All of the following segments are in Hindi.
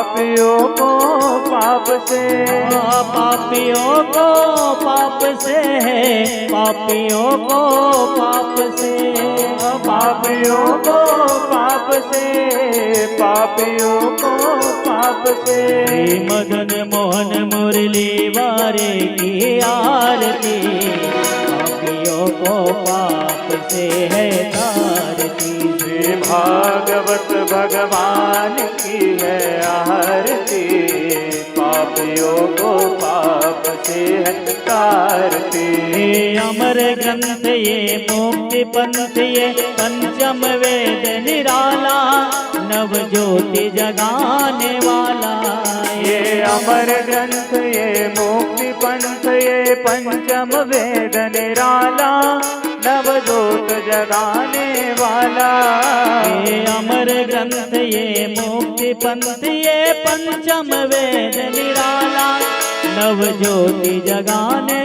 पापियों को पाप से, पापियों को पाप से है, पापियों को पाप से, पापियों को पाप से, पापियों को पाप से। मदन मोहन मुरली वारे की आरती, पापियों को पाप से है तारती। श्री भागवत भगवान की है आरती, पापियों को पाप से है तारती। अमर ग्रंथ ये मुक्ति पंथ ये पंचम वेद निराला, नव ज्योति जगाने वाला। ये अमर ग्रंथ ये मुक्ति पंथ ये पंचम वेद निराला, नव ज्योत जगाने वाला। ये अमर ग्रंथ ये मुक्ति पंथ ये पंचम वेद निराला, नव ज्योति जगाने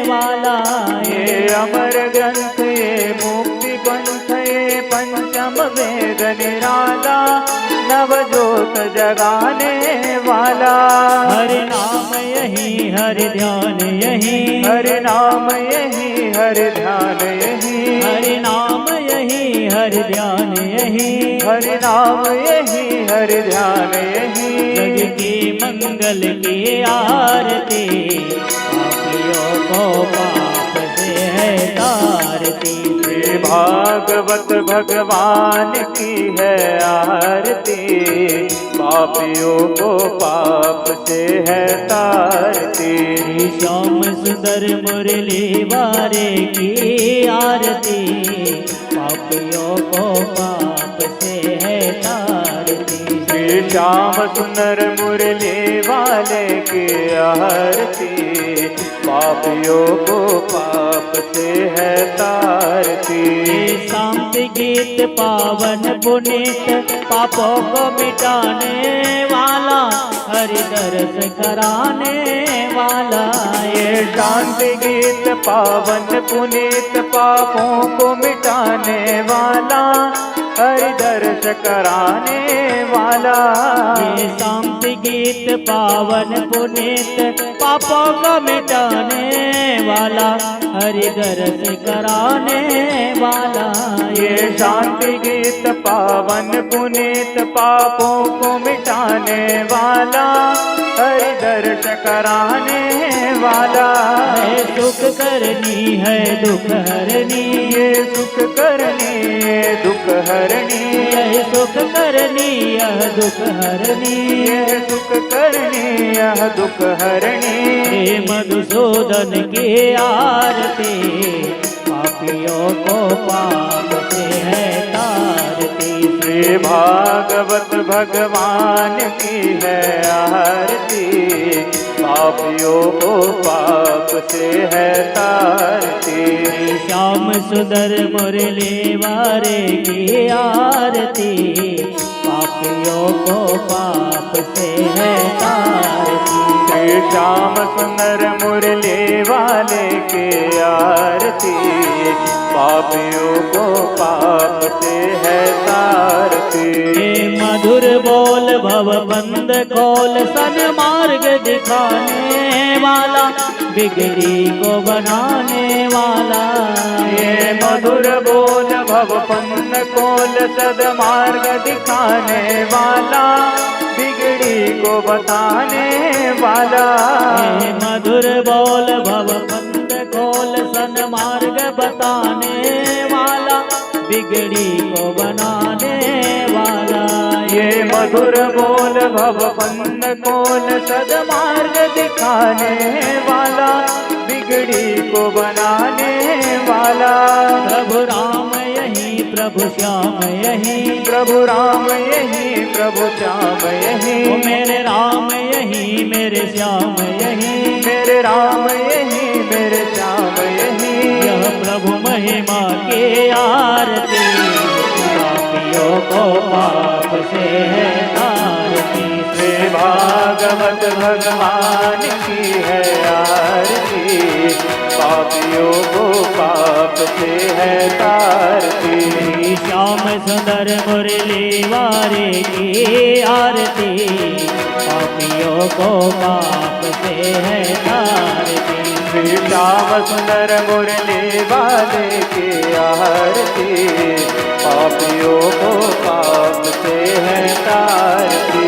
वाला। ये अमर ग्रंथ ये मुक्ति पंथ ये पंचम वेद निराला, नव ज्योत जगाने वाला। हरि नाम यही हरि ध्यान यही, हरि नाम यही हरि ध्यान यही, हरि नाम यही हरि ध्यान यही, हरि नाम यही हरि ध्यान यही। जग की मंगल की आरती, पापियों को पाप से है तारती। श्री भागवत भगवान की है आरती, पापियों को पाप से है तारती। श्याम सुंदर मुरली वारे की आरती, पापियों को पाप से है तारती। श्री श्याम सुंदर मुरली वाले की आरती, पापियों को पाप से है तारती। शांति गीत पावन पुनीत, पापों को मिटाने वाला, हरि दर्श कराने वाला। ये शांति गीत पावन पुनीत, पापों को मिटाने वाला, हरि दर्श कराने वाला। ये शांति गीत पावन पुनीत, पापों को मिटाने वाला, हरि दर्श कराने वाला। ये शांति गीत पावन पुनीत, पापों को मिटाने वाला, हरि दर्श कराने वाला। है सुख करनी है दुख हरनी, ये सुख करनी ये दुख हरनी, यह सुख करनी यह दुख हरनी, ये सुख करनी यह दुख हरनी। हे मधुसूदन की आरती, पापियों को पाप से है तारती। श्री भागवत भगवान की है आरती, पापियों को पाप से है तारती। श्याम सुंदर मुरली वारे की आरती, पापियों को पाप से है तारती। श्री श्याम सुंदर मुरली वाले की आरती, पापियों को पाप से है तारती। मधुर बोल भव बंद खोल, सन्मार्ग दिखाने वाला, बिगड़ी को बनाने वाला। ये मधुर बोल भव बंद खोल, सद्मार्ग दिखाने वाला, बिगड़ी को बताने वाला। ये मधुर बोल भव बंद खोल, सन्मार्ग बताने वाला, बिगड़ी को बनाने वाला। ये मधुर बोल भव बंद खोल, सद्मार्ग दिखाने वाला, बिगड़ी को बनाने वाला। प्रभु राम यही प्रभु श्याम यही, प्रभु राम यही प्रभु श्याम यही, ओ मेरे राम यही मेरे श्याम यही, मेरे राम यही मेरे श्याम यही। यह प्रभु महिमा की आरती, पापियों को पाप से है तारती। श्री भागवत भगवान की है आरती, पापियों को पाप से है तारती। श्याम सुंदर मुरली वारे की आरती, पापियों को पाप से है तारती। श्री श्याम सुंदर मुरली वाले की आरती, पापियों को पाप से है तारती।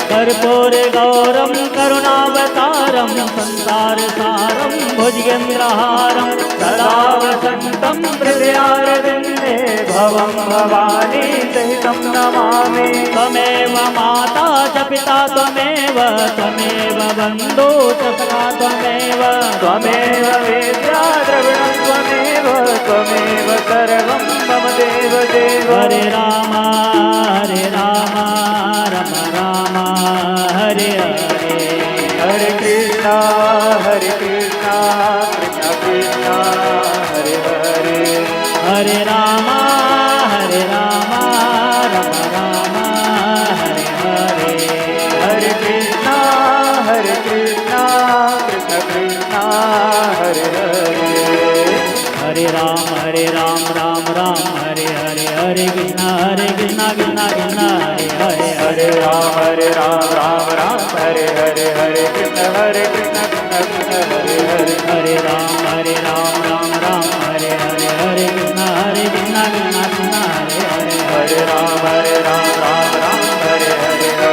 कर्पूर गौरम करुणावतारम संसार सारम भुजगेन्द्रहारम सदा वसन्तं हृदयारविन्दे भवं भवानी सहितं नमामि। त्वमेव माता च पिता त्वमेव, त्वमेव बन्धु च सखा त्वमेव, त्वमेव वेद्या द्रविणं त्वमेव, त्वमेव सर्वं मम देव देव। हरे राम राम राम हरे हरे। हरे कृष्णा कृष्ण कृष्ण हरे हरे। हरे राम राम राम हरे हरे। हरे कृष्णा कृष्ण कृष्ण हरे हरे। हरे राम राम राम हरे हरे। हरे कृष्ण कृष्ण कृष्ण हरे हरे। हरे राम राम हरे हरे। हरे कृष्ण कृष्ण कृष्ण हरे हरे। हरे राम राम हरे हरे। हरे कृष्ण कृष्ण कृष्ण हरे हरे। हरे राम राम हरे हरे। हरे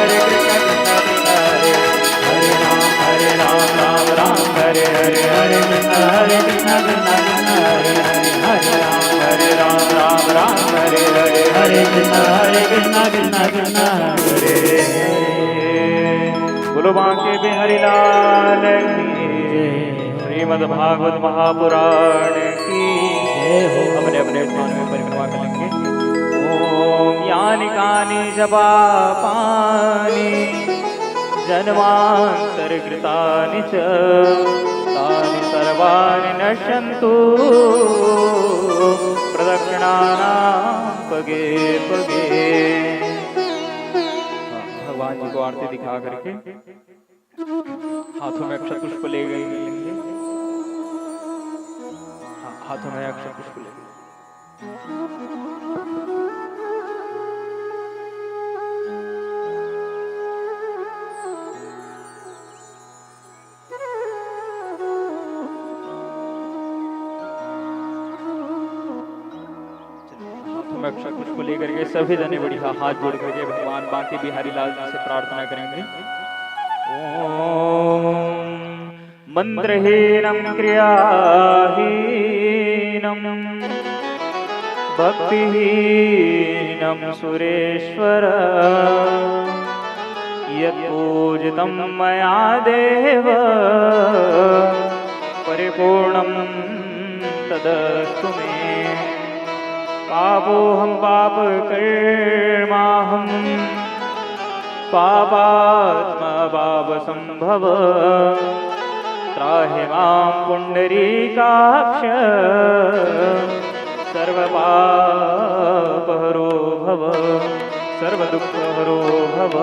कृष्ण कृष्ण कृष्ण हरे। हरे राम राम हरे हरे। हरे कृष्ण कृष्ण कृष्ण हरे हरे। हरे राम राम हरे हरे। हरे कृष्ण कृष्ण कृष्ण हरे बोलो बांके बिहारी लाल की। श्रीमद् भागवत महापुराण की जय हो। अपने अपने स्थान में परिक्रमा करेंगे। ओम यानि कानि च पापानि जन्मान्तरकृतानि च तानि सर्वाणि नश्यन्तु प्रदक्षिणानां पगे पगे। भगवान जी को आरती दिखा करके हाथों में अक्षत पुष्प ले लेंगे। हाथों में अक्षत पुष्प ले। अक्षत पुष्प लेकर के सभी जने बढ़िया हाथ जोड़ करके भगवान बांके बिहारी लाल जी से प्रार्थना करेंगे। ओम मंत्रहीनं क्रियाहीनं भक्तिहीनं सुरेश्वर यत्पूजितं मया देव परिपूर्णं तदस्तु मे। पापोऽहं पापकर्माहं पापात्मा पापसंभव त्राहि मां पुण्डरीकाक्ष सर्वपापहरो भव सर्वदुःखहरो भव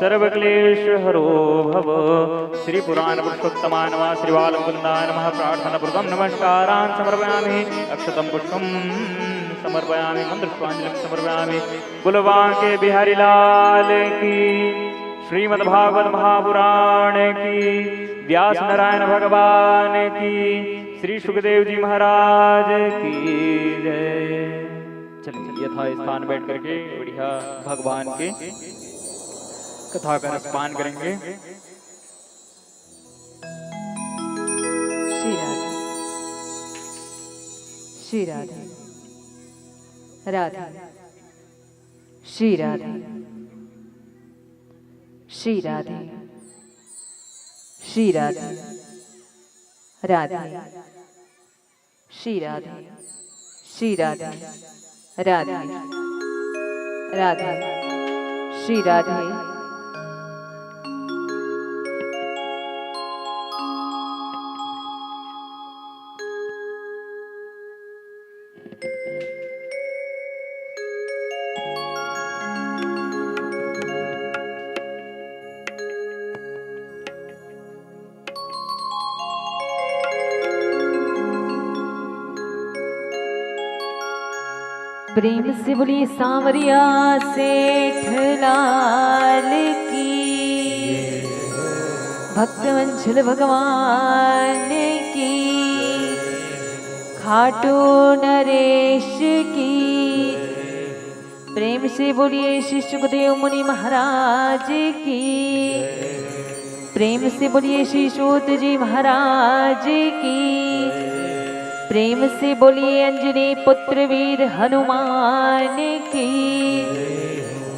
सर्वक्लेशहरो भव। श्री पुराण पुरुषोत्तमा नमः। श्री बालमुकुन्दाय नमः। प्रार्थना पूर्वक नमस्कारान् समर्पयामि। अक्षतं पुष्पं समर्पयामि। मंत्रपुष्पांजलिं समर्पयामि। बोलो बांके बिहारी लाल की। श्रीमद्भागवत महापुराण की। व्यास नारायण भगवान की। श्री सुखदेव जी महाराज की जय। चलिए यथा स्थान बैठ करके बढ़िया भगवान के कथा का रसपान करेंगे। श्री राधे श्री राधे राधे श्री राधे श्री राधे श्री राधे राधे श्री राधे श्री राधे राधे राधे श्री राधे। प्रेम से बोली सांवरिया सेठ लाल की, भक्तवंशल भगवान की, खाटू नरेश की। प्रेम से बोलिए श्री सुखदेव मुनि महाराज की, प्रेम से बोलिए श्री सूत जी महाराज की, प्रेम से बोलिए अंजनी पुत्र वीर हनुमान की,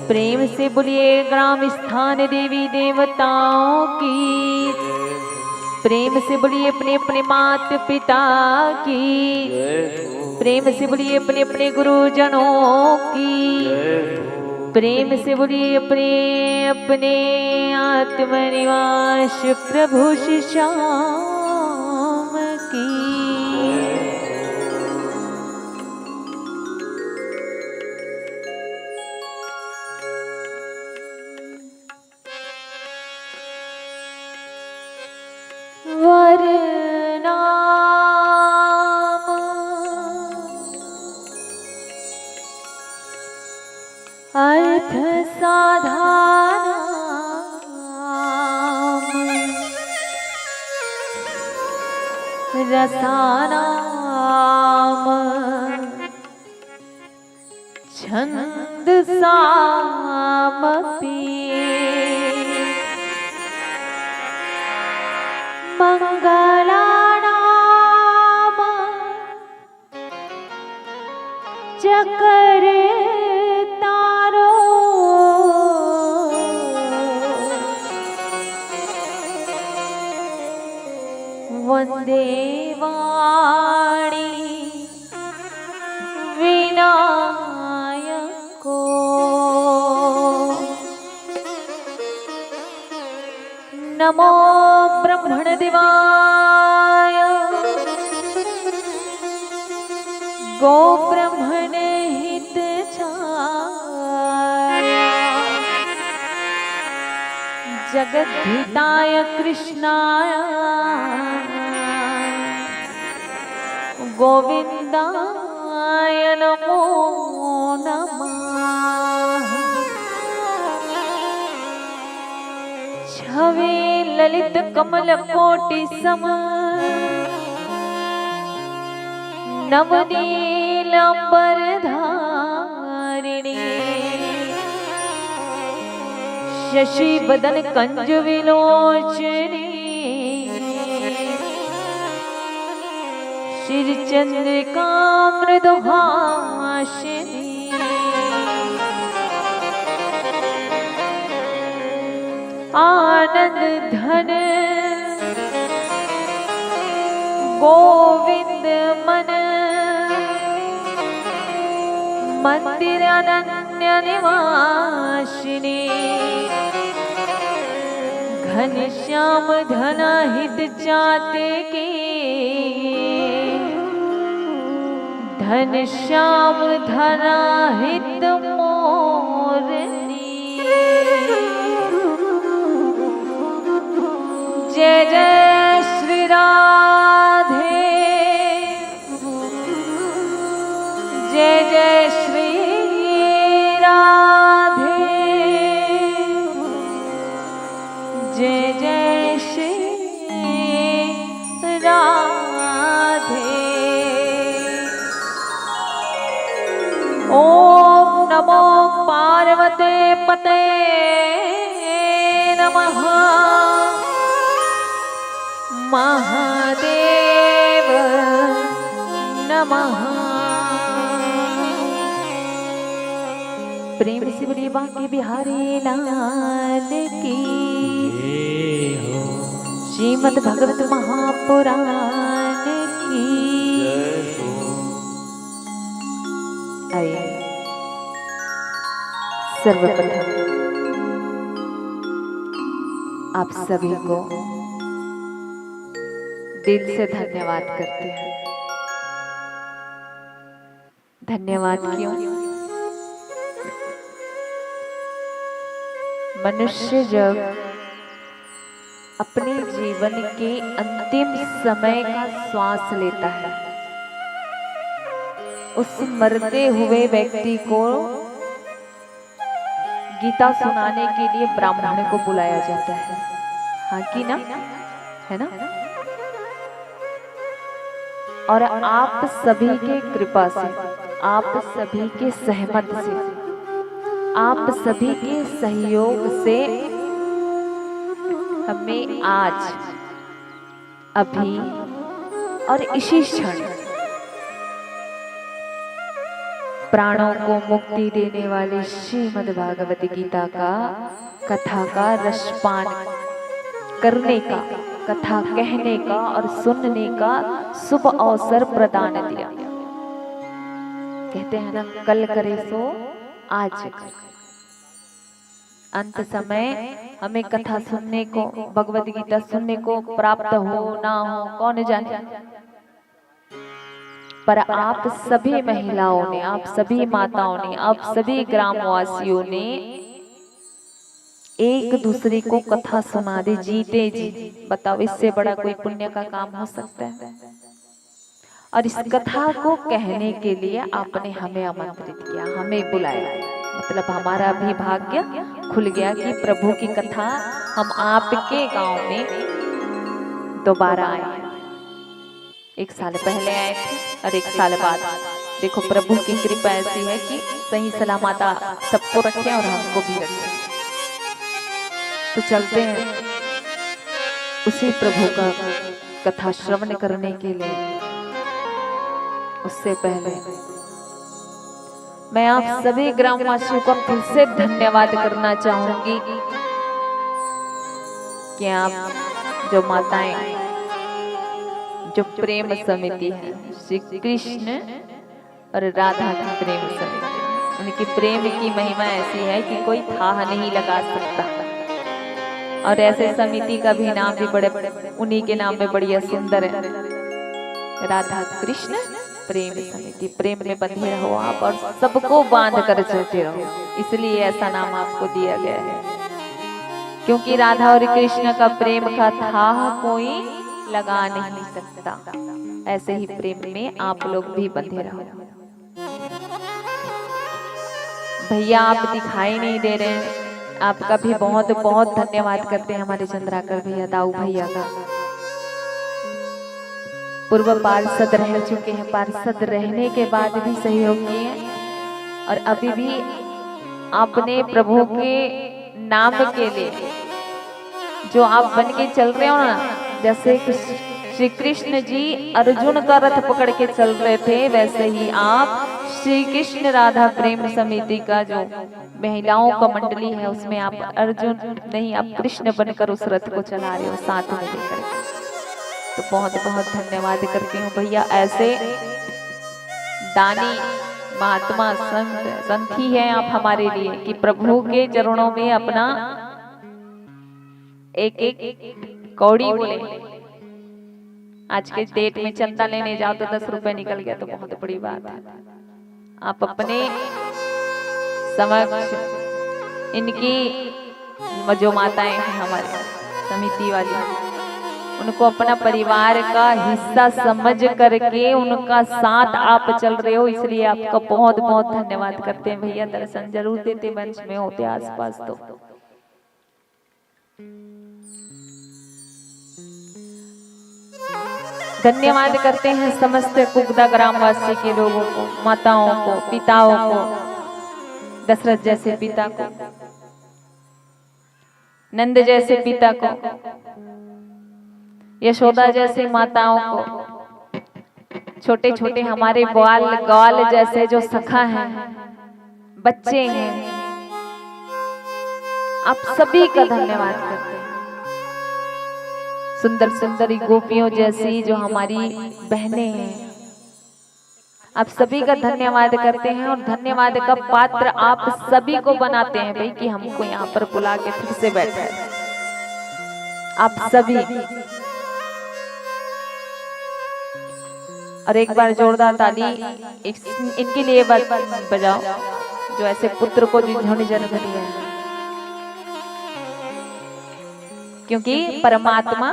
प्रेम से बोलिए ग्राम स्थान देवी देवताओं की, प्रेम से बोलिए अपने अपने माता पिता की, प्रेम से बोलिए अपने अपने गुरुजनों की, प्रेम से बोलिए अपने अपने आत्मनिवास प्रभु श्री श्याम की। अर्थ साधारण रसानाम छंद सामपि मंगलानाम चकर वंदे वाणी विनायको नमो ब्रह्मण देवाय गो ब्रह्मण हितचाय जगद्धिताय कृष्णाय गोविंदाय नमो नमः। छवे ललित कमल कोटि सम नवनीलांबर धारिणी शशि बदन कंज विलोचनी श्री चंद्रिका मृदुहासिनी आनंद धन गोविंद मन मंदिर अनन्य निवासिनी घनश्याम धन हित चाते की धन श्याम धना हित मोरनी जय जय श्री राधे जय जय श्री राधे जय जय श्री राधे। ओम नमो पार्वते पते नमः महादेव नमः। प्रेम से बोलिए बांके बिहारी लाल की श्रीमद् भगवत महापुराण की। आइए सर्वप्रथम आप सभी को दिल से धन्यवाद करते हैं। धन्यवाद क्यों? मनुष्य जब अपने जीवन के अंतिम समय का श्वास लेता है उस मरते हुए व्यक्ति को गीता सुनाने के लिए ब्राह्मण को बुलाया जाता है। हाँ कि ना, है ना? और आप सभी के कृपा से, आप सभी के सहमत से, आप सभी के सहयोग से हमें आज अभी और इसी क्षण प्राणों को मुक्ति देने वाली श्रीमद् भागवत गीता का कथा का रसपान करने का, कथा कहने का और सुनने का शुभ अवसर प्रदान दिया। कहते हैं ना, कल करे सो आज। अंत समय हमें कथा सुनने को, भगवत गीता सुनने को प्राप्त हो ना हो कौन जाने, पर आप सभी महिलाओं ने, आप सभी माताओं ने, आप सभी ग्रामवासियों ने एक दूसरे को कथा सुना दी जीते जी। बताओ, इससे बड़ा कोई पुण्य का काम हो सकता है? और इस कथा को कहने के लिए आपने हमें आमंत्रित किया, हमें बुलाया। मतलब हमारा भी भाग्य खुल गया कि प्रभु की कथा हम आपके गांव में दोबारा आए। एक साल पहले आए थे और एक साल बाद। देखो, प्रभु की कृपा ऐसी है कि सही सलामत सबको रखे और हमको भी रखे। तो चलते हैं उसी प्रभु का कथा श्रवण करने के लिए। उससे पहले मैं आप सभी ग्रामवासियों का फिर से धन्यवाद करना चाहूंगी कि आप जो माताएं, जो प्रेम समिति है, श्री कृष्ण और राधा की प्रेम समिति, उनकी प्रेम की महिमा ऐसी है कि कोई था नहीं लगा सकता। और ऐसे समिति का भी नाम भी बड़े, उन्हीं के नाम में बढ़िया सुंदर है, राधा कृष्ण प्रेम समिति। प्रेम में बंधे रहो आप और सबको बांध कर चलते रहो, इसलिए ऐसा नाम आपको दिया गया है। क्योंकि राधा और कृष्ण का प्रेम का था कोई लगा नहीं सकता। ऐसे ही प्रेम में आप लोग भी बंधे रहो। भैया आप दिखाई नहीं दे रहे हैं, आपका भी बहुत बहुत धन्यवाद करते हैं हमारे चंद्राकर भैया, दाऊ भैया का। पूर्व पार्षद रह चुके हैं, पार्षद रहने के बाद भी सहयोग किए और अभी भी आपने प्रभु के नाम के लिए जो आप बन के चल रहे हो ना, जैसे श्री कृष्ण जी अर्जुन का रथ पकड़ के चल रहे थे, वैसे ही आप श्री कृष्ण राधा प्रेम समिति का जो महिलाओं का मंडली है, उसमें आप अर्जुन नहीं, आप कृष्ण बनकर उस रथ को चला रहे हो साथ में लेकर। तो बहुत बहुत धन्यवाद करती हूँ भैया। ऐसे दानी महात्मा संत ही हैं आप हमारे लिए कि प्रभु के चरणों में अपना एक एक कौड़ी बोले। आज के डेट में चंदा लेने जाओ तो 10 रुपए निकल गया तो बहुत बड़ी बात है। आप अपने समक्ष इनकी जो माताएं हैं हमारे समिति वाली, उनको अपना परिवार का हिस्सा समझ करके उनका साथ आप चल रहे हो, इसलिए आपका बहुत बहुत धन्यवाद करते हैं भैया। दर्शन जरूर देते मंच में होते आसपास तो। धन्यवाद करते हैं समस्त कुगदा ग्रामवासी के लोगों को, माताओं को, पिताओं को, दशरथ जैसे पिता को, नंद जैसे पिता को, यशोदा जैसे माताओं को, छोटे छोटे हमारे ग्वाल ग्वाल जैसे जो सखा हैं, बच्चे हैं, आप सभी का धन्यवाद करते हैं। सुंदर सुंदरी गोपियों जैसी जो हमारी बहनें हैं, आप सभी का धन्यवाद करते हैं। और धन्यवाद का पात्र आप सभी को बनाते हैं भाई कि हमको यहाँ पर बुला के फिर से बैठे। आप सभी, और एक बार जोरदार ताली इनके लिए बजाओ जो ऐसे पुत्र को जिन्होंने जन्म दिया है, क्योंकि परमात्मा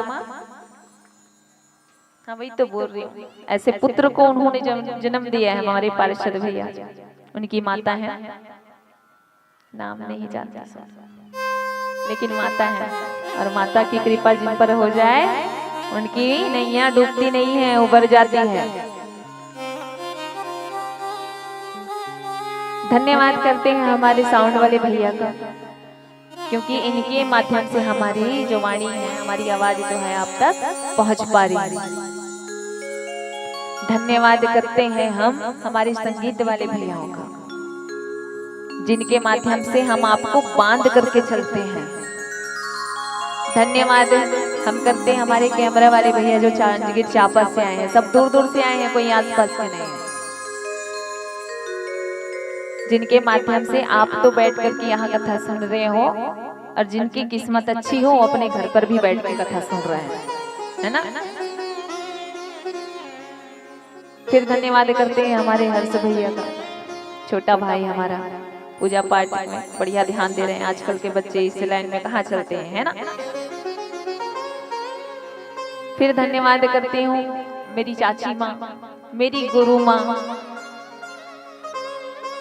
हाँ वही तो बोल रही हूँ, ऐसे पुत्र को उन्होंने जन्म दिया है हमारे पार्षद भैया। उनकी माता है, नाम नहीं जानती लेकिन माता है, और माता की कृपा जिन पर हो जाए उनकी नैया डूबती नहीं है, उबर जाती है। धन्यवाद करते हैं हमारे साउंड वाले भैया का, क्योंकि इनके माध्यम से हमारी जो वाणी है, हमारी आवाज जो है आप तक पहुंच पा रही है। धन्यवाद करते हैं हम हमारे संगीत वाले भैयाओं का, जिनके माध्यम से हम आपको बांध करके चलते हैं। धन्यवाद हम करते हैं हमारे कैमरा वाले भैया जो जांजगीर चांपा से आए हैं, सब दूर दूर से आए हैं, कोई आसपास के नहीं है, जिनके माध्यम से आप तो बैठ करके यहाँ कथा सुन रहे हो, और जिनकी किस्मत अच्छी हो अपने घर पर भी बैठ के कथा सुन रहे हैं, है ना। फिर धन्यवाद करते हैं हमारे हर्ष भैया का, छोटा भाई हमारा, पूजा पाठ में बढ़िया ध्यान दे रहे हैं। आजकल के बच्चे इस लाइन में कहाँ चलते हैं, है ना। फिर धन्यवाद करती हूँ मेरी चाची माँ, मेरी गुरु माँ।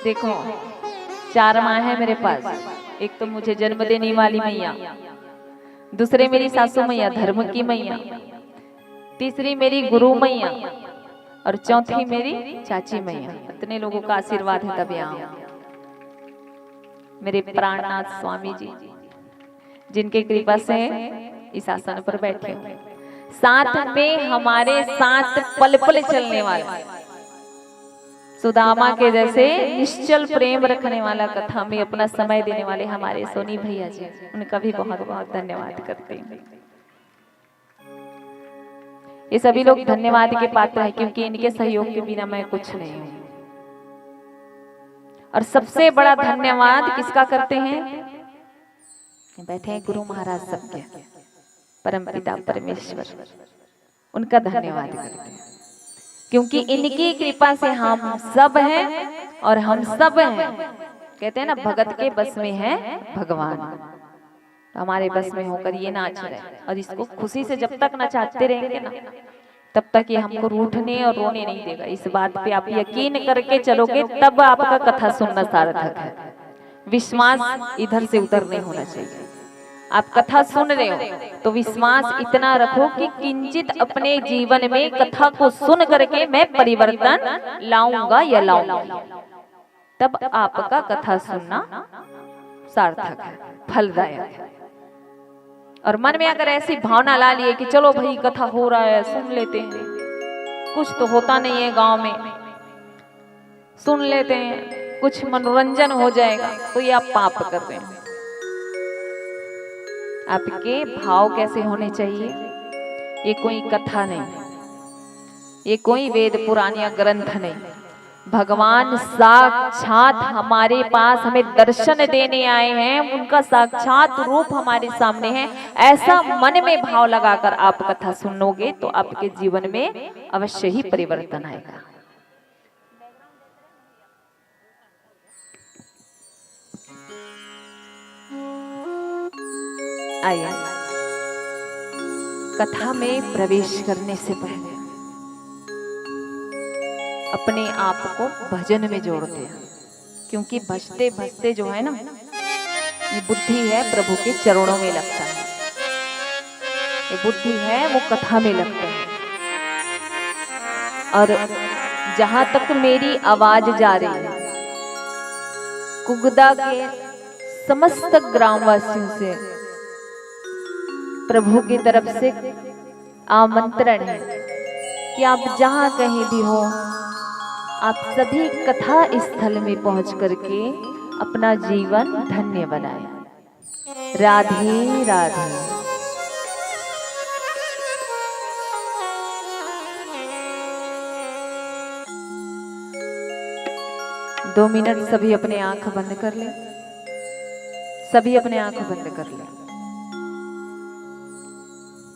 देखो 4 माँ है मेरे पास, एक तो मुझे जन्म देने वाली मैया, दूसरे मेरी सासू मैया धर्म की मैया, तीसरी मेरी गुरु मैया, और चौथी मेरी चाची मैया। इतने लोगों का आशीर्वाद है तब यहाँ मेरे प्राणनाथ स्वामी जी, जिनके कृपा से इस आसन पर बैठे हुए, साथ में हमारे साथ पल पल चलने वाला, सुदामा के जैसे निश्चल प्रेम रखने वाला, कथा में अपना समय देने वाले हमारे सोनी भैया जी, उनका भी बहुत बहुत धन्यवाद करते हैं। ये सभी लोग धन्यवाद के पात्र हैं, क्योंकि इनके सहयोग के बिना मैं कुछ नहीं हूं। और सबसे बड़ा धन्यवाद किसका करते हैं, बैठे हैं गुरु महाराज सबके, परम पिता परमेश्वर, उनका धन्यवाद करते हैं, क्योंकि इनकी कृपा से हम सब हैं, और हम सब हैं, कहते हैं ना भगत के बस में है भगवान, हमारे बस में होकर ये नाच रहे हैं, और इसको खुशी से जब तक नचाते रहेंगे ना, तब तक ये हमको रूठने और रोने नहीं देगा। इस बात पे आप यकीन करके चलोगे, तब आपका कथा सुनना सार्थक है। विश्वास इधर से उधर नहीं होना चाहिए। आप कथा सुन रहे हो तो विश्वास इतना रखो कि किंचित अपने जीवन में कथा को सुन करके मैं परिवर्तन लाऊंगा या लाऊंगा, तब आपका कथा सुनना सार्थक है, फलदायक है। और मन में अगर ऐसी भावना ला लिए कि चलो भाई कथा हो रहा है सुन लेते हैं, कुछ तो होता नहीं है गांव में, सुन लेते हैं कुछ मनोरंजन हो जाएगा, तो ये आप पाप कर रहे हैं। आपके भाव कैसे होने चाहिए, ये कोई कथा नहीं, ये कोई वेद पुराण या ग्रंथ नहीं, भगवान साक्षात हमारे पास हमें दर्शन देने आए हैं, उनका साक्षात रूप हमारे सामने है। ऐसा मन में भाव लगाकर आप कथा सुनोगे तो आपके जीवन में अवश्य ही परिवर्तन आएगा। आइए कथा में प्रवेश करने से पहले अपने आप को भजन में जोड़ते हैं, क्योंकि भजते भजते जो है ना, ये बुद्धि है प्रभु के चरणों में लगता है, ये बुद्धि है वो कथा में लगता है। और जहां तक मेरी आवाज जा रही है, कुगदा के समस्त ग्रामवासियों से प्रभु की तरफ से आमंत्रण है कि आप जहां कहीं भी हो, आप सभी कथा स्थल में पहुंच करके अपना जीवन धन्य बनाएं। राधे राधे। दो मिनट सभी अपने आंख बंद कर ले, सभी अपने आंख बंद कर ले।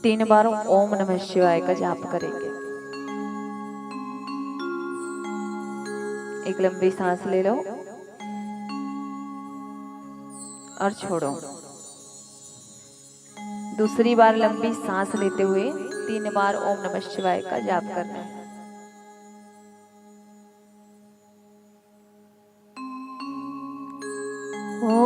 3 बार ओम नमः शिवाय का जाप करेंगे। एक लंबी सांस ले लो और छोड़ो। दूसरी बार लंबी सांस लेते हुए 3 बार ओम नमः शिवाय का जाप करना है। ओम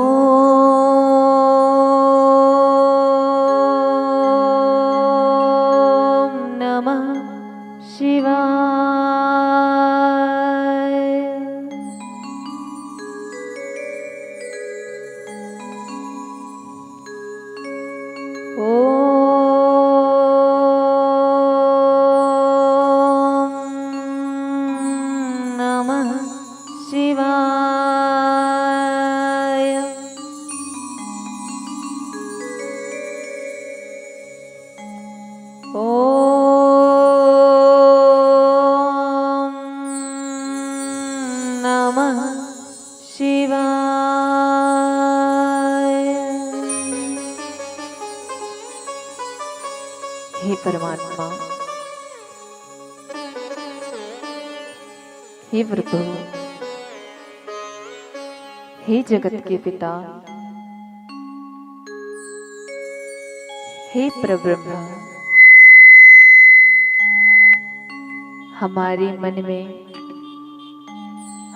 नमः शिवाय। ओम नमः शिवाय। ओम नमः शिवाय। हे परमात्मा, हे प्रभु, हे जगत के पिता, हे परब्रह्म, हमारे मन में,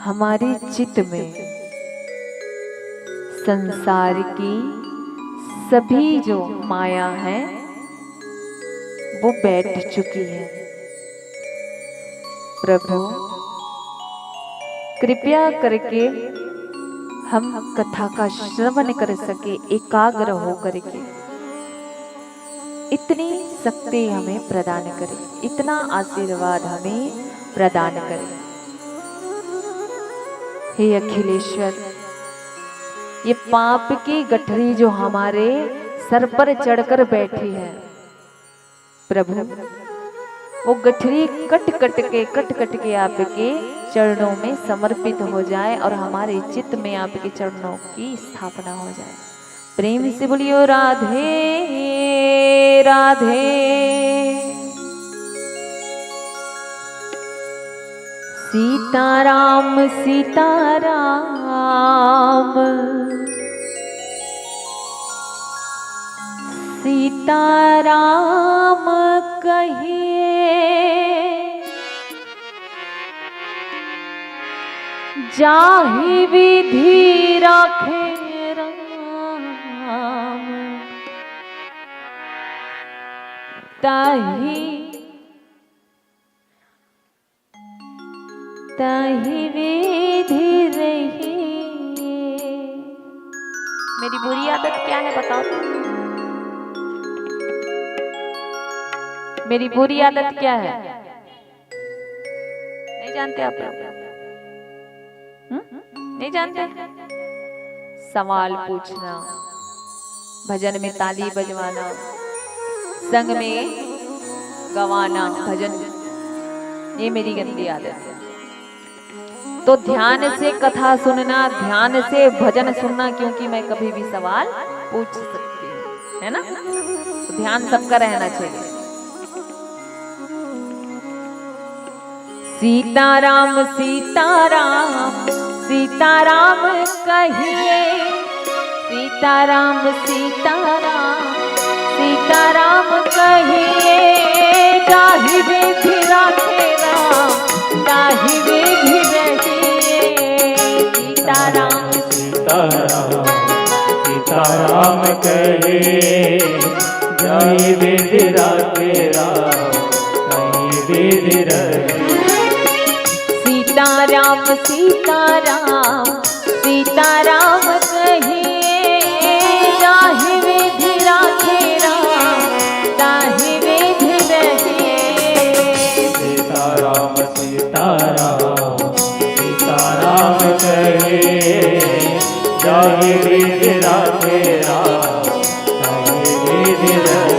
हमारे चित्त में संसार की सभी जो माया है वो बैठ चुकी है। प्रभु, कृपया करके हम कथा का श्रवण कर सके, एकाग्र हो करके इतनी शक्ति हमें प्रदान करे, इतना आशीर्वाद हमें प्रदान करे। हे अखिलेश्वर, ये पाप की गठरी जो हमारे सर पर चढ़कर बैठी है, प्रभु वो गठरी कट कट के आपके चरणों में समर्पित हो जाए और हमारे चित्त में आपके चरणों की स्थापना हो जाए। प्रेम से बोलियो राधे राधे। सीताराम सीताराम सीताराम कहिए, जाहि विधि राखे राम, ताहि ताहि विधि रही। मेरी बुरी आदत क्या है बताओ तो? मेरी बुरी आदत क्या है? नहीं जानते आप लोग? नहीं जानते? सवाल पूछना, भजन में ताली बजवाना, संग में गवाना भजन, ये मेरी गंदी आदत है। तो ध्यान से कथा सुनना, ध्यान से भजन सुनना, क्योंकि मैं कभी भी सवाल पूछ सकती हूँ, है ना? तो ध्यान सबका रहना चाहिए। सीताराम सीताराम सीताराम कहिए, सीताराम सीताराम सीताराम कहिए, जाहि विधि राखे राम, ताहि विधि रहिए। सीताराम सीताराम सीताराम कहे, जाहि विधि राखे राम, ताहि विधि रहिए। सीताराम सीताराम सीताराम कहिए, जाहि विधि राखे राम, ताहि विधि रहिए। सीताराम सीताराम सीताराम कहे, जाहि विधि राखे राम, ताहि विधि रहिए।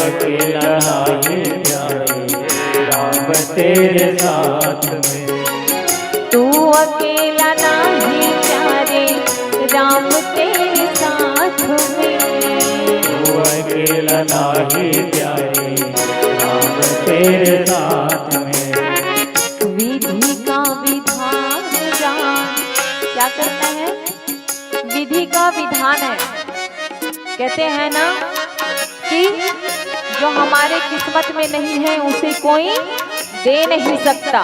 अकेला नाहि प्यारे राम तेरे साथ में। तू अकेला नाही प्यारे राम तेरे साथ में। तू अकेला नाहि प्यारे राम तेरे साथ में। विधि का विधान जान, क्या करता है? विधि का विधान है। कहते हैं ना कि जो हमारे किस्मत में नहीं है उसे कोई दे नहीं सकता,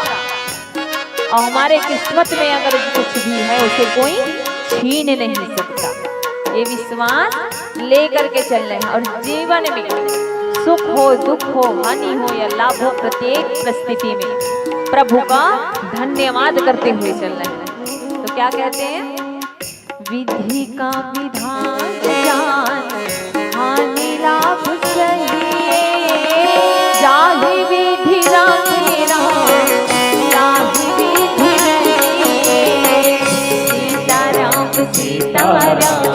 और हमारे किस्मत में अगर कुछ भी है उसे कोई छीन नहीं सकता। ये विश्वास लेकर के चल रहे हैं, और जीवन में सुख हो दुख हो हानि हो या लाभ हो, प्रत्येक परिस्थिति में प्रभु का धन्यवाद करते हुए चल रहे हैं। तो क्या कहते हैं? विधि का विधान जान हानि लाभ सही, जाहि विधि राखे राम, जाहि विधि रहे। सीताराम सीताराम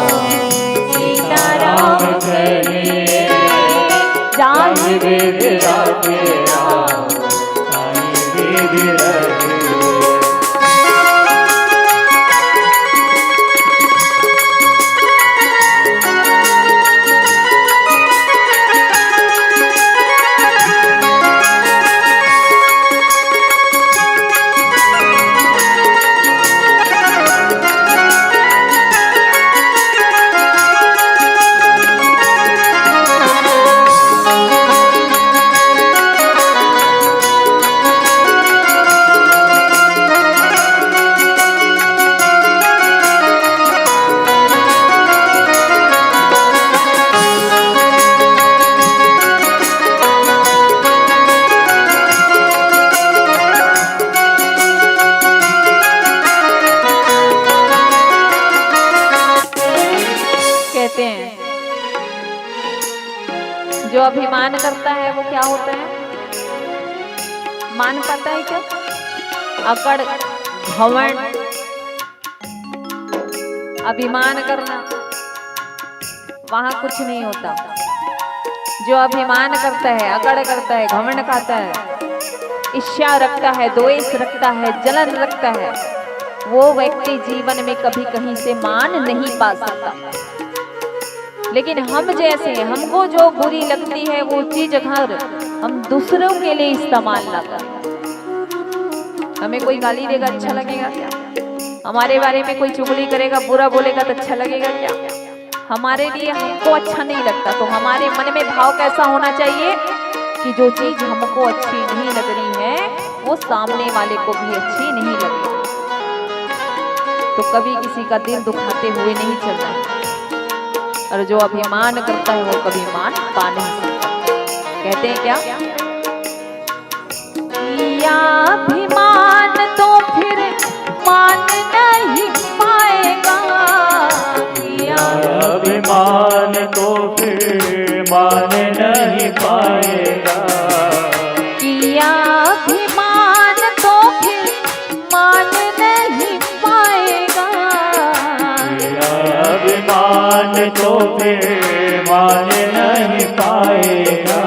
सीताराम करे, जाहि विधि राखे राम, जाहि विधि रहे। जो अभिमान करता है वो क्या होता है? मान पाता है क्या? अकड़, घमंड, अभिमान करना, वहां कुछ नहीं होता। जो अभिमान करता है, अकड़ करता है, घमंड खाता है, ईर्ष्या रखता है, द्वेष रखता है, जलन रखता है, वो व्यक्ति जीवन में कभी कहीं से मान नहीं पा सकता। लेकिन हम जैसे, हमको जो बुरी लगती है वो चीज अगर हम दूसरों के लिए इस्तेमाल ना करें, हमें कोई गाली देगा अच्छा लगेगा क्या? हमारे बारे में कोई चुगली करेगा, बुरा बोलेगा तो अच्छा लगेगा क्या? हमारे लिए हमको अच्छा नहीं लगता, तो हमारे मन में भाव कैसा होना चाहिए कि जो चीज हमको अच्छी नहीं लग रही है वो सामने वाले को भी अच्छी नहीं लगेगी। तो कभी किसी का दिल दुखाते हुए नहीं चलना है, और जो अभिमान करता है वो कभी मान पा नहीं सकता। कहते हैं क्या? या अभिमान तो फिर मान नहीं पाएगा, या अभिमान तो फिर मान नहीं पाएगा, किया अभिमान तो फिर मान नहीं पाएगा, अभिमान तो फिर मान नहीं पाएगा।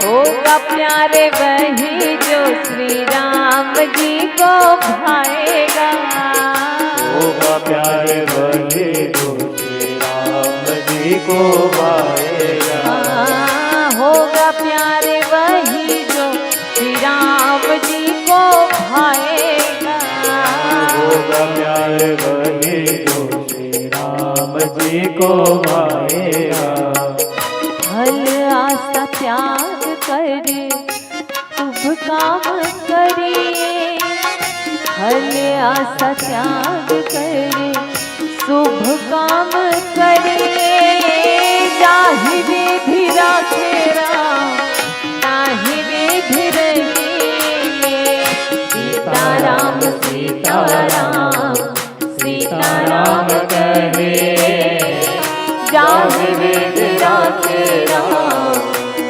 होगा प्यारे वही जो श्री राम जी को भाएगा, होगा प्यारे वही जो श्री राम जी को भाएगा, होगा प्यारे वही जो श्री राम जी को भाएगा, होगा प्यारे वही जो राम जी को भाएगा। फल आशा त्याग कर शुभ काम करिए, फल आशा त्याग कर शुभ काम करिए, जाहि विधि राखे राम, ताहि विधि रहिए। सीताराम सीताराम सीताराम कहे, जाहि विधि राखे राम,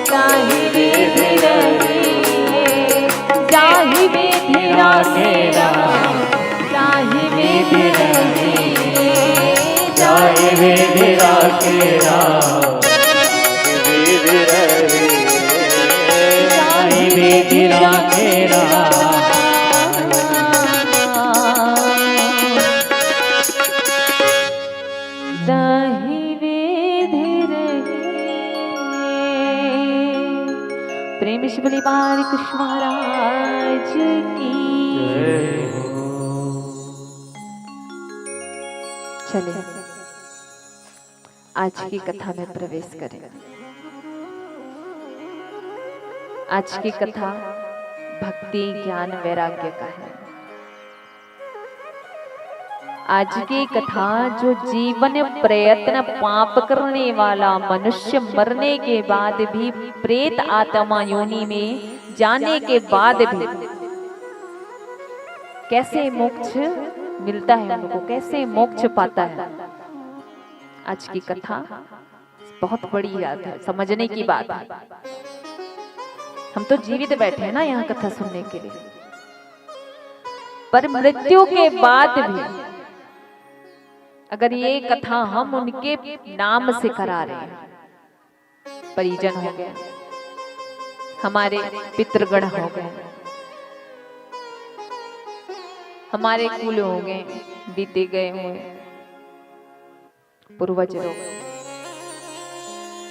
ताहि विधि रहिए। जाहि विधि राखे राम, ताहि विधि रहिए। जाहि विधि राखे राम, विधि रहिए। राधे राम प्रेम से बोली बाल कृष्ण महाराज की। चले आज की कथा में प्रवेश करें। आज की कथा भक्ति ज्ञान वैराग्य का है। आज की कथा जो जीवन प्रयत्न पाप करने वाला मनुष्य मरने के बाद भी प्रेत आत्मा योनि में जाने के बाद भी कैसे मोक्ष मिलता है, उनको कैसे मोक्ष पाता है। आज की कथा बहुत बड़ी बात है, समझने की बात है। हम तो जीवित बैठे हैं ना यहाँ कथा सुनने के लिए, पर मृत्यु के बाद भी अगर ये कथा हम उनके नाम से करा रहे हैं, परिजन हो गए, हमारे पितृगण हो गए, हमारे कुल हो गए, बीते गए हुए पूर्वज लोग,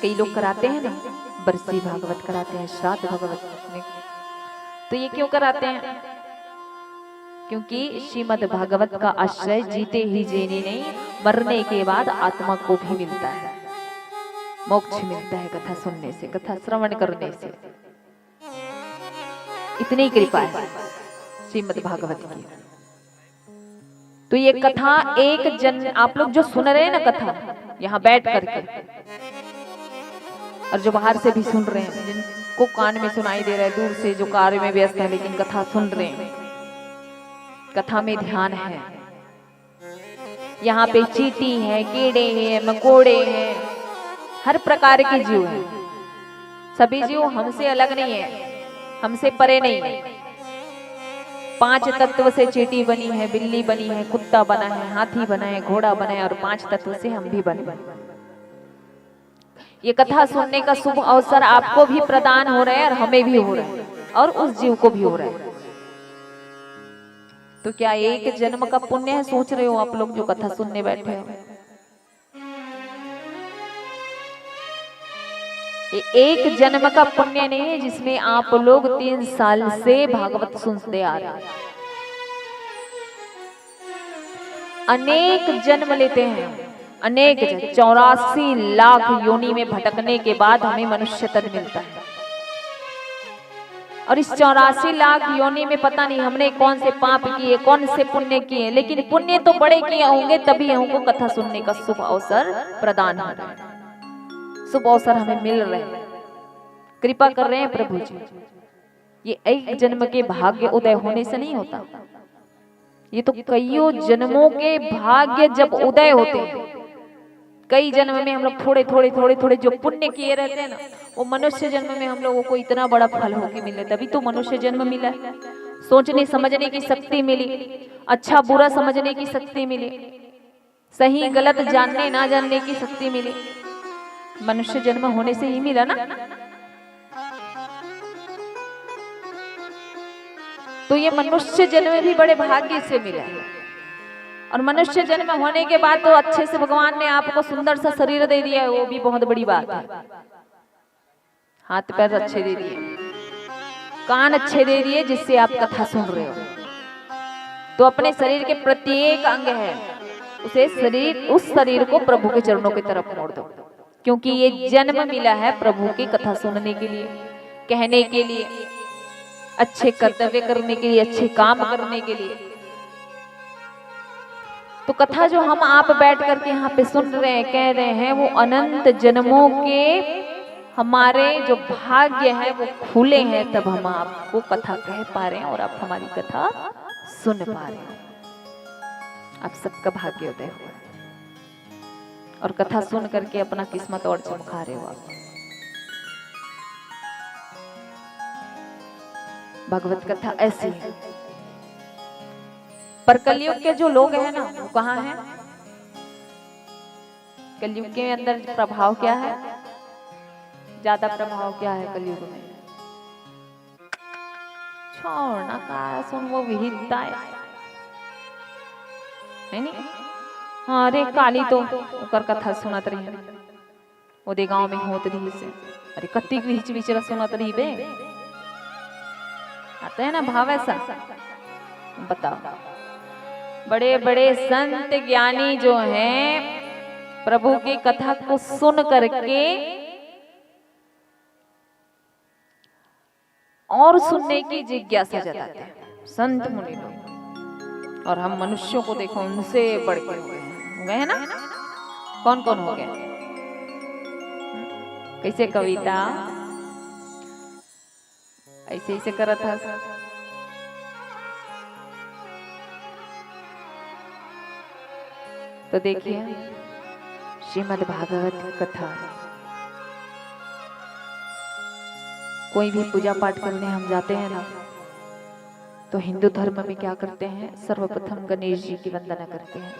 कई लोग कराते हैं ना, बरसी भागवत कराते हैं, श्राद्ध भागवत में। तो ये क्यों कराते हैं? क्योंकि श्रीमद् भागवत का आश्रय जीते ही जीने नहीं, मरने के बाद आत्मा को भी मिलता है, मोक्ष मिलता है कथा सुनने से, कथा श्रवण करने से। इतनी कृपा है श्रीमद् भागवत की। तो ये कथा एक जन, आप लोग जो सुन रहे हैं ना कथा यहाँ बैठ करके, और जो बाहर से भी सुन रहे हैं, जिनको कान में सुनाई दे रहा है, दूर से जो कार्य में व्यस्त है लेकिन कथा सुन रहे हैं, कथा में ध्यान है। यहाँ पे चींटी है, कीड़े हैं, मकोड़े हैं, हर प्रकार के जीव हैं। सभी जीव हमसे अलग नहीं है, हमसे परे नहीं है। 5 तत्व से चींटी बनी है, बिल्ली बनी है, कुत्ता बना है, हाथी बना है, घोड़ा बना है, और 5 तत्व से हम भी बने। ये कथा सुनने का शुभ अवसर आपको भी प्रदान हो रहा है और हमें भी हो रहा है और उस जीव को भी हो रहा है। तो क्या एक जन्म का पुण्य है? सोच रहे हो आप लोग जो कथा सुनने बैठे हो, ये एक जन्म का पुण्य नहीं है जिसमें आप लोग 3 साल से भागवत सुनते आ रहे हैं। अनेक जन्म लेते हैं, अनेक 84 लाख योनि में भटकने के बाद हमें मनुष्य तन मिलता है। और इस 84 लाख योनि में पता नहीं हमने कौन से पाप किए, कौन से पुण्य किए, लेकिन पुण्य तो बड़े किए होंगे, तभी हमको कथा सुनने का शुभ अवसर प्रदान हो रहा है, शुभ अवसर हमें मिल रहे हैं, कृपा कर रहे हैं प्रभु जी। ये एक जन्म के भाग्य उदय होने से नहीं होता, ये तो कईयों जन्मों के भाग्य जब उदय होते हैं। कई जन्म में हम लोग थोड़े थोड़े थोड़े थोड़े जो पुण्य किए रहते हैं ना, वो मनुष्य जन्म में हम लोगों को इतना बड़ा फल होके मिले, तभी तो मनुष्य जन्म मिला है। सोचने समझने की शक्ति मिली, अच्छा बुरा समझने की शक्ति मिली, सही गलत जानने ना जानने की शक्ति मिली, मनुष्य जन्म होने से ही मिला ना। तो ये मनुष्य जन्म भी बड़े भाग्य से मिला है। और मनुष्य जन्म होने के बाद तो अच्छे से भगवान ने आपको सुंदर सा शरीर दे दिया है, वो भी बहुत बड़ी बात है। हाथ पैर अच्छे दे दिए, कान अच्छे दे दिए, जिससे आप कथा सुन रहे हो। तो अपने शरीर के प्रत्येक अंग है, उस शरीर को प्रभु के चरणों की तरफ मोड़ दो, क्योंकि ये जन्म मिला है प्रभु की कथा सुनने के लिए, कहने के लिए, अच्छे कर्तव्य करने के लिए, अच्छे काम करने के लिए। तो कथा जो हम आप बैठ करके यहाँ पे सुन रहे हैं, कह रहे हैं, वो अनंत जन्मों के हमारे जो भाग्य है वो खुले हैं, तब हम आपको कथा कह पा रहे हैं और आप हमारी कथा सुन पा रहे हैं। आप सबका भाग्योदय हुआ और कथा सुन करके अपना किस्मत और चमका रहे हो आप। भगवत कथा ऐसी है। पर कलयुग के जो लोग हैं ना, वो कहाँ हैं? कलयुग के अंदर प्रभाव क्या है? ज्यादा प्रभाव क्या है कलयुग में? छोड़ ना का सुन वो विहिता है नहीं। हाँ अरे काली तो ओकर कथा सुनत रही ओदे गांव में होत रही से अरे कत्ती बीच बीच सुनत रही बे आते है ना भाव ऐसा। बताओ बड़े बड़े संत ज्ञानी जो हैं प्रभु की कथा को सुन करके और सुनने की जिज्ञासा जताते हैं संत मुनि लोग। और हम मनुष्यों को देखो उनसे बढ़ के हो गए हैं ना। कौन कौन हो गए कैसे कविता ऐसे ऐसे करा था। तो देखिए श्रीमद् भागवत कथा कोई भी पूजा पाठ करने हम जाते हैं ना तो हिंदू धर्म में क्या करते हैं सर्वप्रथम गणेश जी की वंदना करते हैं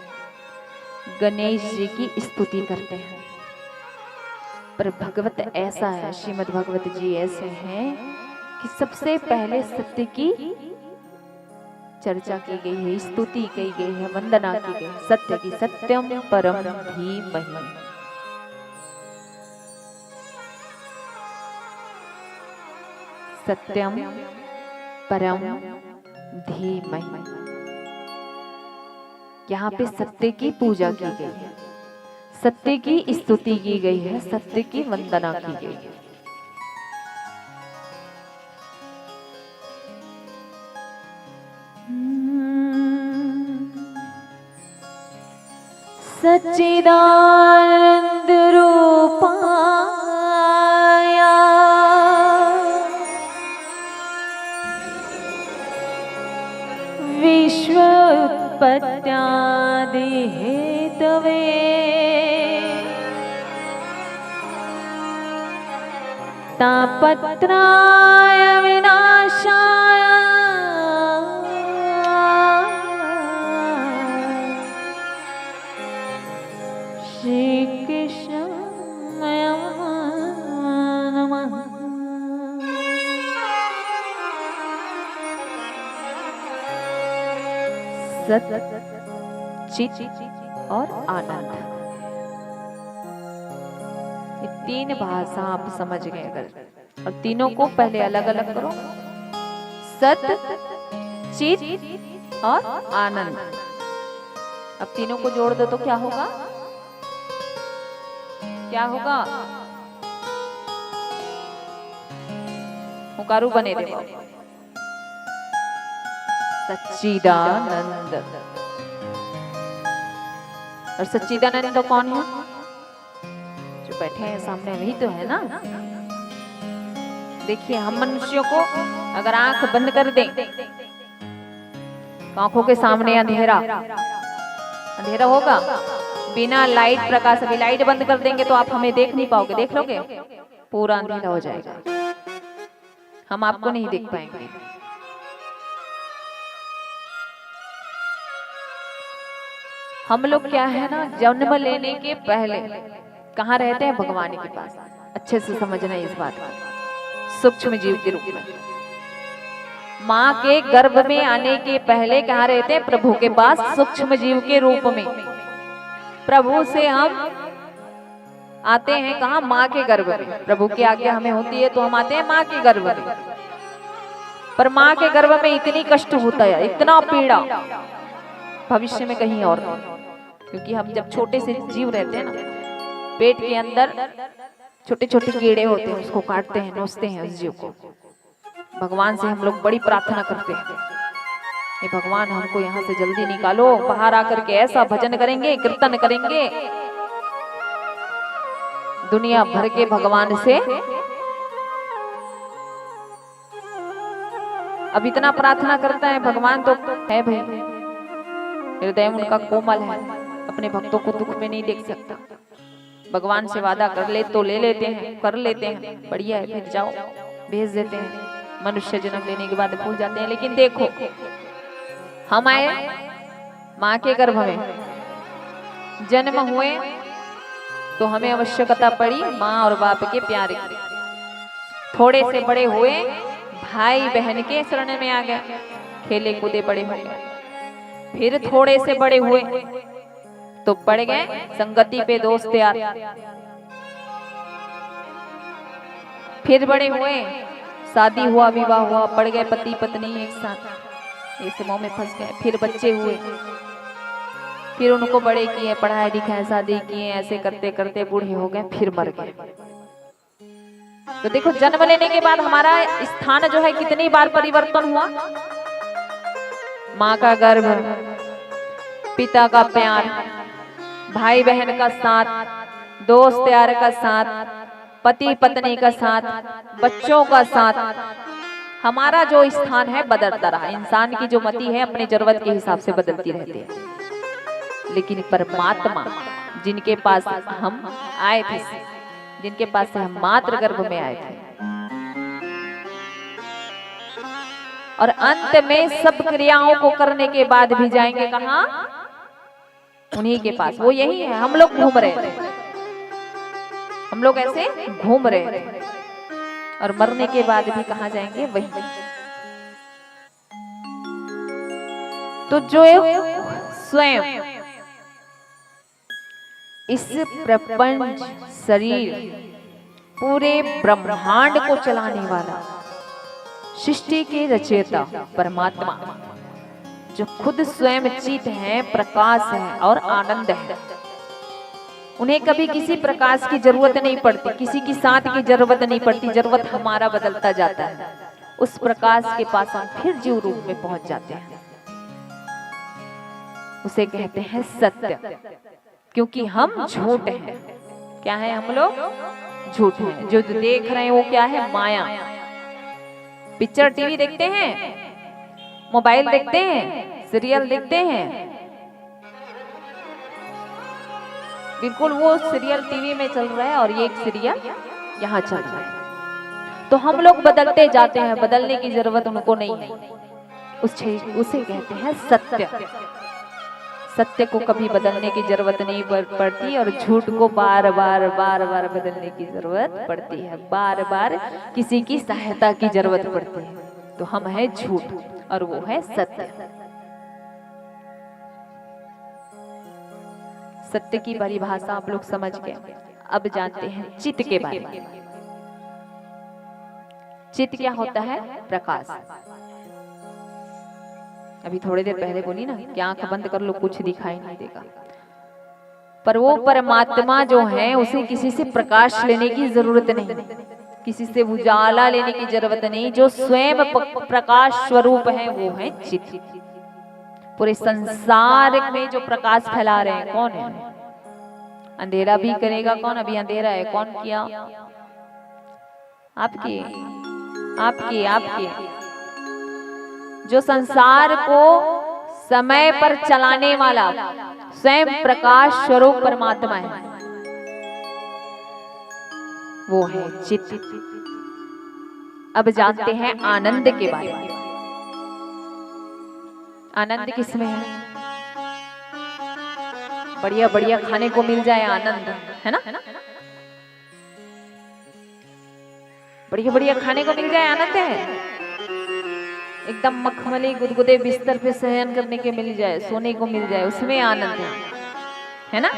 गणेश जी की स्तुति करते हैं। पर भगवत ऐसा है श्रीमद् भागवत जी ऐसे हैं कि सबसे पहले सत्य की चर्चा की गई है स्तुति की गई है वंदना की गई है सत्य की सत्यम परम धीमहि। सत्यम परम धीमहि यहाँ पे सत्य की पूजा की गई है सत्य की स्तुति की गई है सत्य की वंदना की गई है। सच्चिदानंद रूपाया विश्व उत्पत्त्यादि हेतवे तापत्राय विनाशाय श्री कृष्ण नमः। सत चित और आनंद ये तीन भाषा आप समझ गए अगर और तीनों को पहले अलग अलग करो सत चित और आनंद। अब तीनों को जोड़ दो तो क्या होगा क्या होगा हुकारू बने देखो सच्चिदानंद। और सच्चिदानंद तो कौन है जो बैठे हैं सामने वही तो है ना। देखिए हम मनुष्यों को अगर आंख बंद कर दें तो आंखों के सामने अंधेरा अंधेरा होगा बिना लाइट प्रकाश। अभी लाइट बंद कर देंगे तो आप हमें देख नहीं पाओगे देख लोगे पूरा अंधेरा हो जाएगा हम आपको नहीं देख पाएंगे। हम लोग क्या है ना जन्म लेने के पहले कहाँ रहते हैं भगवान के पास। अच्छे से समझना इस बात को सूक्ष्म जीव के रूप में माँ के गर्भ में आने के पहले कहाँ रहते हैं प्रभु के पास सूक्ष्म जीव के रूप में। प्रभु से हम आते हैं कहाँ माँ के गर्भ में। प्रभु की आज्ञा हमें होती है तो हम आते हैं माँ के गर्भ में। पर माँ के गर्भ में इतनी कष्ट होता है इतना पीड़ा भविष्य में कहीं और नहीं। क्योंकि हम जब छोटे से जीव रहते हैं ना पेट के अंदर छोटे छोटे कीड़े होते हैं उसको काटते हैं नोचते हैं उस जीव को। भगवान से हम लोग बड़ी प्रार्थना करते हैं ये भगवान हमको यहाँ से जल्दी निकालो। बाहर आकर के ऐसा भजन करेंगे कीर्तन करेंगे दुनिया भर के भगवान से। अब इतना प्रार्थना करता है भगवान तो है भाई हृदय उनका कोमल है अपने भक्तों को दुख में नहीं देख सकता। भगवान से वादा कर ले तो ले लेते हैं कर लेते हैं बढ़िया है फिर जाओ भेज देते हैं मनुष्य जन्म लेने के बाद भूल जाते हैं। लेकिन देखो हम आए माँ के गर्भ में जन्म हुए तो हमें आवश्यकता पड़ी माँ और बाप के प्यार की। थोड़े से बड़े हुए भाई बहन के शरण में आ गया, खेले कूदे बड़े हो गए। फिर थोड़े से बड़े हुए तो पड़ गए संगति पे दोस्त यार। फिर बड़े हुए, शादी हुआ, विवाह हुआ, पड़ गए पति पत्नी एक साथ, इस मोह में फंस गए। फिर बच्चे हुए, फिर उनको बड़े किए, पढ़ाई लिखाई शादी किए, ऐसे करते करते बूढ़े हो गए, फिर मर गए। तो देखो जन्म लेने के बाद हमारा स्थान जो है कितनी बार परिवर्तन हुआ। माँ का गर्भ, पिता का प्यार, भाई बहन का साथ, दोस्त यार का साथ, पति पत्नी का साथ, बच्चों का साथ, हमारा जो स्थान है बदलता रहा। इंसान की जो मति है अपनी जरूरत के हिसाब से बदलती रहती है। लेकिन परमात्मा जिनके पास हम आए थे, जिनके पास से हम मातृ गर्भ में आए थे, और अंत में सब क्रियाओं को करने के बाद भी जाएंगे कहाँ? उन्हीं के पास। वो यही है। हम लोग घूम रहे थे, हम लोग ऐसे घूम रहे थे, और मरने के बाद भी कहाँ जाएंगे? वही। तो जो स्वयं इस प्रपंच शरीर पूरे ब्रह्मांड को चलाने वाला सृष्टि के रचयिता परमात्मा, जो खुद स्वयं चित है, प्रकाश है और आनंद है, उन्हें कभी किसी प्रकाश की जरूरत नहीं पड़ती, किसी की साथ की जरूरत नहीं पड़ती। जरूरत हमारा बदलता जाता है, उस प्रकाश के पास हम फिर जीव रूप में पहुंच जाते हैं। उसे कहते हैं सत्य, क्योंकि हम झूठ हैं। क्या है? हम लोग झूठ हैं। जो देख रहे हैं वो क्या है? माया। पिक्चर टीवी देखते हैं, मोबाइल देखते हैं, सीरियल देखते हैं, बिल्कुल वो सीरियल टीवी में चल रहा है और ये एक सीरियल यहाँ चल रहा है। तो हम लोग बदलते जाते हैं, बदलने की जरूरत उनको नहीं है। उसे कहते हैं सत्य। सत्य को कभी बदलने की जरूरत नहीं पड़ती, और झूठ को बार बार बदलने की जरूरत पड़ती है। बार बार किसी की सहायता की जरूरत पड़ती है। तो हम है झूठ और वो है सत्य। सत्य की परिभाषा आप लोग समझ गए। अब जानते हैं चित्त के बारे में। चित्त क्या होता है? प्रकाश। अभी थोड़ी देर पहले बोली ना कि आंख बंद कर लो कुछ दिखाई नहीं देगा। पर वो परमात्मा जो है उसे किसी से प्रकाश लेने की जरूरत नहीं, किसी से उजाला लेने की जरूरत नहीं। जो स्वयं प्रकाश स्वरूप है वो है चित्त। पूरे संसार में जो प्रकाश फैला रहे हैं कौन है? अंधेरा भी करेगा कौन? अभी अंधेरा है, कौन किया? आपके आपके आपके जो संसार को समय पर चलाने वाला स्वयं प्रकाश स्वरूप परमात्मा है, वो है चित्त। अब जानते हैं आनंद के बारे में। आनंद किसमें है? बढ़िया बढ़िया खाने को मिल जाए आनंद है ना? बढ़िया बढ़िया खाने को मिल जाए आनंद है। एकदम मखमली गुदगुदे बिस्तर पे शयन करने के मिल जाए, सोने को मिल जाए, उसमें आनंद है ना?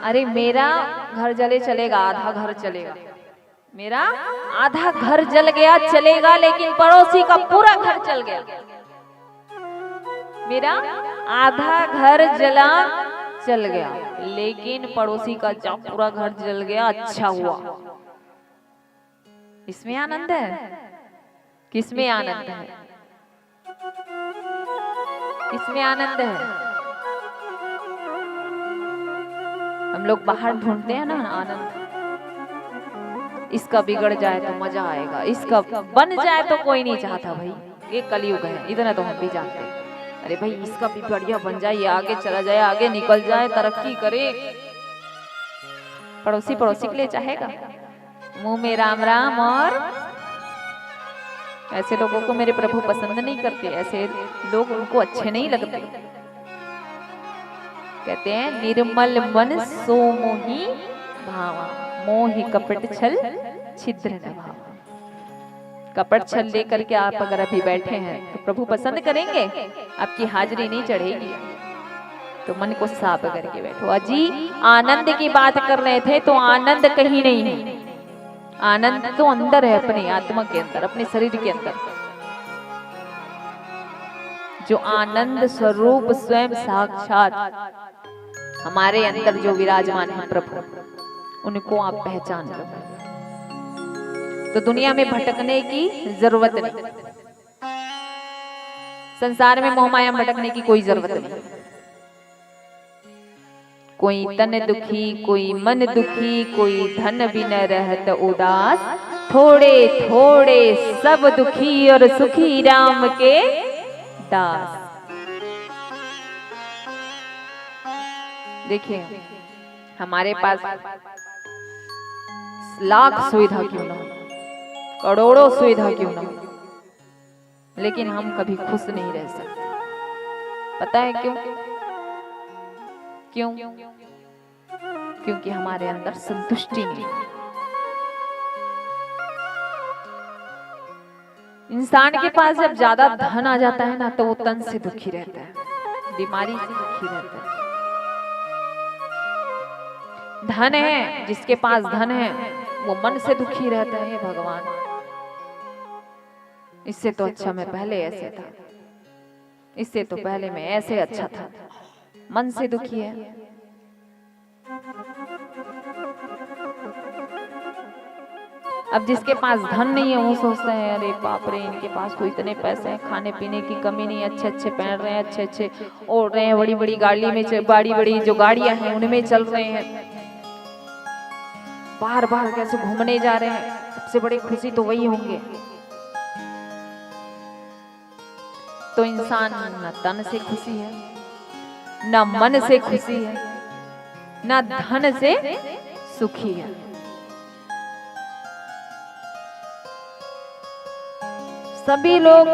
अरे मेरा घर जले चलेगा, आधा घर चलेगा, मेरा आधा घर जल गया चलेगा, लेकिन पड़ोसी का पूरा घर चल गया। मेरा आधा घर जला चल गया, लेकिन पड़ोसी का जब पूरा घर जल गया अच्छा हुआ। इसमें आनंद है। किसमें आनंद है? किसमें आनंद है? हम लोग बाहर ढूंढते हैं ना आनंद। इसका बिगड़ जाए तो मजा आएगा, इसका बन जाए तो कोई नहीं चाहता। भाई ये कलयुग है, इतना तो हम भी जानते हैं। अरे भाई इसका भी बढ़िया बन जाए, ये आगे चला जाए, आगे निकल जाए, तरक्की करे। पड़ोसी पड़ोसी के लिए चाहेगा? मुंह में राम राम। और ऐसे लोगों को मेरे प्रभु पसंद नहीं करते, ऐसे लोग उनको अच्छे नहीं लगते। कहते हैं निर्मल मन सो मोहि भावा, मोहि कपट छल छिद्र न भावा। कपट छल लेकर के आप अगर अभी बैठे हैं तो प्रभु पसंद करेंगे? आपकी हाजिरी नहीं चढ़ेगी। तो मन को साफ करके बैठो। अजी आनंद की बात कर रहे थे तो आनंद कहीं नहीं है, आनंद तो अंदर है, अपने आत्मा के अंदर, अपने शरीर के अंदर। जो आनंद स्वरूप स्वयं साक्षात हमारे अंदर जो विराजमान है प्रभु, उनको आप पहचान लो तो दुनिया में भटकने की जरूरत नहीं, संसार में मोहमाया भटकने की कोई जरूरत नहीं। कोई तन दुखी, कोई मन दुखी, कोई धन भी न रहत उदास, थोड़े थोड़े सब दुखी और सुखी राम के दास। देखिए हमारे पास लाख सुविधा क्यों ना हो, करोड़ों सुविधा क्यों ना हो, लेकिन हम कभी खुश नहीं रह सकते। पता है क्यों? क्यों? क्योंकि हमारे अंदर संतुष्टि नहीं। इंसान के पास जब ज्यादा धन आ जाता है ना तो वो तन से दुखी रहता है, बीमारी से दुखी रहता है। धन है, जिसके पास धन है वो मन से दुखी रहता है। भगवान, इससे तो अच्छा मैं पहले ऐसे था, इससे तो पहले मैं ऐसे अच्छा था। मन से दुखी है। अब जिसके पास धन नहीं है वो सोचता है अरे बाप रे, इनके पास तो इतने पैसे हैं, खाने पीने की कमी नहीं, अच्छे अच्छे पहन रहे हैं, अच्छे अच्छे ओढ़ रहे हैं, बड़ी बड़ी गाड़ी में, बड़ी बड़ी जो गाड़ियां हैं उनमें चल रहे हैं, बार बार कैसे घूमने जा रहे हैं, सबसे बड़ी खुशी तो वही होंगे। तो इंसान न तन से खुशी है, न मन से खुशी है, न धन से सुखी है। सभी लोग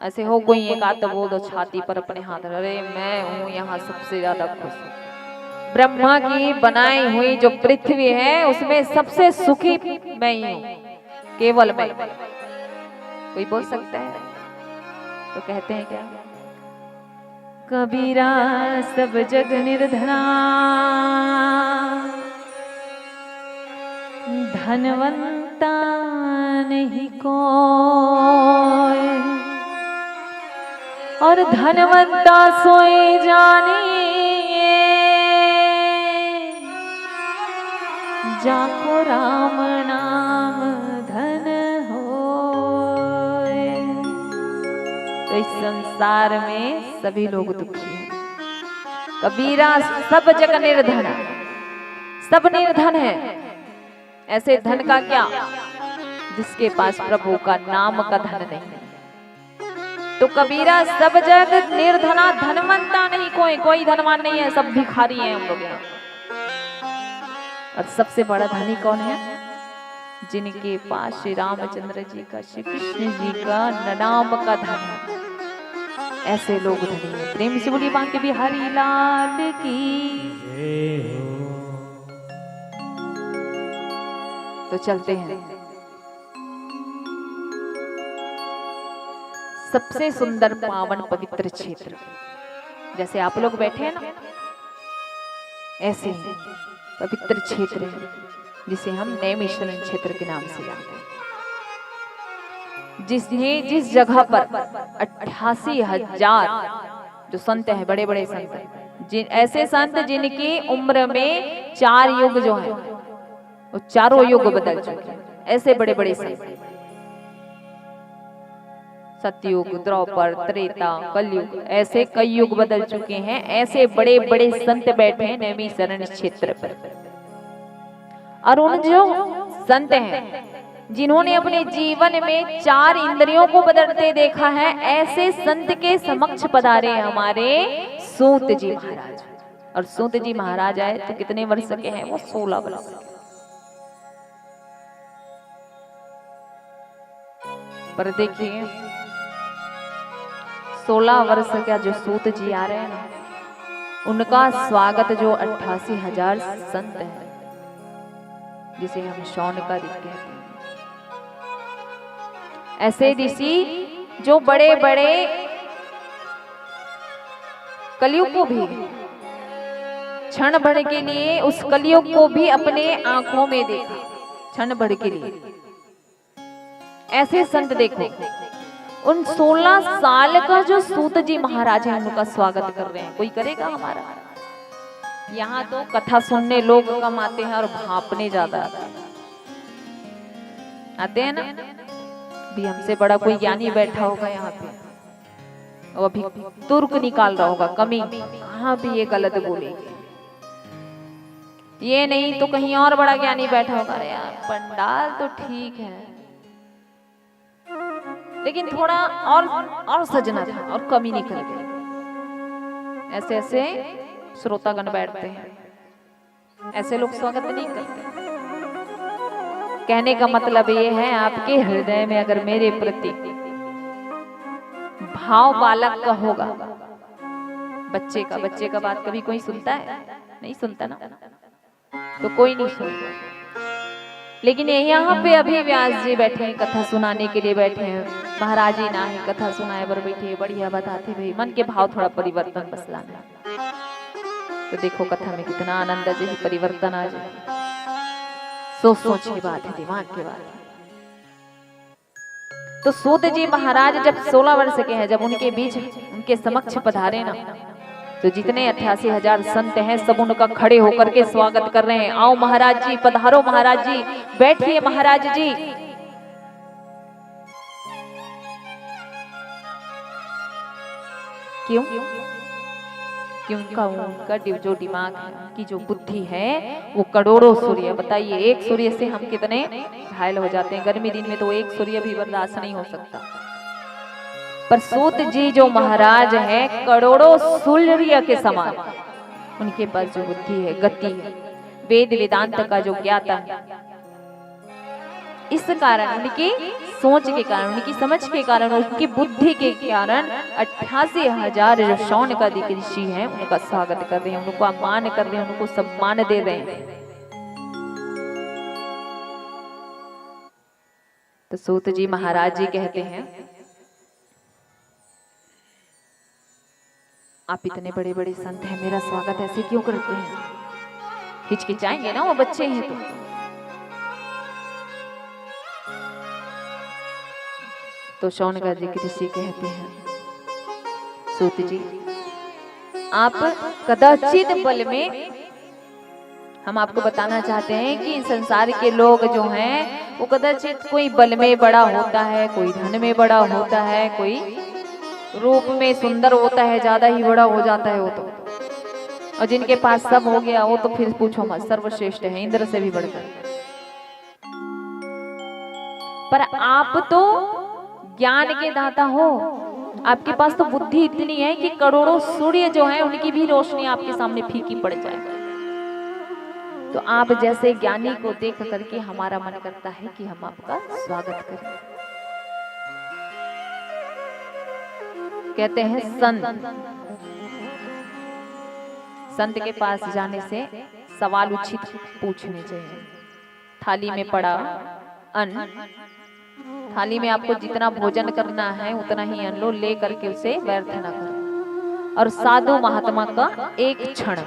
ऐसे हो, कोई एक आध बोल दो छाती पर अपने हाथ, अरे मैं हूं यहाँ सबसे ज्यादा खुश। ब्रह्मा की बनाई हुई जो पृथ्वी है उसमें सबसे सुखी मैं ही हूं, केवल मैं। कोई बोल सकता है? तो कहते हैं क्या? कबीरा सब जग निर्धना, धनवंता नहीं कोई, और धनवंता सोए जाने, जाको राम नाम धन होए। तो इस संसार में सभी लोग दुखी हैं। कबीरा सब जग निर्धन, सब निर्धन है। ऐसे धन का क्या जिसके पास प्रभु का नाम का धन नहीं है। तो कबीरा सब जग निर्धना, धनवंता नहीं कोई, कोई धनवान नहीं है, सब भिखारी हैं हम लोग यहाँ। और सबसे बड़ा धनी कौन है? जिनके पास श्री रामचंद्र जी का, श्री कृष्ण जी का नाम का धन है, ऐसे लोग धनी हैं। प्रेम से बोलिए बांके बिहारी लाल की। तो चलते हैं। सबसे सुंदर पावन पवित्र क्षेत्र, जैसे आप लोग बैठे हैं ना, ऐसे पवित्र क्षेत्र है जिसे हम नैमिषारण्य क्षेत्र के नाम से जानते हैं। जिस जगह पर 88,000 जो संत हैं, बड़े बड़े संत, ऐसे संत जिनकी उम्र में 4 युग जो है वो चारों युग बदल चुके हैं, ऐसे बड़े बड़े संत। सतयुग, द्वापर, त्रेता, कलयुग, ऐसे कई युग बदल चुके हैं। ऐसे बड़े बड़े संत बैठे हैं नैमिषारण्य क्षेत्र पर। और उन जो संत हैं जिन्होंने अपने जीवन में 4 इंद्रियों को बदलते देखा है, ऐसे संत के समक्ष पधारे हमारे सूत जी महाराज। और सूत जी महाराज आए तो कितने वर्ष के हैं वो? 16 वर्ष। पर देखिए 16 वर्ष का जो सूत जी आ रहे हैं ना, उनका स्वागत जो 88,000 संत है, जिसे हम शौनकादिक कहते हैं, ऐसे ऋषि जो बड़े बड़े कलयुग को भी क्षण भर के लिए, उस कलयुग को भी अपने आंखों में देखा, क्षण भर के लिए। ऐसे संत देखो, उन 16 साल का जो सूत जी महाराज है उनका स्वागत कर रहे हैं। कोई करेगा हमारा? यहाँ तो कथा सुनने लोग कम आते हैं और भापने ज्यादा आते हैं ना। भी हमसे बड़ा कोई ज्ञानी बैठा होगा यहाँ पे, वो अभी तुर्क निकाल रहा होगा, कमी कहाँ भी ये गलत बोलेगी, ये नहीं तो कहीं और बड़ा ज्ञानी बैठा होगा। अरे यार पंडाल तो ठीक है, लेकिन थोड़ा और सजना था, और कमी निकल गई। ऐसे ऐसे श्रोतागण बैठते हैं, ऐसे लोग स्वागत नहीं करते। कहने का मतलब ये है, आपके हृदय में अगर मेरे प्रति भाव बालक का होगा, बच्चे का बात कभी कोई सुनता है? नहीं सुनता ना, तो कोई नहीं सुनता। लेकिन यहाँ पे अभी व्यास जी बैठे हैं, कथा सुनाने के लिए बैठे हैं। महाराज जी ना ही कथा सुनाए बर बैठे, बढ़िया बताते भाई, मन के भाव थोड़ा परिवर्तन बस लाना। तो देखो कथा में कितना आनंद है, ही परिवर्तन आ जाए। सोच की बात है, दिमाग की बात है। तो सूत जी महाराज जब 16 वर्ष के हैं, जब उनके बीच उनके समक्ष पधारे ना, तो जितने 88,000 संत हैं सब उनका खड़े होकर के स्वागत कर रहे हैं। आओ महाराज जी, पधारो महाराज जी, बैठिए महाराज जी। क्यों? उनका जो दिमाग है, उनकी जो बुद्धि है, वो करोड़ों सूर्य, बताइए एक सूर्य से हम कितने घायल हो जाते हैं। गर्मी दिन में तो एक सूर्य भी बर्दाश्त नहीं हो सकता, पर सूत जी जो महाराज है करोड़ों सूर्य के समान, उनके पास जो बुद्धि है, गति है, वेद वेदांत का जो ज्ञाता है, इस कारण, उनकी सोच के कारण, उनकी समझ के कारण, उनकी बुद्धि के कारण 88,000 जो शौन का ऋषि हैं उनका स्वागत कर रहे हैं, उनको मान कर रहे हैं, उनको सम्मान दे रहे हैं। तो सूत जी महाराज जी कहते हैं, आप इतने बड़े बड़े संत हैं, मेरा स्वागत ऐसे क्यों करते हैं? हिचकिचाएंगे ना, वो बच्चे हैं। तो शौनका जी ऋषि कहते हैं, सूत जी आप कदाचित बल में, हम आपको बताना चाहते हैं कि संसार के लोग जो हैं वो कदाचित कोई बल में बड़ा होता है, कोई धन में बड़ा होता है, कोई रूप में सुंदर होता है, ज्यादा ही बड़ा हो जाता है वो तो, और जिनके पास सब हो गया वो तो फिर पूछो मत, सर्वश्रेष्ठ है, इंद्र से भी बढ़कर। पर आप तो ज्ञान के दाता हो, आपके पास तो बुद्धि इतनी है कि करोड़ों सूर्य जो हैं उनकी भी रोशनी आपके सामने फीकी पड़ जाए। तो आप जैसे ज्ञानी को देख करके हमारा मन करता है कि हम आपका स्वागत करें। कहते हैं संत के पास जाने से सवाल उचित पूछने चाहिए। थाली में पड़ा अन्न, थाली में आपको जितना भोजन करना है उतना ही अन्न लो, ले करके उसे व्यर्थ न करो। और साधु महात्मा का एक क्षण,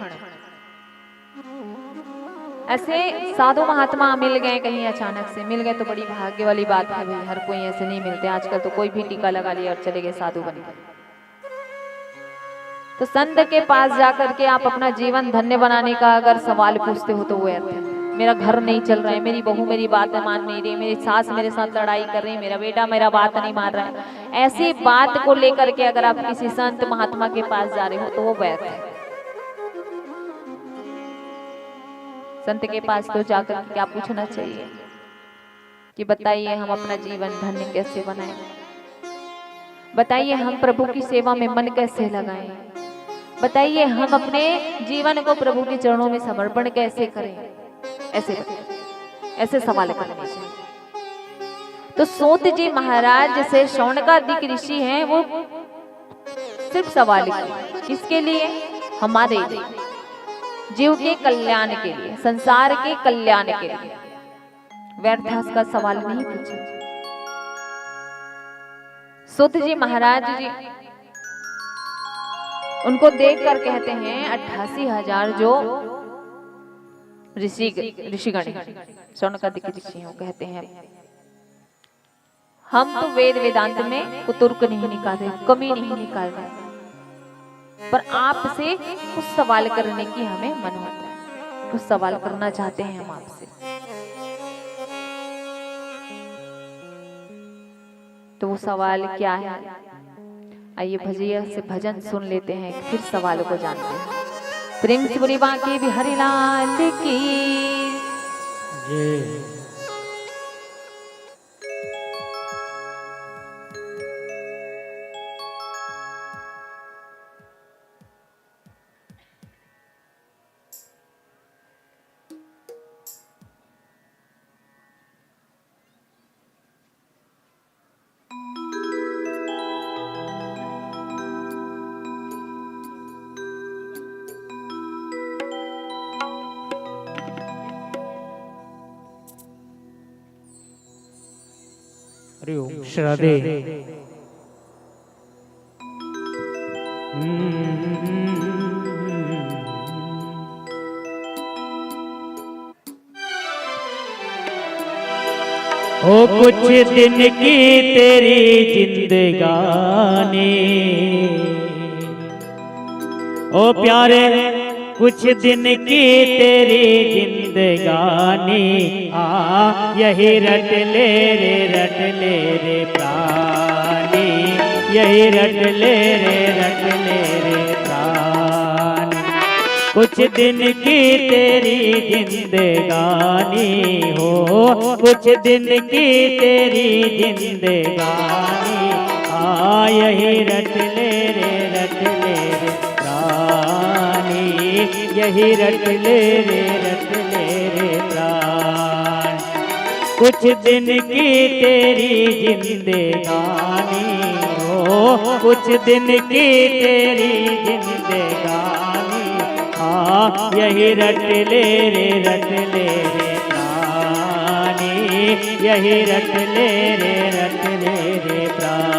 ऐसे साधु महात्मा मिल गए, कहीं अचानक से मिल गए तो बड़ी भाग्य वाली बात है भाई, हर कोई ऐसे नहीं मिलते। आजकल तो कोई भी टीका लगा लिया और चले गए साधु बन गए। तो संत के पास जाकर के आप अपना जीवन धन्य बनाने का अगर सवाल पूछते हो तो वो अर्थ है, मेरा घर नहीं चल रहा है, मेरी बहू मेरी बात मान नहीं रही, मेरी सास मेरे साथ लड़ाई कर रही है, मेरा बेटा मेरा बात नहीं मान रहा है, ऐसी बात को लेकर के अगर आप किसी संत महात्मा के पास जा रहे हो तो वो व्यर्थ है। संत के पास तो जाकर के क्या पूछना चाहिए कि बताइए हम अपना जीवन धन्य कैसे बनाएं, बताइए हम प्रभु की सेवा में मन कैसे लगाएं, बताइए हम अपने जीवन को प्रभु के चरणों में समर्पण कैसे करें। ऐसे सवाल करने चाहिए। तो सूत जी महाराज जैसे शौनकादिक ऋषि हैं, वो सिर्फ सवाल किसके लिए? हमारे लिए, जीव के कल्याण के लिए, संसार के कल्याण के लिए। व्यर्थ का सवाल नहीं पूछे। सूत जी महाराज जी उनको देखकर कहते हैं 88,000 जो ऋषिगण शौनकादिक ऋषि हैं, वो कहते हैं हम तो वेद वेदांत में कुतुर्क नहीं निकाल रहे, कमी नहीं निकाल रहे, पर आपसे कुछ सवाल करने की हमें मन होता है, कुछ सवाल करना चाहते हैं हम आपसे। तो वो सवाल क्या है, आइए भजिया से भजन सुन लेते हैं, फिर सवाल को जानते हैं। प्रेम से बोली बांके बिहारी लाल की जय। श्राद्धे ओ कुछ दिन की तेरी जिंदगानी, ओ प्यारे कुछ दिन की तेरी जिंदगानी, यही रट ले रे प्राणी, यही रट ले रे प्राणी। कुछ दिन की तेरी जिंदगानी हो, कुछ दिन की तेरी जिंदगानी, यही रट ले रे प्राणी, यही रट ले रे प्राण। कुछ दिन की तेरी जिंदगानी हो, कुछ दिन की तेरी जिंदगानी, यही रट ले रे प्राणी, यही रट ले रे प्राणी।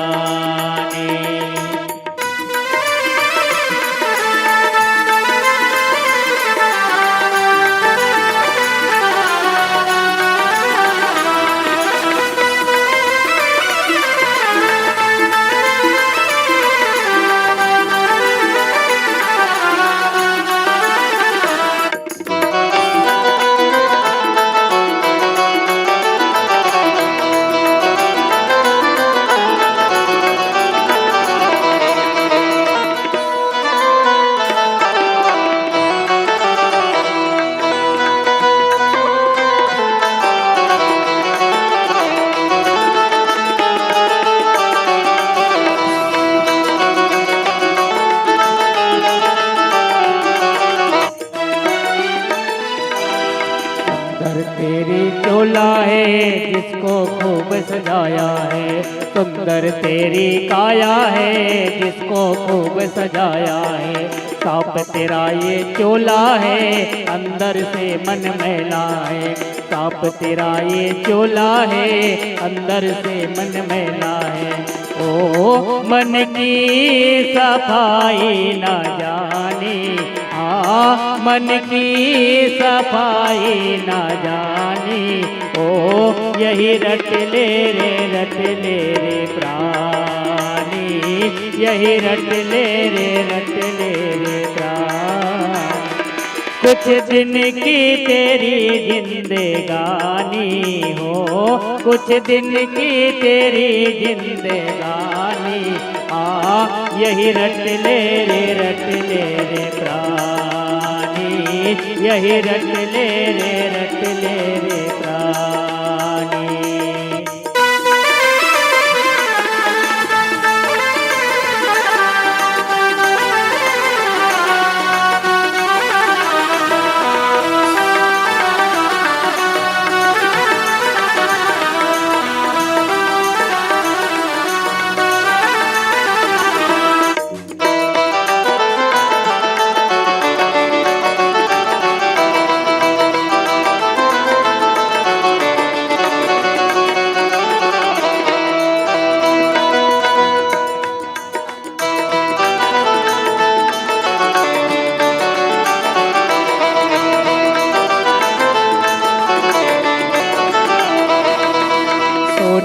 तेरी चोला है जिसको खूब सजाया है, सुंदर तेरी काया है जिसको खूब सजाया है। साप तेरा ये चोला है अंदर से मन मैला है, साप तेरा ये चोला है अंदर से मन मैला है। ओ मन की सफाई न जानी, मन की सफाई न जानी, ओ यही रट ले रे प्राणी, यही रट ले रे प्राण। कुछ दिन की तेरी जिंदगानी हो, कुछ दिन की तेरी जिंदगानी, यही रट ले रे प्राणी, यही रट ले रे प्राणी।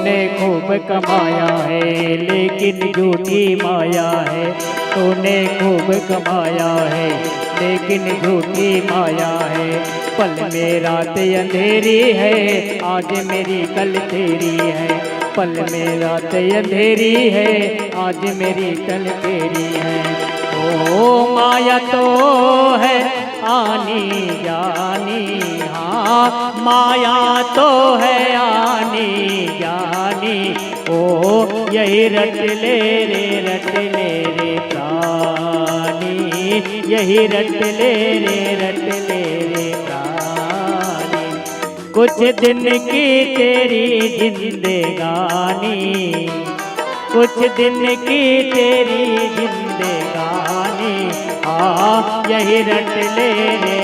तूने खूब कमाया है लेकिन झूठी माया है। तूने खूब कमाया है लेकिन झूठी माया है। पल में रात अंधेरी है, आज मेरी कल तेरी है। पल में रात अंधेरी है, आज मेरी कल तेरी है। ओ माया तो है आनी जानी, हाँ माया तो है आनी जानी। ओ यही रट ले रे प्राणी, यही रट ले रे प्राणी। कुछ दिन की तेरी जिंदगानी, कुछ दिन की तेरी जिंदगानी। यही रट ले रे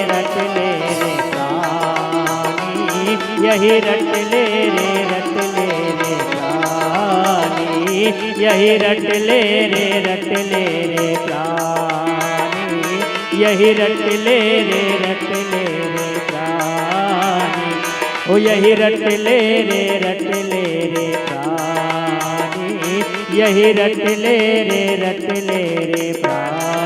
प्राणी, यही रट ले रे प्राणी। यही रट ले रे प्राणी, यही रट ले रे प्राणी। ओ यही रट ले रे प्राणी, यही रट ले रे प्राणी।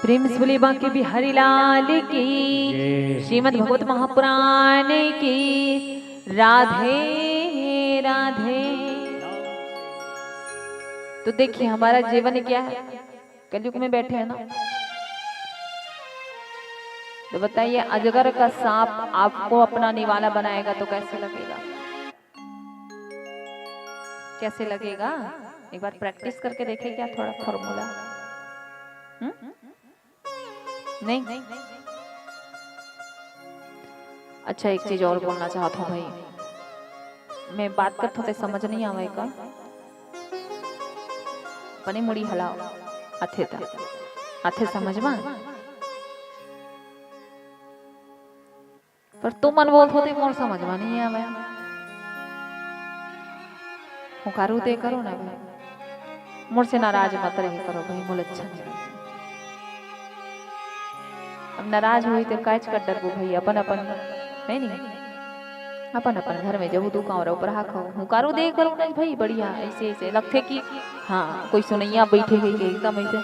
प्रेम से बोले बांके बिहारी लाल की, श्रीमद् भगवत महापुराण की। राधे राधे। तो देखिए हमारा जीवन क्या है, कलयुग में बैठे हैं ना। तो बताइए अजगर का सांप आपको अपना निवाला बनाएगा तो कैसे लगेगा? कैसे लगेगा? एक बार प्रैक्टिस करके देखे क्या थोड़ा फॉर्मूला? नहीं? अच्छा एक चीज और बोलना चाहता हूँ भाई, मैं बात करते होते समझ नहीं आवे का पनी मुड़ी हलाओ अथे था अथे समझ में पर तू मन बोल होते मोर समझ में नहीं आवे। हूँ करूँ दे करो ना भाई, मोर से नाराज मत रहे करो भाई, मोल अच्छा नहीं। अब नाराज हुई तो काज कर डरबो भाई, अपन अपन नहीं अपन अपन घर में जब दुकान और ऊपर हाखो हूँ करूँ दे करो ना भाई, बढ़िया ऐसे ऐसे लगते कि हाँ कोई सुनैया बैठे गई के एकदम ऐसे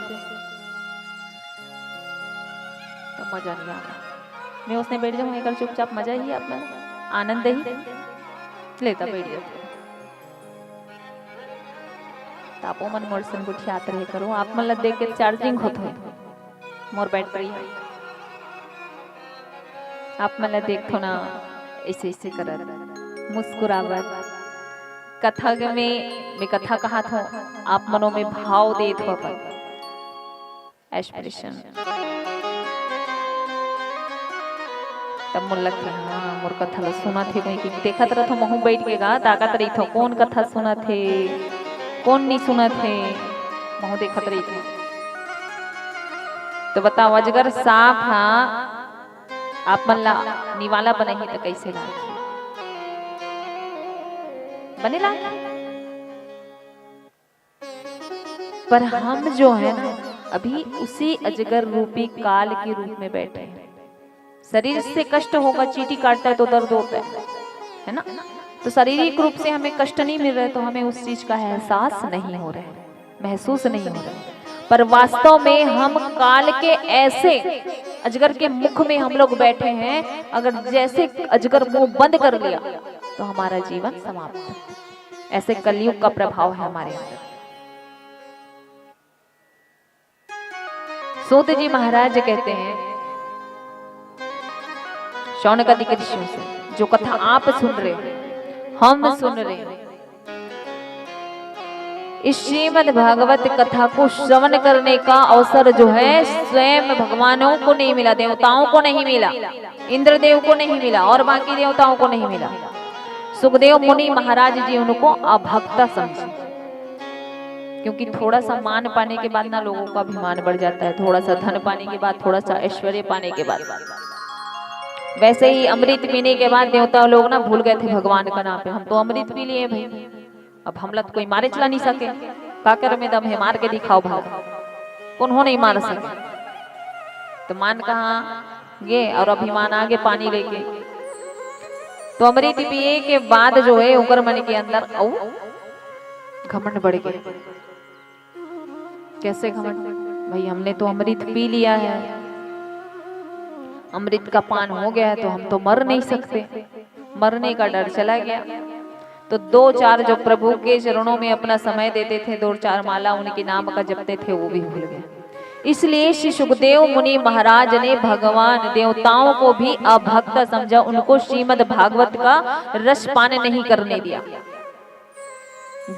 तो मजा नहीं आता। मैं उसने बैठ जाऊँ एक चुपचाप, मजा ही अपना आनंद ही लेता बैठ जाते। तापो मन मोर सन गुठियात रहे करो, आप मन देख के चार्जिंग होत हो मोर बैटरी आप मन देखो ना ऐसे ऐसे करत मुस्कुरावत। कथा में मैं कथा कहा था, आप मनों में भाव देत हो अपन एक्सप्रेशन। तब मुझे लगता है हाँ मोर कथा लो सुना थे कोई कि देखा तरह तो महू बैठ के गा ताकत रही थो कौन कथा सुना थे कौन नहीं सुना थे, महू देखत रही थी। तो बताओ अजगर सांप हाँ आप मन ला निवाला बने ही तो कैसे ला बनेला? पर हम जो है ना अभी उसी अजगर रूपी काल के रूप में बैठे हैं। शरीर से कष्ट होगा, चींटी काटता है तो दर्द होता है ना। तो शारीरिक रूप से हमें कष्ट नहीं मिल रहा है तो हमें उस चीज का एहसास नहीं हो रहा है, महसूस नहीं हो रहा है। पर वास्तव में हम काल के ऐसे अजगर के मुख में हम लोग बैठे हैं, अगर जैसे अजगर मुंह बंद कर लिया तो हमारा जीवन समाप्त। ऐसे कलयुग का प्रभाव है हमारे अंदर। सूत जी महाराज कहते हैं शौनक आदि के ऋषियों से, जो कथा आप सुन रहे हो हम सुन रहे हैं, इस श्रीमद् भागवत कथा को श्रवण करने का अवसर जो है स्वयं भगवानों को नहीं मिला, देवताओं को नहीं मिला, इंद्रदेव को नहीं मिला और बाकी देवताओं को नहीं मिला। सुखदेव मुनि महाराज जी उनको अभक्ता समझे, क्योंकि थोड़ा सा मान पाने के बाद ना लोगों का अभिमान बढ़ जाता है, थोड़ा सा धन पाने के बाद, थोड़ा सा ऐश्वर्य पाने के बाद। वैसे ही अमृत पीने के बाद देवता लोग ना भूल गए थे भगवान का नाम पे, हम तो अमृत पी लिए भाई, अब हमला तो कोई मारे चला नहीं सके, काकर में दम है मार के दिखाओ भाग, उन्होंने नहीं मार सके। तो मान कहाँ गे और अभिमान आगे पानी लेके। तो अमृत पिए के बाद जो है उग्र मन के अंदर घमंड बढ़ गए। कैसे घमंड? भाई हमने तो अमृत पी लिया है, अमृत का पान हो गया है, तो हम तो मर नहीं सकते, मरने का डर चला गया। तो 2-4 जो प्रभु के चरणों में अपना समय देते थे, 2-4 माला उनके नाम का जपते थे, वो भी भूल गए। इसलिए श्री सुखदेव मुनि महाराज ने भगवान देवताओं को भी अभक्त समझा, उनको श्रीमद् भागवत का रस पान नहीं करने दिया।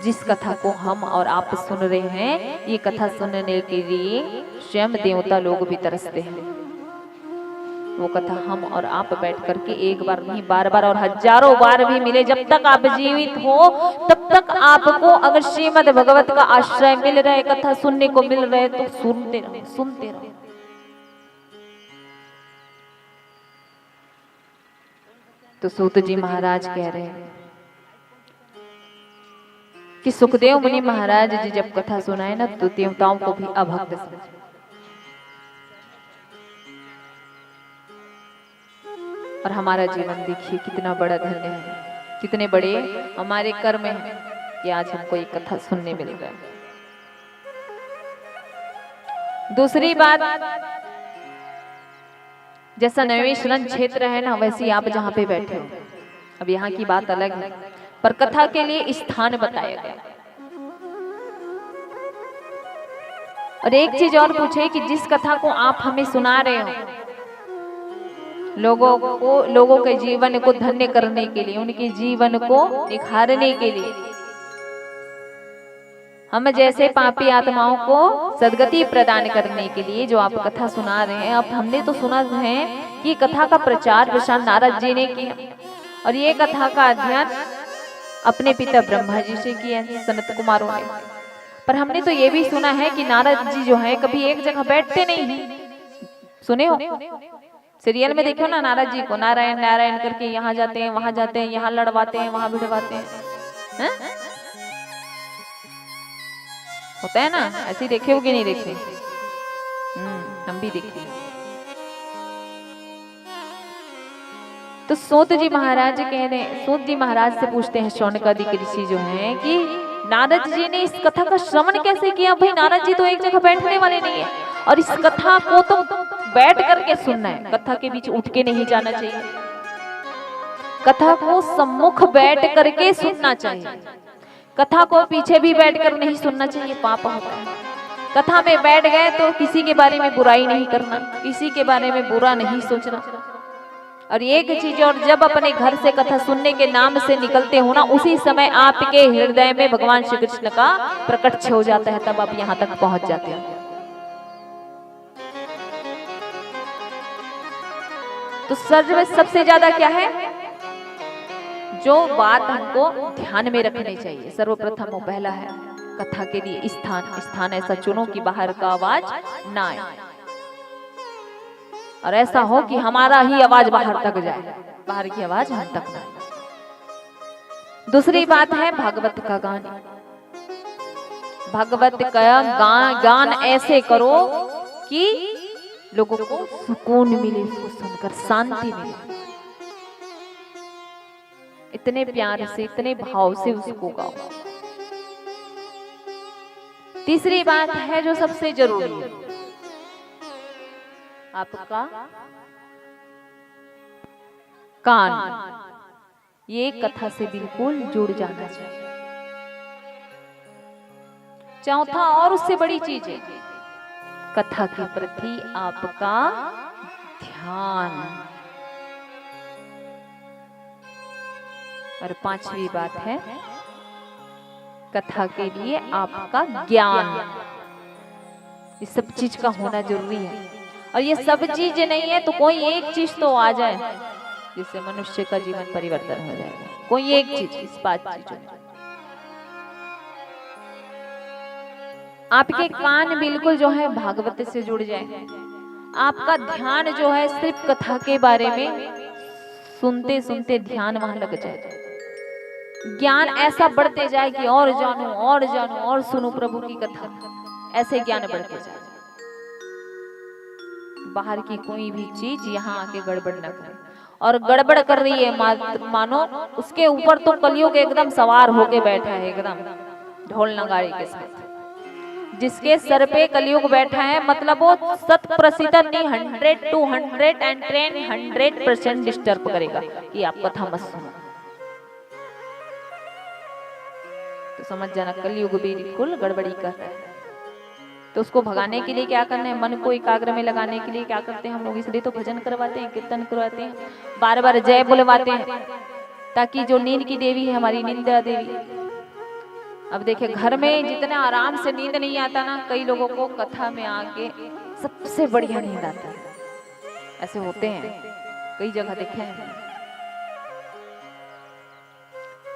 जिस कथा को हम और आप सुन रहे हैं, ये कथा सुनने के लिए स्वयं देवता लोग भी तरसते हैं। वो कथा हम और आप बैठ करके एक बार नहीं, बार-बार और हजारों बार भी मिले। जब तक आप जीवित हो तब तक आपको अगर श्रीमद् भगवत का आश्रय मिल रहा है, कथा सुनने को मिल रहे, तो सुनते रहो, सुनते रहो। तो सूत जी महाराज कह रहे हैं कि सुखदेव मुनि महाराज जी जब कथा सुनाए ना, तो देवताओं को भी अभक्त समझे। और हमारा जीवन देखिए कितना बड़ा धन्य है, कितने बड़े हमारे कर्म हैं कि आज हमको ये कथा सुनने मिल रहा है। दूसरी बात, जैसा नैवेश्वरन क्षेत्र है ना, वैसे आप जहाँ पे बैठे हो, अब यहाँ की बात अलग है, पर कथा के लिए स्थान बताया गया। और एक चीज और पूछे कि जिस कथा को आप हमें सुना रहे हो, लोगों के जीवन को धन्य करने के लिए, उनके जीवन को निखारने के लिए, हम जैसे पापी आत्माओं को सद्गति प्रदान करने के लिए जो आप कथा सुना रहे हैं। अब हमने तो सुना है कि कथा का प्रचार प्रसार नारद जी ने किया, और ये कथा का अध्ययन अपने पिता ब्रह्मा जी से किया है, सनत कुमारों ने। पर हमने तो ये भी सुना है कि नारद जी जो है कभी एक जगह बैठते नहीं हैं। सुने हो सीरियल में देखो ना, नारद जी को नारायण नारायण करके यहाँ जाते हैं, वहां जाते हैं, यहाँ लड़वाते हैं, वहां भिड़वाते हैं, है? होता है ना, ऐसे देखे हो कि नहीं देखे? हम भी देखे। तो सूत जी महाराज कह रहे, सूत जी महाराज से पूछते हैं शौनकादि ऋषि जो हैं कि नारद जी ने इस कथा का श्रवण कैसे किया? भाई नारद जी तो एक जगह बैठने वाले नहीं है, और इस कथा को तो बैठ करके सुनना है, कथा के बीच उठ के नहीं जाना चाहिए, कथा को सम्मुख बैठ करके सुनना चाहिए, कथा को पीछे भी बैठकर नहीं सुनना चाहिए, पाप होता है। कथा में बैठ गए तो किसी के बारे में बुराई नहीं करना, किसी के बारे में बुरा नहीं सोचना। और एक चीज और, जब अपने घर से कथा सुनने के नाम से निकलते हो ना, उसी समय आपके हृदय में भगवान श्री कृष्ण का प्रकट हो जाता है, तब आप यहाँ तक पहुंच जाते हो। तो सबसे ज्यादा क्या है जो बात हमको ध्यान में रखनी चाहिए? सर्वप्रथम वो पहला है कथा के लिए स्थान ऐसा चुनो कि बाहर का आवाज ना आए, और ऐसा हो कि हमारा ही आवाज बाहर तक जाए, बाहर की आवाज हम तक ना आए। दूसरी बात है भागवत का गान। भागवत का गान ऐसे करो कि लोगों को सुकून मिले, उसको सुनकर शांति मिले, इतने प्यार से, इतने भाव से उसको गाओ। तीसरी बात है जो सबसे जरूरी है, आपका कान, ये कथा से बिल्कुल जुड़ जाना चाहिए। चौथा और उससे बड़ी चीज है कथा के प्रति आपका ध्यान। और पांचवी बात है कथा के लिए आपका ज्ञान। ये सब चीज का होना जरूरी है, और ये सब चीज नहीं है तो कोई एक चीज तो आ जाए जिससे मनुष्य का जीवन परिवर्तन हो जाएगा। कोई एक चीज, इस बात चीज। आपके कान बिल्कुल जो है भागवत से जुड़ जाए, आपका ध्यान जो है सिर्फ कथा के बारे में सुनते सुनते ध्यान वहां लग जाए, ज्ञान ऐसा बढ़ते जाए कि और जानो और जानो और सुनो प्रभु की कथा, ऐसे ज्ञान बढ़ते जाए। बाहर की कोई भी चीज यहाँ आके गड़बड़ न करे। और गड़बड़ कर रही है मानो उसके ऊपर तो कलयुग एकदम सवार होके बैठा है, एकदम ढोल नगाड़े के साथ। जिसके सर पे कलयुग बैठा है मतलब वो 100% नहीं 100 to 110 डिस्टर्ब करेगा कि आप कथा मत सुनो। तो समझ जाना कलयुग बिल्कुल गड़बड़ी कर रहा है। तो उसको भगाने के लिए क्या करना है, मन को एकाग्र में लगाने के लिए क्या करते हैं हम लोग, इसलिए तो भजन करवाते हैं, कीर्तन करवाते हैं, बार बार जय बुलवाते हैं, ताकि जो नींद की देवी है हमारी निंद्रा देवी। अब देखिए घर में जितना आराम से नींद नहीं आता ना, कई लोगों को कथा में आके सबसे बढ़िया नींद आता है। ऐसे होते हैं, कई जगह देखे हैं।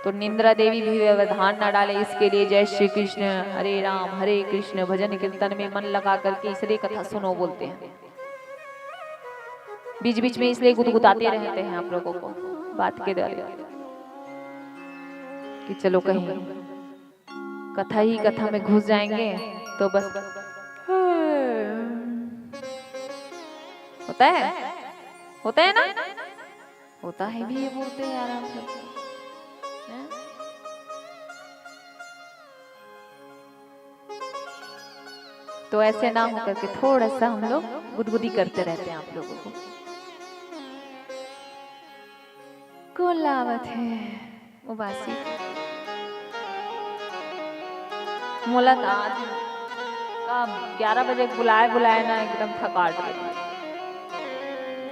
तो निंद्रा देवी भी व्यवधान न डाले, इसके लिए जय श्री कृष्ण हरे राम हरे कृष्ण भजन कीर्तन में मन लगा करके इसलिए कथा सुनो बोलते हैं। बीच बीच में इसलिए गुदगुदाते रहते हैं आप लोगों को बात के द्वारा कि चलो कहीं कथा ही कथा में घुस जाएंगे तो बस होता है ना, होता है भी, ये बोलते हैं आराम से। तो ऐसे ना हो करके थोड़ा सा हम लोग गुदगुदी करते रहते हैं आप लोगों को। कोलावत है उबासी मुलाकात का 11 बजे बुलाए ना एकदम थकाट गई।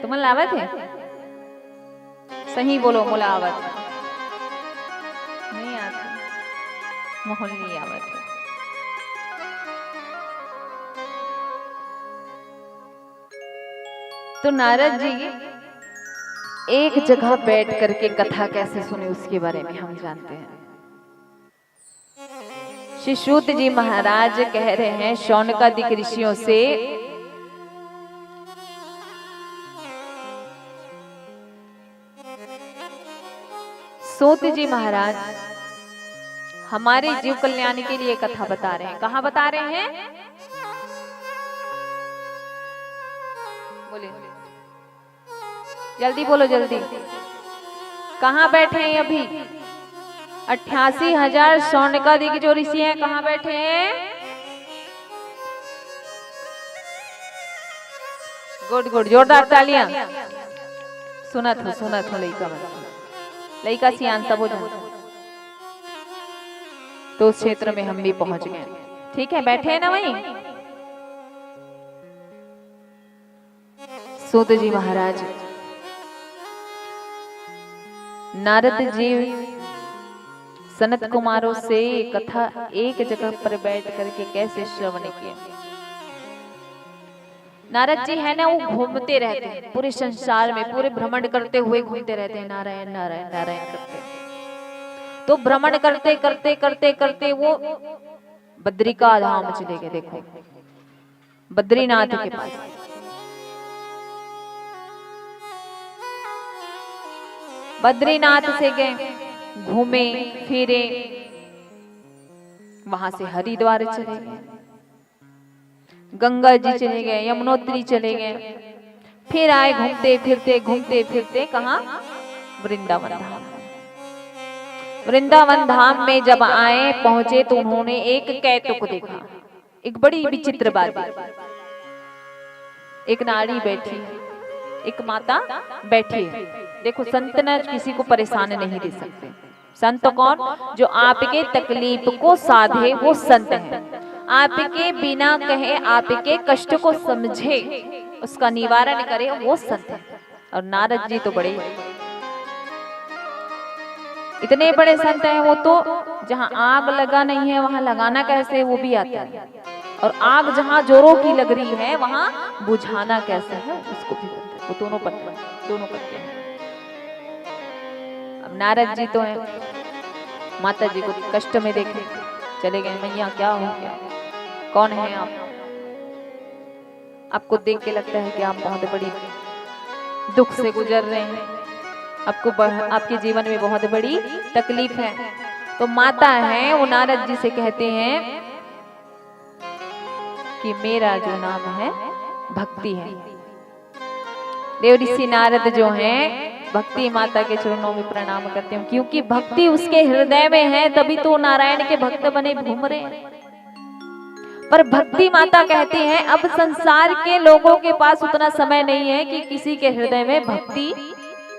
तो मुलावत है, सही बोलो मुलावत नहीं आती, माहौल नहीं आवत है। तो नारद जी एक जगह बैठ करके कथा कैसे सुने उसके बारे में हम जानते हैं। श्री सूत जी महाराज कह रहे हैं शौनकादिक ऋषियों से, सूत जी महाराज हमारे जीव कल्याण के लिए कथा बता रहे हैं। कहाँ बता रहे हैं? बोले जल्दी बोलो जल्दी। कहाँ बैठे हैं अभी? 88,000 शौनकादिक जो ऋषि हैं कहाँ बैठे हैं? गुड गुड, जोरदार तालियां। सुना था लइका सियान सब हो जाए। तो उस क्षेत्र में हम भी पहुंच गए। ठीक है, बैठे हैं ना वहीं? सूत जी महाराज नारद जी सनत कुमारों से कथा एक जगह पर बैठ करके कैसे श्रवण किए। नारद जी है ना, वो घूमते रहते हैं पूरे संसार में, पूरे भ्रमण करते हुए घूमते रहते हैं, नारायण नारायण नारायण करते। तो भ्रमण करते करते करते करते वो बद्रिका धाम चले गए। देखो बद्रीनाथ के पास बद्रीनाथ से गए, घूमे फिरे, वहां से हरिद्वार चले गए, गंगा जी चले गए, यमुनोत्री चले गए, फिर आए घूमते फिरते कहाँ? वृंदावन धाम। वृंदावन धाम में जब आए पहुंचे तो उन्होंने एक कैतुक देखा। एक बड़ी विचित्र बात, एक नारी बैठी, एक माता बैठी है। देखो संत न किसी को परेशान नहीं दे सकते। संत कौन? जो आपके तकलीफ को साधे वो संत है। आपके बिना कहे आपके कष्ट को समझे उसका निवारण करे वो संत है। और नारद जी तो बड़े इतने बड़े संत हैं, वो तो जहाँ आग लगा नहीं है वहां लगाना कैसे वो भी आता है, और आग जहाँ जोरों की लग रही है वहां बुझाना कैसे है उसको भी करते। वो दोनों करते हैं। अब नारद जी तो हैं, माता जी को कष्ट में देखे चले गए। मैया क्या हो गया, कौन है आप? आपको देख के लगता है कि आप बहुत बड़ी दुख से गुजर रहे हैं, आपके जीवन में बहुत बड़ी तकलीफ है। तो माता है वो नारद जी से कहते हैं कि मेरा जो नाम है भक्ति है, देव ऋषि नारद जो हैं भक्ति माता के चरणों में प्रणाम करते हैं, क्योंकि भक्ति उसके हृदय में है, तभी तो नारायण के भक्त बने घूम रहे हैं। पर भक्ति माता कहती हैं अब संसार के लोगों के पास उतना समय नहीं है कि किसी के हृदय में भक्ति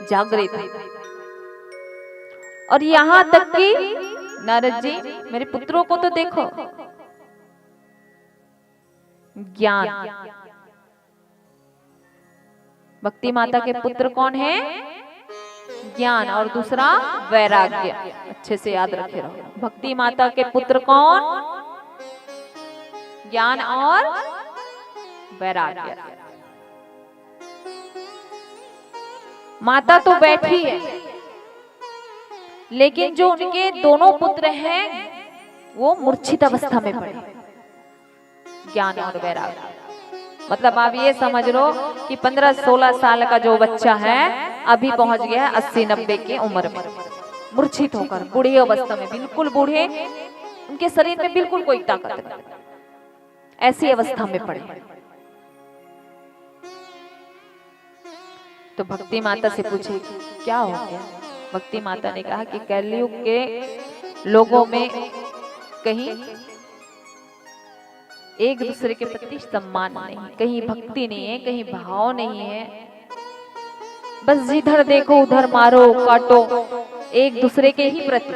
जागृत है। और यहां तक कि नारद जी मेरे पुत्रों को तो देखो, ज्ञान, भक्ति माता के पुत्र कौन है? ज्ञान, और दूसरा वैराग्य। अच्छे से याद रखे रहो, भक्ति माता के पुत्र कौन? ज्ञान और वैराग्य। माता तो बैठी है, लेकिन जो उनके दोनों पुत्र हैं वो मूर्छित अवस्था में पड़े, ज्ञान और वैराग्य। मतलब आप ये समझ लो कि 15-16 साल का जो बच्चा है अभी पहुंच गया 80-90 की उम्र में, मूर्छित होकर बूढ़ी अवस्था में, बिल्कुल बूढ़े, उनके शरीर में बिल्कुल कोई ताकत नहीं, ऐसी अवस्था में पड़े। तो भक्ति माता से पूछे क्या हो गया? भक्ति माता ने कहा कि कलयुग के लोगों में कहीं एक दूसरे के प्रति सम्मान नहीं, कहीं भक्ति नहीं है, कहीं भाव नहीं है, बस जिधर देखो उधर मारो काटो, एक दूसरे के ही प्रति,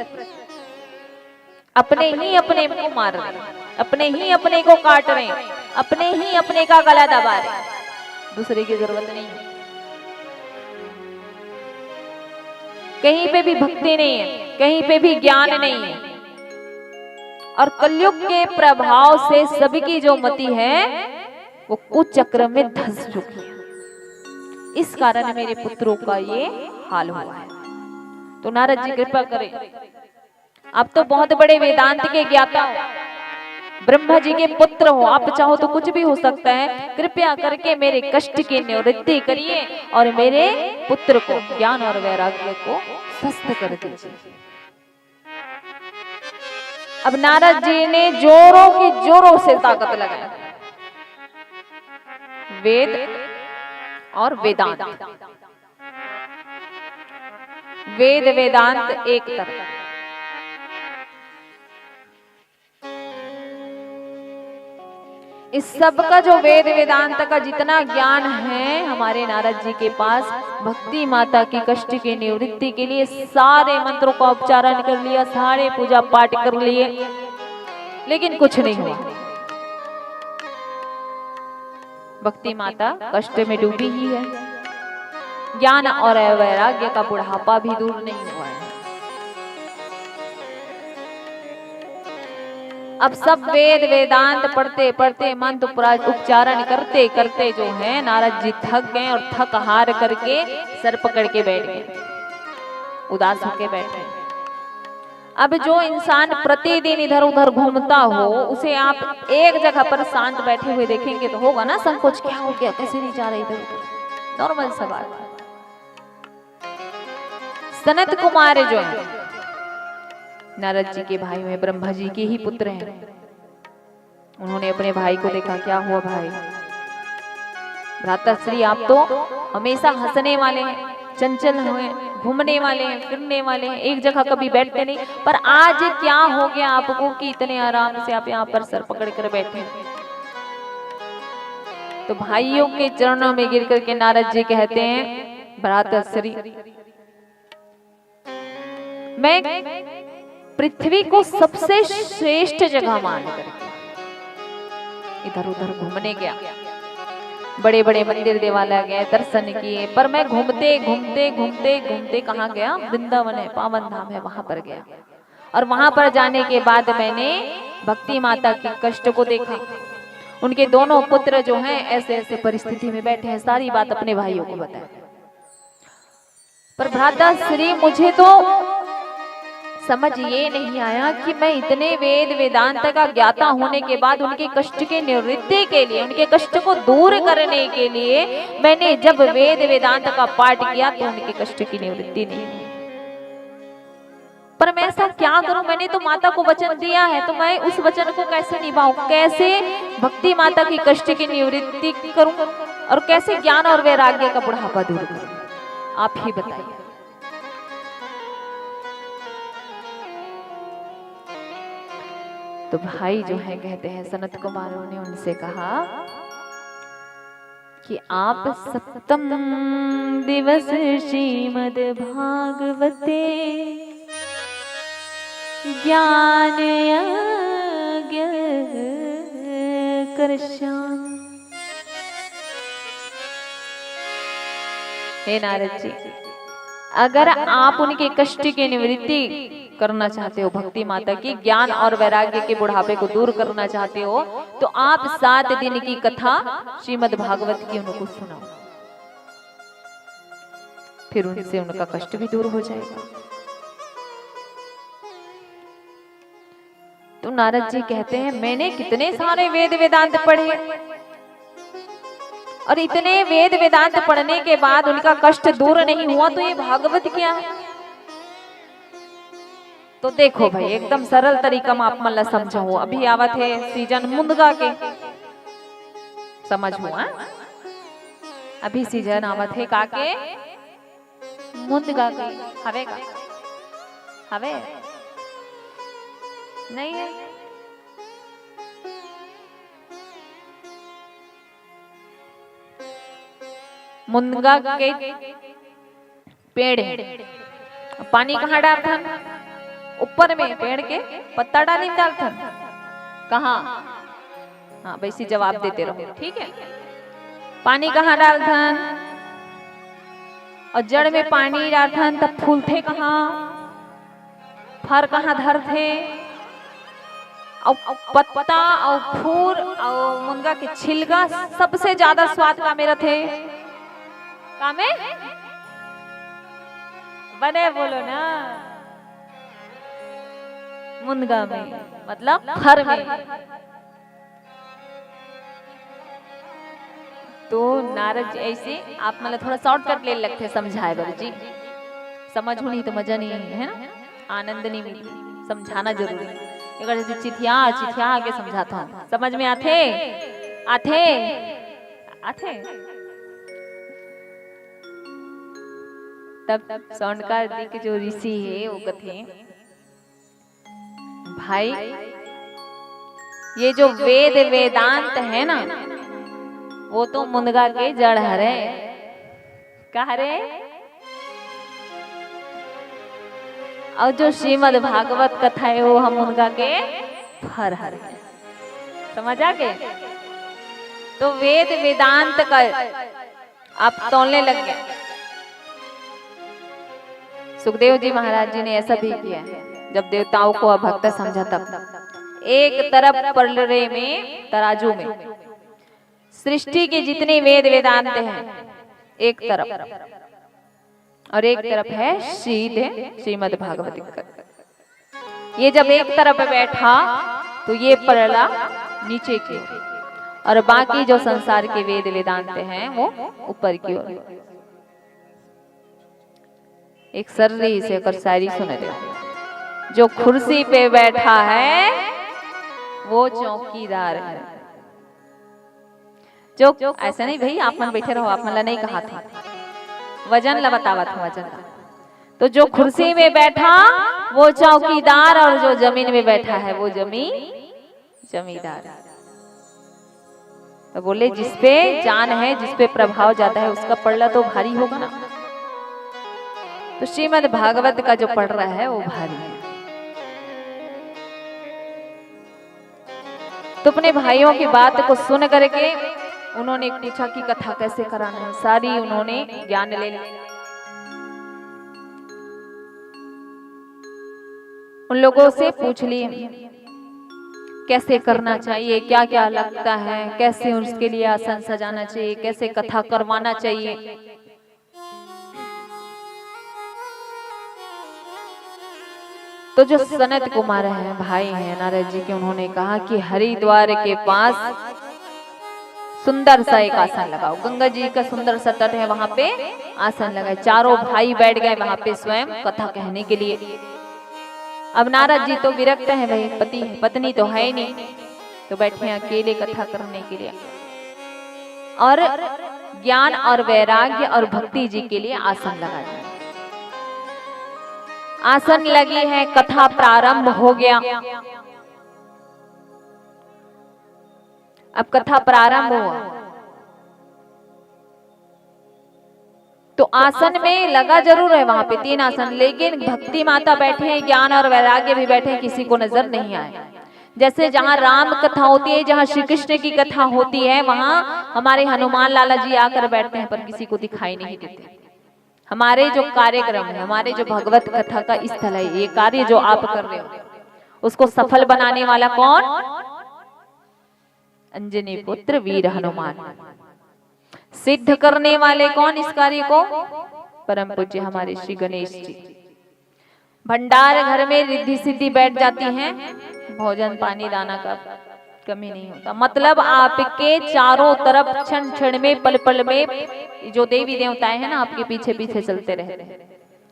अपने ही अपने को मार रहे, अपने ही अपने को काट रहे, अपने ही अपने का गला दबा रहे, दूसरे की जरूरत नहीं है। कहीं पे भी भक्ति नहीं है, कहीं पे भी ज्ञान नहीं है, और कलयुग के प्रभाव से सभी की जो मति है वो कुचक्र में धंस चुकी है। इस कारण मेरे पुत्रों का ये हाल हुआ है। तो नारद जी कृपा करें, आप तो बहुत बड़े वेदांत के ज्ञाता हो, ब्रह्मा जी के पुत्र हो, आप चाहो तो कुछ भी हो सकता है, कृपया करके मेरे कष्ट की निवृत्ति करिए और मेरे पुत्र को ज्ञान और वैराग्य को स्वस्थ कर दीजिए। अब नारद जी ने जोरों से ताकत लगाई, वेद और वेदांत, वेद वेदांत एक तरफ, इस सब का जो वेद वेदांत का जितना ज्ञान है हमारे नारद जी के पास, भक्ति माता की कष्ट की निवृत्ति के लिए सारे मंत्रों का उच्चारण कर लिया, सारे पूजा पाठ कर लिए, लेकिन कुछ नहीं हुआ। भक्ति माता कष्ट में डूबी ही है, ज्ञान और वैराग्य का बुढ़ापा भी दूर नहीं हुआ है। अब सब वेद वेदांत पढ़ते पढ़ते मंत्र उच्चारण करते करते जो है नारद जी थक गए और थक हार करके सर पकड़ के बैठ गए, उदास होके बैठे। अब जो इंसान प्रतिदिन इधर उधर घूमता हो, उसे आप एक जगह पर शांत बैठे हुए देखेंगे तो होगा ना संकोच, क्या हो गया, कैसे नहीं जा रहे इधर उधर, नॉर्मल सवाल। सनत कुमार जो है नारद जी के भाई में, ब्रह्मा जी के ही पुत्र हैं, उन्होंने अपने भाई को देखा, क्या हुआ भाई? भ्राताश्री आप तो हमेशा हंसने वाले हैं, चंचल हुए, घूमने वाले हैं, फिरने वाले हैं, एक जगह कभी बैठते नहीं, पर आज क्या हो गया आपको कि इतने आराम से आप यहाँ पर सर पकड़ कर बैठे? तो भाइयों के चरणों में गिर करके नारद जी कहते हैं, भ्राताश्री मैं पृथ्वी को सबसे श्रेष्ठ जगह मान करके इधर उधर घूमने गया, बड़े बड़े मंदिर देवालय गए, दर्शन किए, पर मैं घूमते घूमते घूमते घूमते कहाँ गया? वृंदावन है, पावन धाम है, वहां पर गया। और वहां पर जाने के बाद मैंने भक्ति माता के कष्ट को देखा, उनके दोनों पुत्र जो हैं ऐसे ऐसे परिस्थिति में बैठे हैं, सारी बात अपने भाइयों को बताया। पर भ्राताश्री मुझे तो समझ ये नहीं आया कि मैं इतने वेद वेदांत का ज्ञाता होने के बाद उनके कष्ट के निवृत्ति के लिए, उनके कष्ट को दूर करने के लिए मैंने जब वेद वेदांत का पाठ किया तो उनके कष्ट की निवृत्ति नहीं हुई। पर मैं ऐसा क्या करूं, मैंने तो माता को वचन दिया है, तो मैं उस वचन को कैसे निभाऊं, कैसे भक्ति माता की कष्ट की निवृत्ति करूं और कैसे ज्ञान और वैराग्य का बुढ़ापा दूर करूं, आप ही बताइए। तो भाई जो है कहते हैं सनत कुमारों ने उनसे कहा कि आप सप्तम दिवस श्रीमद् भागवते ज्ञान यज्ञ करश्याम। हे नारद जी, अगर आप उनके कष्ट की निवृत्ति करना चाहते हो, भक्ति माता की ज्ञान और वैराग्य के बुढ़ापे को दूर करना चाहते हो, तो आप 7 दिन की कथा श्रीमद् भागवत की उनको सुनाओ, फिर उनसे उनका कष्ट भी दूर हो जाएगा। तो नारद जी कहते हैं मैंने कितने सारे वेद वेदांत पढ़े और इतने वेद वेदांत पढ़ने के बाद उनका कष्ट दूर नहीं हुआ, तो ये भागवत क्या है? तो देखो भाई, एकदम सरल तरीका में आप मला समझाओ। अभी आवत है सीजन मुनगा के, समझ हुआ? अभी सीजन आवत है काके मुनगा के, हवे का हवे नहीं है? मुनगा के पेड़ है, पानी कहाँ डालता है? ऊपर में पेड़ के पत्ता डाली डालता है कहाँ? हाँ वैसे जवाब देते रहो, ठीक है? पानी कहाँ डालता है? और जड़ में पानी डालता है तब फूल थे कहाँ? फर कहाँ धर थे? और पत्ता और फूल और मुनगा के छिलका सबसे ज्यादा स्वाद का मेरा थे का में बने, बोलो ना, मुनगा में मतलब फर में। तो नारद जी ऐसे आप मतलब थोड़ा शॉर्टकट ले लगते समझाए बर जी, समझ नहीं तो मजा नहीं है ना, आनंद नहीं मिली, समझाना जरूरी है। अगर चिठिया चिठिया आगे समझाता हूँ, समझ में आते आते आते तब सौंडकार जी के जो ऋषि है वो कथे भाई ये जो वेद वेदांत है ना वो तो मुनगा के जड़ हरे, कह रहे, और जो श्रीमद् भागवत कथा है वो हम उनका के फर हरे। समझ आ गए? तो वेद वेदांत का आप तोलने लग गए। सुखदेव जी महाराज जी ने ऐसा भी किया है, जब देवताओं को अभक्त समझा तब एक तरफ पलड़े में तराजू में सृष्टि के जितने वेद वेदांत हैं एक तरफ, और एक तरफ है सीधे श्रीमद् भागवत। ये जब एक तरफ बैठा तो ये पलड़ा नीचे की, और बाकी जो संसार के वेद वेदांत हैं वो ऊपर की ओर। एक सर्री से अगर शायरी सुन रहे हो, जो कुर्सी पे बैठा है वो चौकीदार है। जो ऐसा नहीं भाई आप मन बैठे रहो, आप मन नहीं कहा था, वजन ला बतावा था वजन ला। तो जो कुर्सी में बैठा वो चौकीदार, और जो जमीन में बैठा है वो जमींदार। तो बोले जिसपे जान है, जिसपे प्रभाव ज्यादा है उसका पलड़ा तो भारी होगा ना। तो श्रीमद् भागवत का जो पढ़ रहा है वो भारी है। तो अपने भाइयों की बात को सुन करके उन्होंने पूछा कि कथा कैसे कराना है, सारी उन्होंने ज्ञान ले लिया। उन लोगों से पूछ लिए कैसे करना चाहिए, क्या क्या लगता है, कैसे उसके लिए आसन सजाना चाहिए, कैसे कथा करवाना चाहिए। तो जो सनत कुमार हैं, भाई हैं नारद जी के, उन्होंने कहा कि हरिद्वार के पास सुंदर सा एक आसन लगाओ, गंगा जी का सुंदर सा तट है, वहां पे आसन लगाए। चारों भाई बैठ गए वहां पे स्वयं कथा कहने के लिए। अब नारद जी तो विरक्त हैं भाई, पति पत्नी तो है ही नहीं, तो बैठे हैं अकेले कथा करने के लिए, और ज्ञान और वैराग्य और भक्ति जी के लिए आसन लगा दिया। आसन लगी है, कथा प्रारंभ हो गया। अब कथा प्रारंभ हुआ तो आसन में लगा जरूर है, वहां पे 3 आसन, लेकिन भक्ति माता बैठे हैं, ज्ञान और वैराग्य भी बैठे हैं, किसी को नजर नहीं आए। जैसे जहाँ राम कथा होती है, जहाँ श्री कृष्ण की कथा होती है, वहां हमारे हनुमान लाला जी आकर बैठते हैं, पर किसी को दिखाई नहीं देते। हमारे जो कार्यक्रम है, हमारे जो भगवत कथा का स्थल है, ये कार्य जो आप कर रहे हो, उसको सफल बनाने वाला कौन? अंजनी पुत्र वीर हनुमान। सिद्ध करने वाले कौन इस कार्य को? परम पूज्य हमारे श्री गणेश जी। भंडार घर में रिद्धि सिद्धि बैठ जाती हैं, भोजन पानी दाना का कमी नहीं होता। मतलब आपके चारों तरफ क्षण क्षण में पल पल में जो देवी देवताएं हैं ना, आपके पीछे पीछे चलते रहते हैं।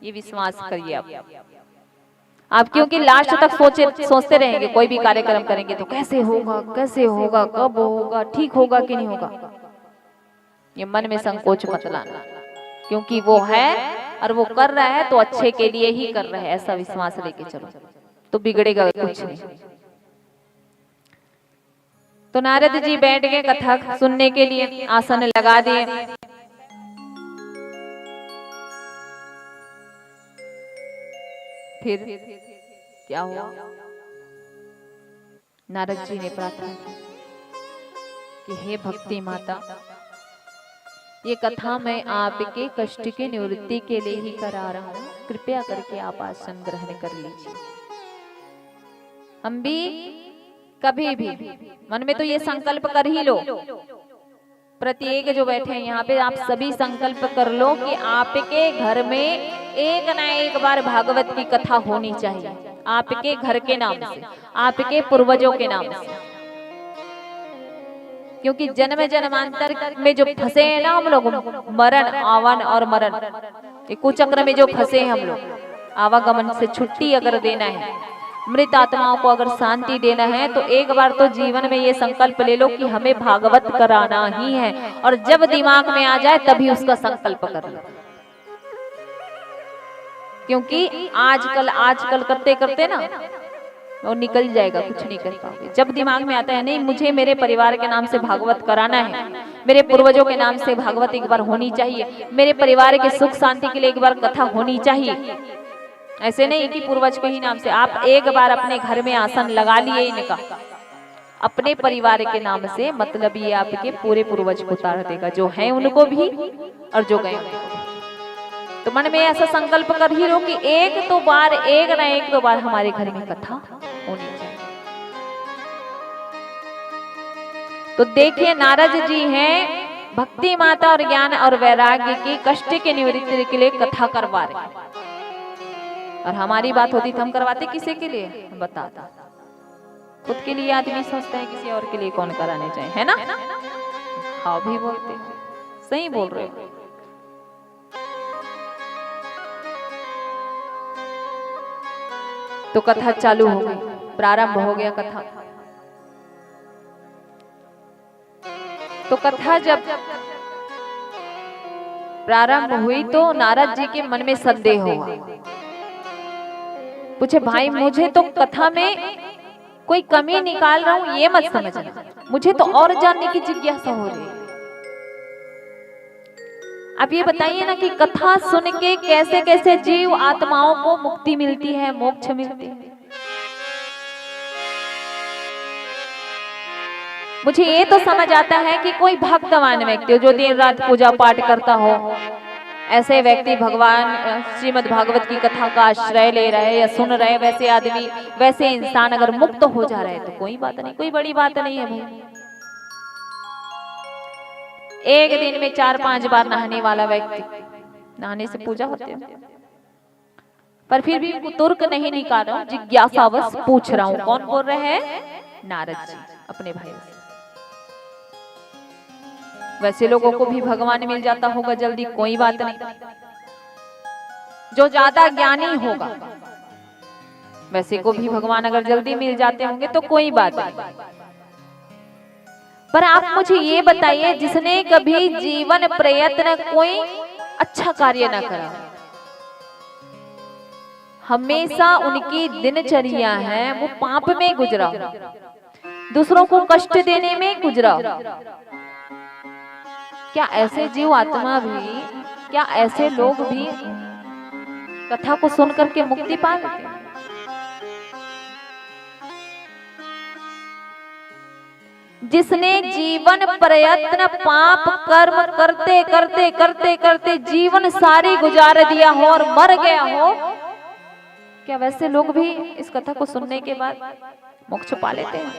ये विश्वास करिए आप क्योंकि लास्ट तक सोचते रहेंगे, कोई भी कार्यक्रम करेंगे तो कैसे होगा, कैसे होगा, कब होगा, ठीक होगा कि नहीं होगा। ये मन में संकोच मत लाना, क्योंकि वो है और वो कर रहा है तो अच्छे के लिए ही कर रहा है, ऐसा विश्वास लेके चलो तो बिगड़ेगा कुछ नहीं। तो नारद जी बैठ गए कथा सुनने के लिए, आसन लगा दिए। फिर क्या हुआ? नारद जी ने प्रार्थना की कि हे भक्ति माता, ये कथा मैं आपके कष्ट की निवृत्ति के लिए ही करा रहा हूँ, कृपया करके आप आसन ग्रहण कर लीजिए। हम भी कभी भी मन में तो ये संकल्प कर ही लो, प्रत्येक जो बैठे हैं यहाँ पे, आप सभी संकल्प कर लो कि आपके घर में एक ना एक बार भागवत की कथा होनी चाहिए, आपके घर के नाम से, आपके पूर्वजों के नाम से। क्योंकि जन्म जन्मांतर में जो फंसे हैं ना हम लोग, मरण आवन और मरण, ये कुचक्र में जो फंसे हैं हम लोग, आवागमन से छुट्टी अगर देना है, मृत आत्माओं को अगर शांति देना है, तो एक बार तो जीवन में ये संकल्प ले लो कि हमें भागवत कराना ही है, और जब दिमाग में आ जाए तभी उसका संकल्प कर लो। क्योंकि आजकल करते करते ना वो निकल जाएगा, कुछ नहीं कर पाओगे। जब दिमाग में आता है नहीं मुझे मेरे परिवार के नाम से भागवत कराना है, मेरे पूर्वजों के नाम से भागवत एक बार होनी चाहिए, मेरे परिवार के सुख शांति के लिए एक बार कथा होनी चाहिए, ऐसे नहीं कि पूर्वज के ही नाम से। आप एक बार अपने घर में आसन लगा लिए इनका, अपने परिवार के नाम से, मतलब ये आपके पूरे पूर्वज को उतार देगा, जो है उनको भी और जो गए उनको भी। तो मन में ऐसा संकल्प कर ही लो कि एक ना एक दो बार हमारे घर में कथा होनी चाहिए। तो देखिए नारद जी हैं भक्ति माता और ज्ञान और वैराग्य की कष्ट के निवृत्ति के लिए कथा करवा रहे हैं, और हमारी बात होती तो हम करवाते किसी के लिए? बताता खुद के लिए आदमी सोचता है, किसी और के लिए कौन कराने चाहिए, है ना? हाँ भी बोलते, सही बोल रहे हो। तो कथा चालू हो गई, प्रारंभ हो गया कथा। तो कथा जब प्रारंभ हुई तो नारद जी के मन में संदेह हुआ, पूछे भाई मुझे तो कथा में कोई कमी निकाल रहा हूं ये मत समझना, मुझे तो और जानने की जिज्ञासा हो रही है। आप ये बताइए ना कि कथा सुन के कैसे कैसे जीव आत्माओं को मुक्ति मिलती है, मोक्ष मिलती है। मुझे ये तो समझ आता है कि कोई भक्तवान व्यक्ति हो जो दिन रात पूजा पाठ करता हो, ऐसे व्यक्ति भगवान श्रीमद् भागवत की कथा का आश्रय ले रहे या सुन रहे, वैसे आदमी वैसे इंसान अगर मुक्त हो जा रहे तो कोई बात नहीं, कोई बड़ी बात नहीं है भाई। एक दिन में 4-5 बार नहाने वाला व्यक्ति, नहाने से पूजा होती है, पर फिर भी तुर्क नहीं निकाल रहा हूं, जिज्ञासावश पूछ रहा हूं। कौन बोल रहे हैं? नारद जी अपने भाई से। वैसे लोगों को भी भगवान मिल जाता होगा जल्दी, कोई बात नहीं। जो ज्यादा ज्ञानी होगा वैसे को भी भगवान अगर जल्दी मिल जाते होंगे तो कोई बात नहीं, पर आप मुझे ये बताइए, जिसने कभी जीवन प्रयत्न कोई अच्छा कार्य न करा, हमेशा उनकी दिनचर्या है वो पाप में गुजरा, दूसरों को कष्ट देने में गुजरा, क्या ऐसे जीव आत्मा भी, क्या ऐसे लोग भी कथा को सुन करके मुक्ति पा लेते हैं? जिसने जीवन प्रयत्न पाप कर्म करते करते करते करते जीवन सारी गुजार दिया हो और मर गया हो, क्या वैसे लोग भी इस कथा को सुनने के बाद मोक्ष पा लेते हैं?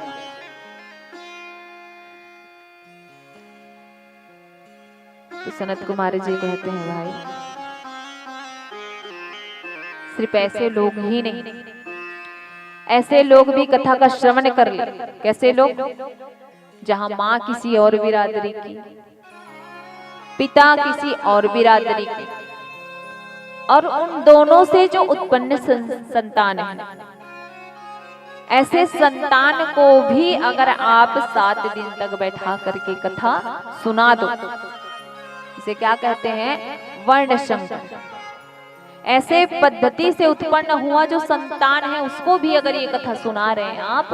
तो सनत कुमार जी कहते हैं, भाई सिर्फ ऐसे लोग ही नहीं, ऐसे लोग भी कथा का श्रवण कर ले। कैसे लोग? जहां माँ किसी और बिरादरी की, पिता किसी और बिरादरी की, और उन दोनों से जो उत्पन्न संतान है, ऐसे संतान को भी अगर आप 7 दिन तक बैठा करके कथा सुना दो, इसे क्या कहते हैं? वर्णशंख। ऐसे पद्धति से उत्पन्न हुआ जो संतान है, उसको भी अगर ये कथा सुना रहे हैं आप,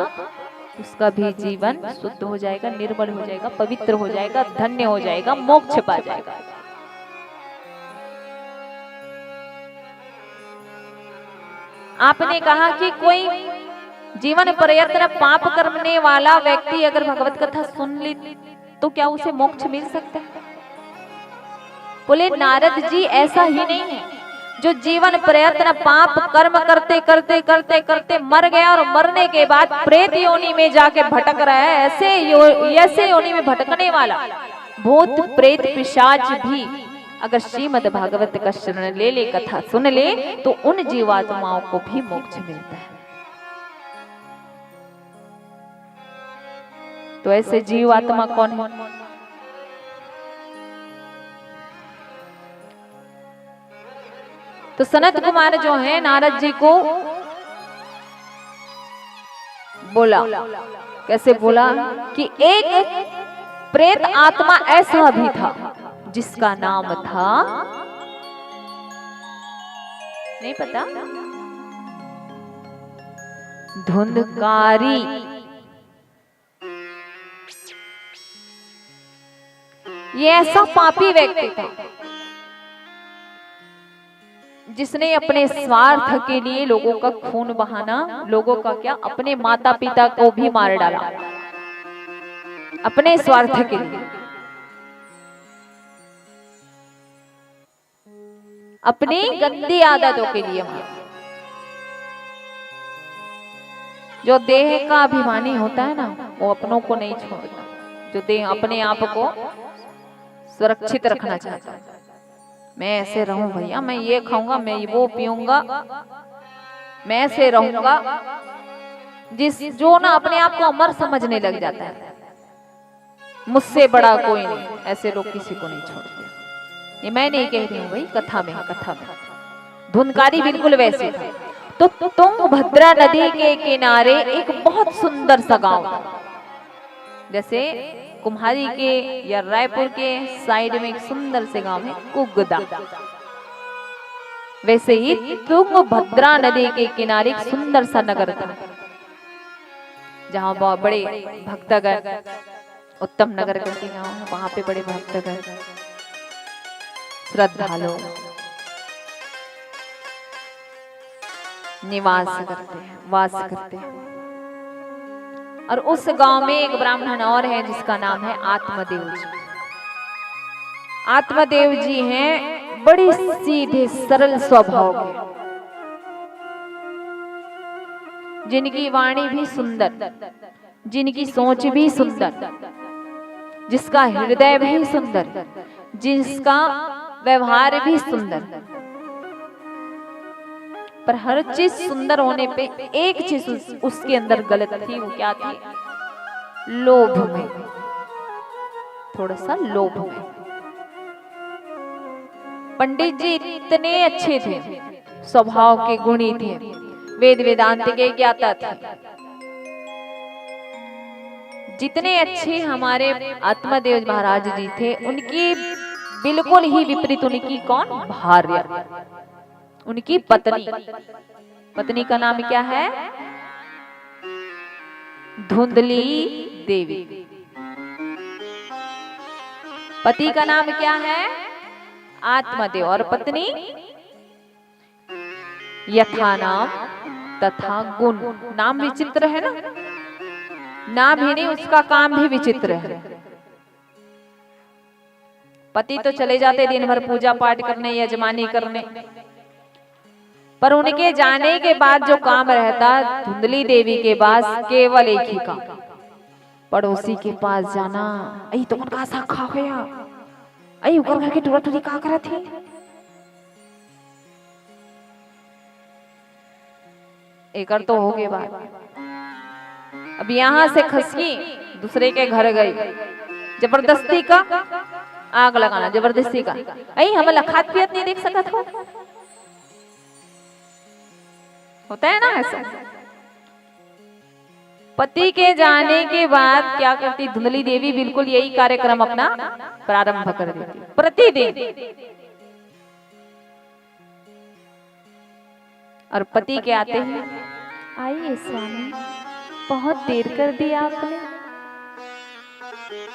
उसका भी जीवन शुद्ध हो जाएगा, निर्मल हो जाएगा, पवित्र हो जाएगा, धन्य हो जाएगा, मोक्ष पा जाएगा। आपने कहा कि कोई जीवन प्रयत्न पाप करने वाला व्यक्ति अगर भगवत कथा सुन ले तो क्या उसे मोक्ष मिल सकता है? बोले नारद जी, ऐसा ही नहीं है। जो जीवन प्रयत्न पाप कर्म करते करते करते करते मर गया और मरने के बाद प्रेत योनि में जाके भटक रहा है, ऐसे योनि में भटकने वाला भूत प्रेत पिशाच भी अगर श्रीमद् भागवत का शरण ले ले, कथा सुन ले, तो उन जीवात्माओं को भी मोक्ष मिलता है। तो ऐसे जीवात्मा कौन है? तो सनत कुमार जो है नारद जी को बोला, कैसे बोला कि एक प्रेत आत्मा ऐसा भी था जिसका नाम था, नहीं पता, धुंधकारी। ये ऐसा पापी व्यक्ति था जिसने अपने स्वार्थ के लिए लोगों का खून बहाना, लोगों का क्या, अपने माता पिता को भी मार डाला अपने स्वार्थ के लिए, अपनी गंदी आदतों के लिए। जो देह का अभिमानी होता है ना, वो अपनों को नहीं छोड़ता, जो देह अपने आप को सुरक्षित रखना चाहता है। मैं ऐसे रहूं भैया, मैं ये खाऊंगा, मैं वो पीऊंगा, मैं ऐसे रहूंगा, जो ना अपने आप को अमर समझने लग जाता है, मुझसे बड़ा कोई नहीं, ऐसे लोग किसी को नहीं छोड़ते। ये मैं नहीं कह रही हूँ भाई, कथा में धुंधकारी बिल्कुल वैसे था। तो तुंगभद्रा नदी के किनारे एक बहुत सुंदर सा गांव था। जैसे कुम्हारी के या रायपुर के साइड में एक सुंदर से गांव है कुगदा, वैसे ही तुंगभद्रा नदी के किनारे एक सुंदर सा नगर था, जहां बहुत बड़े भक्तगण, उत्तम नगर करके गांव है, वहां पे बड़े भक्तगण श्रद्धालु निवास करते हैं, वास करते हैं। और उस गांव में एक ब्राह्मण और है जिसका नाम है आत्मदेव जी। आत्मदेव जी हैं बड़ी सीधे सरल स्वभाव के, जिनकी वाणी भी सुंदर, जिनकी सोच भी सुंदर, जिसका हृदय भी सुंदर, जिसका व्यवहार भी सुंदर। पर हर चीज सुंदर होने पे एक चीज उसके अंदर गलत थी। वो क्या थी? लोभ में, थोड़ा सा लोभ में। पंडित जी इतने अच्छे थे, स्वभाव के गुणी थे, वेद वेदांत के ज्ञाता थे। जितने अच्छे हमारे आत्मादेव महाराज जी थे, उनकी बिल्कुल ही विपरीत उनकी कौन भार्या, उनकी पत्नी। पत्नी का नाम क्या है? धुंधली देवी। पति का नाम क्या है? आत्मदेव। और पत्नी यथा नाम तथा गुण। नाम विचित्र है ना, नाम ही नहीं उसका काम भी विचित्र है। पति तो चले जाते दिन भर पूजा पाठ करने, यजमानी करने, पर उनके जाने के बाद जो काम रहता धुंधली देवी के पास केवल एक ही काम, पड़ोसी के पास जाना। आई तो उनका सा खा गया, आई ऊपर घर के टुरा टुरी का करा थी। एकड़ तो हो गए बात। अब यहाँ से खसकी दूसरे के घर गई, जबरदस्ती का आग लगाना, जबरदस्ती का। आई हम लखात पियत नहीं देख सकत हो, होता है ना ऐसा। पति के जाने के बाद क्या करती धुंधली देवी? बिल्कुल यही कार्यक्रम अपना प्रारंभ कर देती प्रतिदिन। और पति के आते हैं, आइए स्वामी, बहुत देर कर दी आपने,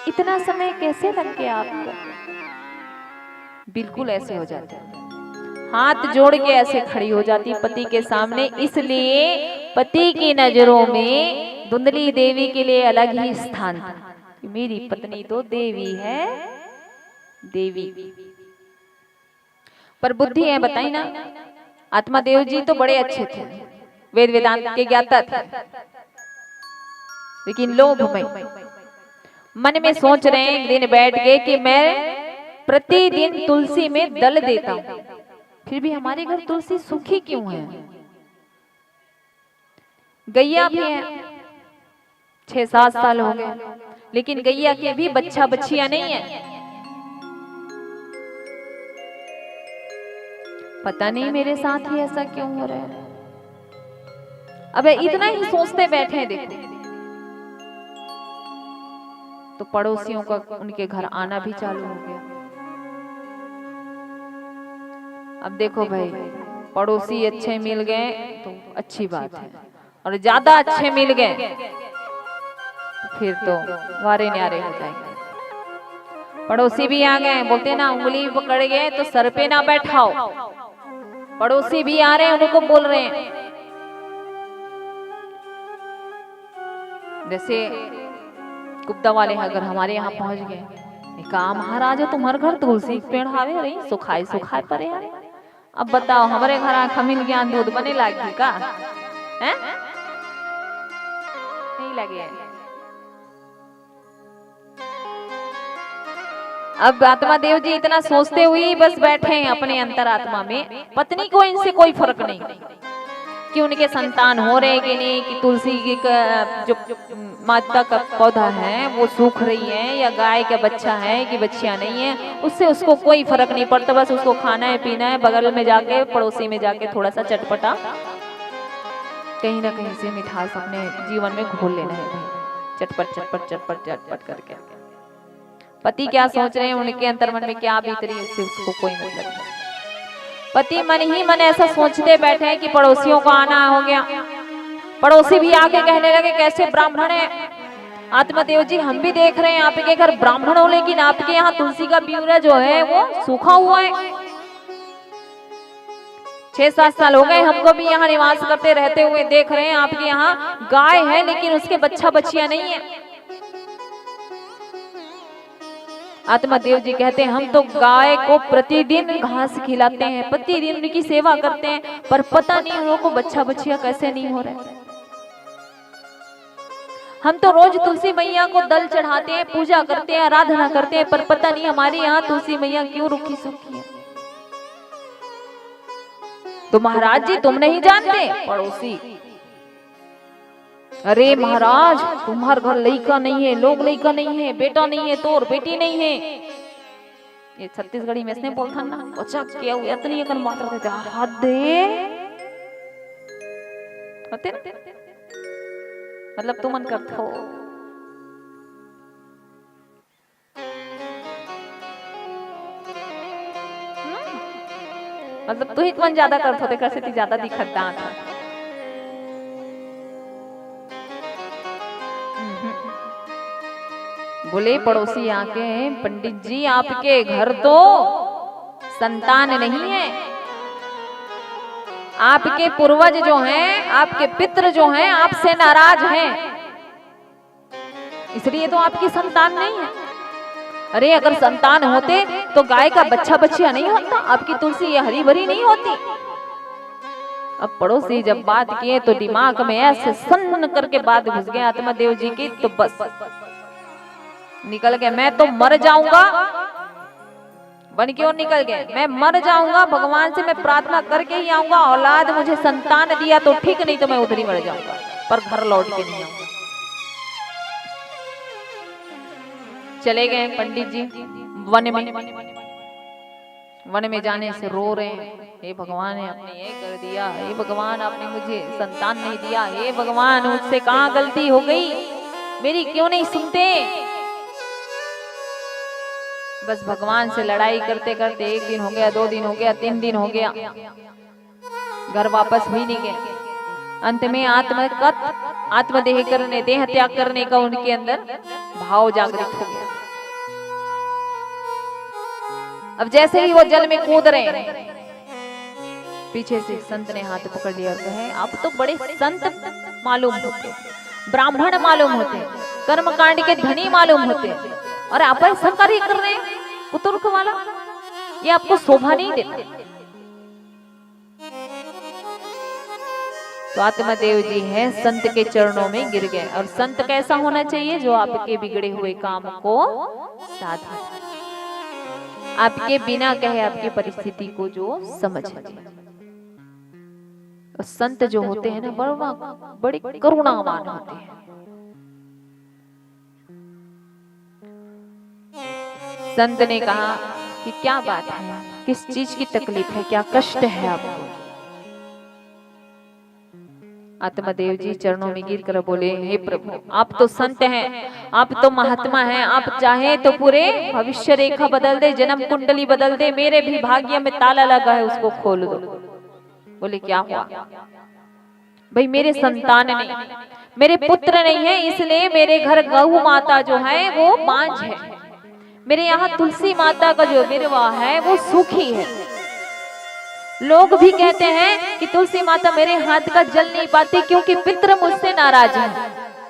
इतना समय कैसे लग गया आपको? बिल्कुल ऐसे हो जाते हैं, हाथ जोड़ के ऐसे खड़ी हो जाती पति के सामने। इसलिए पति की नजरों में धुंधली देवी के लिए अलग ही स्थान था। मेरी पत्नी तो देवी है, देवी। पर बुद्धि है, बताई ना, आत्मादेव जी तो बड़े अच्छे थे, वेद वेदांत के ज्ञाता थे, लेकिन लोभ में मन में सोच रहे हैं एक दिन बैठ के कि मैं प्रतिदिन तुलसी में दल देता हूं, फिर भी हमारे घर तुलसी सूखी क्यों है? गैया भी है, 6-7 साल हो गए, लेकिन गैया के भी बच्चा बच्चियां नहीं है। पता नहीं मेरे साथ ही ऐसा क्यों हो रहा है। अब इतना ही सोचते बैठे हैं, देखो तो पड़ोसियों का उनके घर आना भी चालू हो गया। अब देखो भाई, पड़ोसी अच्छे मिल गए तो अच्छी बात है, और ज्यादा अच्छे मिल गए तो फिर तो वारे न्यारे हो जाएंगे। पड़ोसी भी आ गए, बोलते ना उंगली पकड़ गए तो सर पे ना बैठाओ। पड़ोसी भी आ रहे हैं, उनको बोल रहे हैं, जैसे गुप्ता वाले अगर हमारे यहाँ पहुंच गए, कहा महाराज तुम्हारे घर तुलसी पेड़ हावे रही, सुखाए सुखाए परे है। अब बताओ हमारे घर खमिल ज्ञान दूध बने लागी का है? नहीं लगे। अब आत्मा देव जी इतना सोचते हुए बस बैठे हैं अपने अंतरात्मा में। पत्नी को इनसे कोई फर्क नहीं कि उनके संतान हो रहे कि नहीं, कि तुलसी की जो माता का पौधा है वो सूख रही है, या गाय का बच्चा है कि बच्चियां नहीं है, उससे उसको कोई फर्क नहीं पड़ता। बस उसको खाना है, पीना है, बगल में जाके पड़ोसी में जाके थोड़ा सा चटपटा कहीं ना कहीं से मिठास अपने जीवन में घोल लेना है, चटपट चटपट चटपट चटपट करके। पति क्या सोच रहे हैं, उनके अंतर्मन में क्या बीत रही है, उससे उसको कोई मतलब नहीं। पति मन ही मन ऐसा सोचते बैठे हैं कि पड़ोसियों का आना हो गया। पड़ोसी भी आके कहने लगे कैसे ब्राह्मण है आत्मदेव जी, हम भी देख रहे हैं आपके घर ब्राह्मण हो, लेकिन आपके यहाँ तुलसी का बियूरा जो है वो सूखा हुआ है। 6-7 साल हो गए हमको भी यहाँ निवास करते रहते हुए, देख रहे हैं आपके यहाँ गाय है लेकिन उसके बच्चा बच्चियां नहीं है। आत्मादेव जी कहते हैं हम तो गाय को प्रतिदिन घास खिलाते हैं, प्रतिदिन उनकी सेवा करते हैं, पर पता नहीं उन लोगों को बच्चा बच्चियां कैसे नहीं हो रहे। हम तो रोज तुलसी मैया को दल चढ़ाते हैं, पूजा करते हैं, आराधना करते हैं, पर पता नहीं हमारे यहाँ तुलसी मैया क्यों रुखी सूखी है। तो महाराज जी तुम नहीं जानते? पड़ोसी, अरे महाराज तुम्हार घर लड़का नहीं है, लोग लड़का नहीं है, बेटा नहीं है, तो और बेटी नहीं है। ये छत्तीसगढ़ी में इसने बोलता ना, अच्छा क्या हुआ इतनी अगर मात्रा देते हद दे। होते ना, मतलब तू मन करता हो। मतलब तू ही मन ज्यादा करत होते, कैसे ती ज्यादा दिखत दांत। बोले पड़ोसी आके, पंडित जी आपके घर तो संतान नहीं है, आपके पूर्वज जो हैं, आपके पितृ जो हैं आपसे नाराज हैं, इसलिए तो आपकी संतान नहीं है। अरे अगर संतान होते तो गाय का बच्चा बच्चिया नहीं होता, आपकी तुलसी ये हरी भरी नहीं होती। अब पड़ोसी जब बात किए तो दिमाग में ऐसे सन्न करके बात घुस गया आत्मदेव जी की, तो बस निकल गए, मैं तो मर जाऊंगा बन के और निकल गए, मैं मर जाऊंगा, भगवान से मैं प्रार्थना करके ही आऊंगा, औलाद मुझे संतान दिया तो ठीक, नहीं तो मैं उधर ही मर जाऊंगा, पर घर लौट के नहीं आऊंगा। चले गए पंडित जी वन में। वन में जाने से रो रहे हैं, हे भगवान आपने ये कर दिया, हे भगवान आपने मुझे संतान नहीं दिया, हे भगवान मुझसे कहाँ गलती हो गई, मेरी क्यों नहीं सुनते। बस भगवान से लड़ाई करते करते 1 दिन हो गया, 2 दिन हो गया, 3 दिन हो गया, घर वापस हुई नहीं गए। अंत में आत्मदेह करने, देह त्याग करने का उनके अंदर भाव जागृत हो गया। अब जैसे ही वो जल में कूद रहे हैं, पीछे से संत ने हाथ पकड़ लिया और कहे, आप तो बड़े संत मालूम होते, ब्राह्मण मालूम होते, कर्मकांड के धनी मालूम होते, और आप ऐसा कार्य कर रहे हैं कुतुर्क वाला, ये आपको शोभा नहीं देता। तो आत्मदेव जी हैं संत के चरणों में गिर गए। और संत कैसा होना चाहिए? जो आपके बिगड़े हुए काम को साधा, आपके बिना कहे आपकी परिस्थिति को जो समझ। संत जो होते हैं ना, बड़े करुणावान होते हैं। संत ने कहा कि क्या बात है, किस चीज की तकलीफ है, क्या कष्ट है आपको? आत्मदेव जी चरणों में गिर कर बोले, हे प्रभु, आप तो संत हैं, आप तो महात्मा हैं, आप चाहे तो पूरे भविष्य रेखा बदल दे, जन्म कुंडली बदल दे, मेरे भी भाग्य में ताला लगा है उसको खोल दो। बोले क्या हुआ? भाई मेरे संतान नहीं, मेरे पुत्र नहीं है, इसलिए मेरे घर गौ माता जो है वो बांझ है, मेरे यहाँ तुलसी माता का जो विरवा है वो सूखी है। लोग भी कहते हैं कि तुलसी माता मेरे हाथ का जल नहीं पाती क्योंकि पितृ मुझसे नाराज है,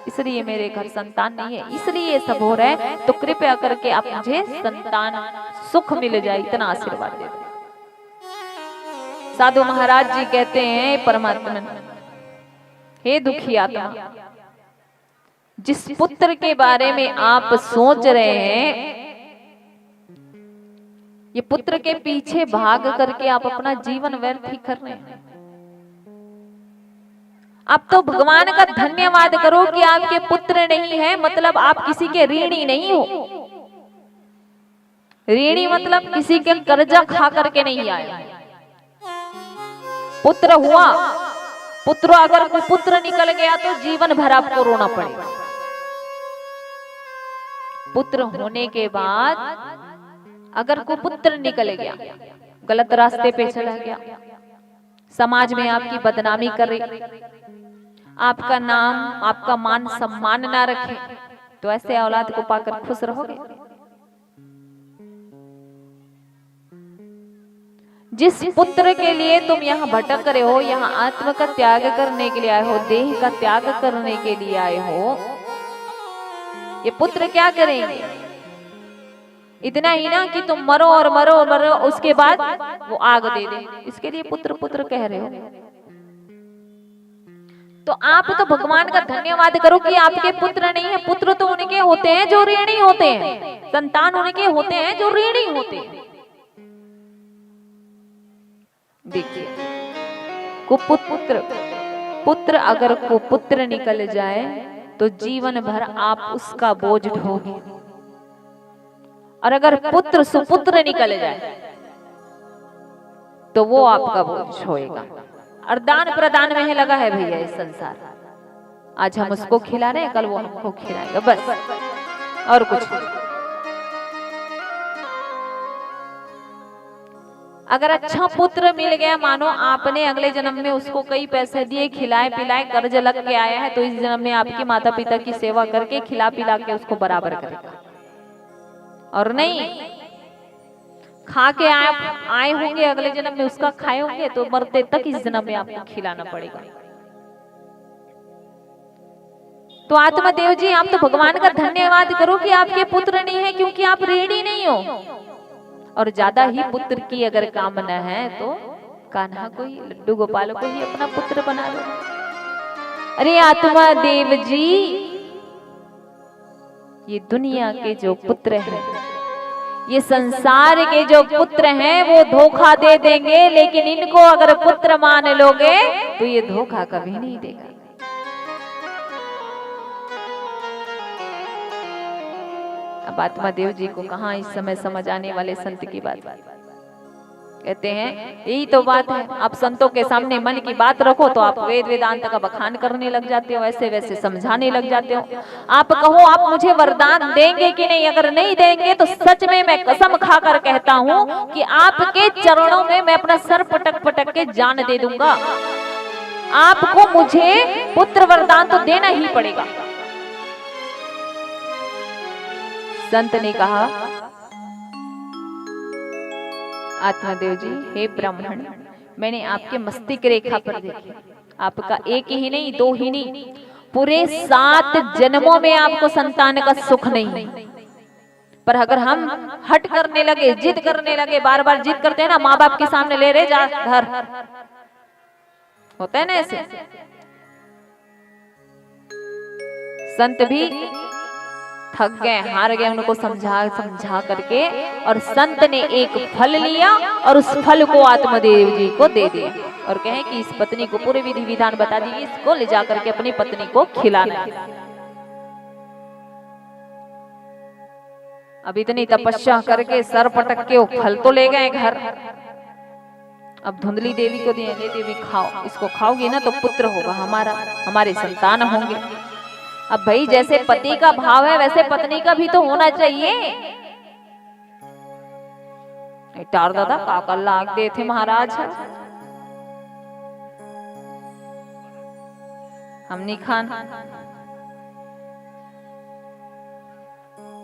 इसलिए मेरे घर संतान नहीं है, इसलिए ये सब हो रहा है। तो कृपया करके आप मुझे संतान सुख मिल जाए, इतना आशीर्वाद दे दो। साधु महाराज जी कहते हैं, परमात्मा, हे दुखी आत्मा, जिस पुत्र के बारे में आप सोच रहे हैं, ये पुत्र के पीछे भाग करके आप अपना जीवन व्यर्थ ही कर रहे हैं। आप तो भगवान का धन्यवाद करो कि आपके पुत्र नहीं है, मतलब आप किसी के ऋणी नहीं हो। ऋणी मतलब किसी के कर्जा खा करके नहीं आए। पुत्र हुआ, पुत्र अगर कोई पुत्र निकल गया तो जीवन भर आपको रोना पड़ेगा। पुत्र होने के बाद अगर कोई पुत्र निकल गया, गलत रास्ते पे चला गया, समाज में आपकी बदनामी करे, आपका नाम, आपका मान सम्मान ना रखे, तो ऐसे औलाद को पाकर खुश रहोगे? जिस पुत्र के लिए तुम यहाँ भटक रहे हो, यहाँ आत्म का त्याग करने के लिए आए हो, देह का त्याग करने के लिए आए हो, ये पुत्र क्या करेंगे? इतना ही ना कि तुम मरो और मरो और मरो, उसके बाद वो आग दे दे, इसके लिए पुत्र पुत्र कह रहे हो। तो आप तो भगवान का धन्यवाद करो कि आपके पुत्र नहीं है। पुत्र तो उनके होते हैं जो ऋणी होते हैं, संतान उनके होते हैं जो ऋणी होते हैं। देखिए, कुपुत्र, पुत्र अगर कुपुत्र निकल जाए तो जीवन भर आप उसका बोझ ढोगे, और अगर पुत्र सुपुत्र निकल जाए तो वो आपका बोझ होएगा। और दान प्रदान में ही लगा है भैया इस संसार। आज हम उसको खिला रहे हैं, कल वो हमको खिलाएगा, बस और कुछ नहीं। अगर अच्छा पुत्र मिल गया, मानो आपने अगले जन्म में उसको कई पैसे दिए, खिलाए पिलाए, कर्ज लग के आया है, तो इस जन्म में आपके माता पिता की सेवा करके खिला पिला के उसको बराबर करेगा। और नहीं खा के आए होंगे, अगले जन्म में उसका खाए होंगे, तो मरते तक इस जन्म में आपको खिलाना पड़ेगा। तो आत्मदेव जी, आप तो भगवान का धन्यवाद करो कि आपके पुत्र नहीं है, क्योंकि आप रेडी नहीं हो। और ज्यादा ही पुत्र की अगर कामना है तो कान्हा को ही, लड्डू गोपाल को ही अपना पुत्र बना लो। अरे आत्मदेव जी, ये दुनिया के जो पुत्र हैं, ये संसार के जो पुत्र हैं, वो धोखा दे देंगे, लेकिन इनको अगर पुत्र मान लोगे तो ये धोखा कभी नहीं देगा। अब आत्मादेव जी को कहां इस समय समझ आने वाले संत की बात। कहते हैं यही तो बात है, आप संतों के सामने मन की बात रखो तो आप वेद वेदांत का बखान करने लग जाते हो, ऐसे वैसे समझाने लग जाते हो। आप कहो आप मुझे वरदान देंगे कि नहीं, अगर नहीं देंगे तो सच में मैं कसम खाकर कहता हूं कि आपके चरणों में मैं अपना सर पटक पटक के जान दे दूंगा। आपको मुझे पुत्र वरदान तो देना ही पड़ेगा। संत ने कहा, आत्मदेव जी, हे ब्राह्मण, मैंने आपके मस्तिष्क रेखा पर देखी, आपका एक ही नहीं, दो ही नहीं, पूरे 7 जन्मों में आपको संतान का सुख नहीं। पर अगर हम हट करने लगे, जिद करने लगे, बार बार जिद करते हैं ना, माँ बाप के सामने ले रहे जा घर, होता है ना ऐसे। संत भी थक गए, हार गए, उनको समझा करके, और संत ने एक फल लिया और उस फल को आत्मदेव जी को दे दिया और कहे कि इस पत्नी को पूरे विधि विधान बता दीजिए, इसको ले जाकर के अपनी पत्नी को खिलाना। अब इतनी तपस्या करके सर पटक के वो फल तो ले गए घर। अब धुंधली देवी को दिए, देवी खाओ, इसको खाओगी ना तो पुत्र होगा हमारा, हमारे संतान होंगे। अब भाई जैसे पति का भाव है वैसे पत्नी का भी तो होना चाहिए। टार दादा काका लाग दे थे महाराज, हम नहीं खान।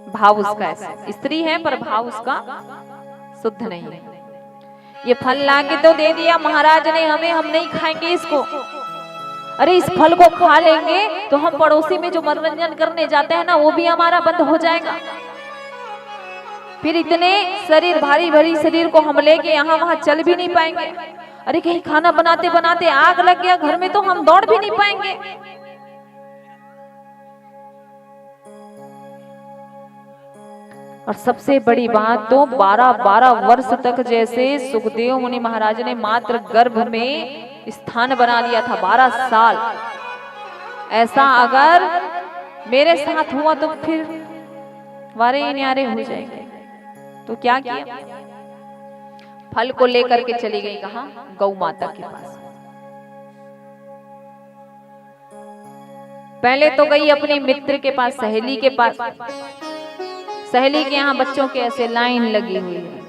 भाव उसका ऐसा, स्त्री है पर भाव उसका शुद्ध नहीं है। ये फल लाके तो दे दिया महाराज ने हमें, हम नहीं खाएंगे इसको। अरे इस फल को खा लेंगे तो हम पड़ोसी में जो मनोरंजन करने जाते हैं ना, वो भी हमारा बंद हो जाएगा। फिर इतने शरीर, भारी भारी शरीर को हम लेके यहाँ वहां चल भी नहीं पाएंगे। अरे कहीं खाना बनाते बनाते आग लग गया घर में तो हम दौड़ भी नहीं पाएंगे। और सबसे बड़ी बात तो 12-12 वर्ष तक जैसे सुखदेव मुनि महाराज ने मात्र गर्भ में स्थान बना लिया था, 12 साल, ऐसा अगर मेरे साथ हुआ तो फिर वारे न्यारे हो जाएंगे। तो क्या किया, फल को लेकर के चली गई कहाँ, गौ माता के पास। पहले तो गई अपने मित्र के पास, सहेली के पास। सहेली के यहाँ बच्चों के ऐसे लाइन लगी हुई है।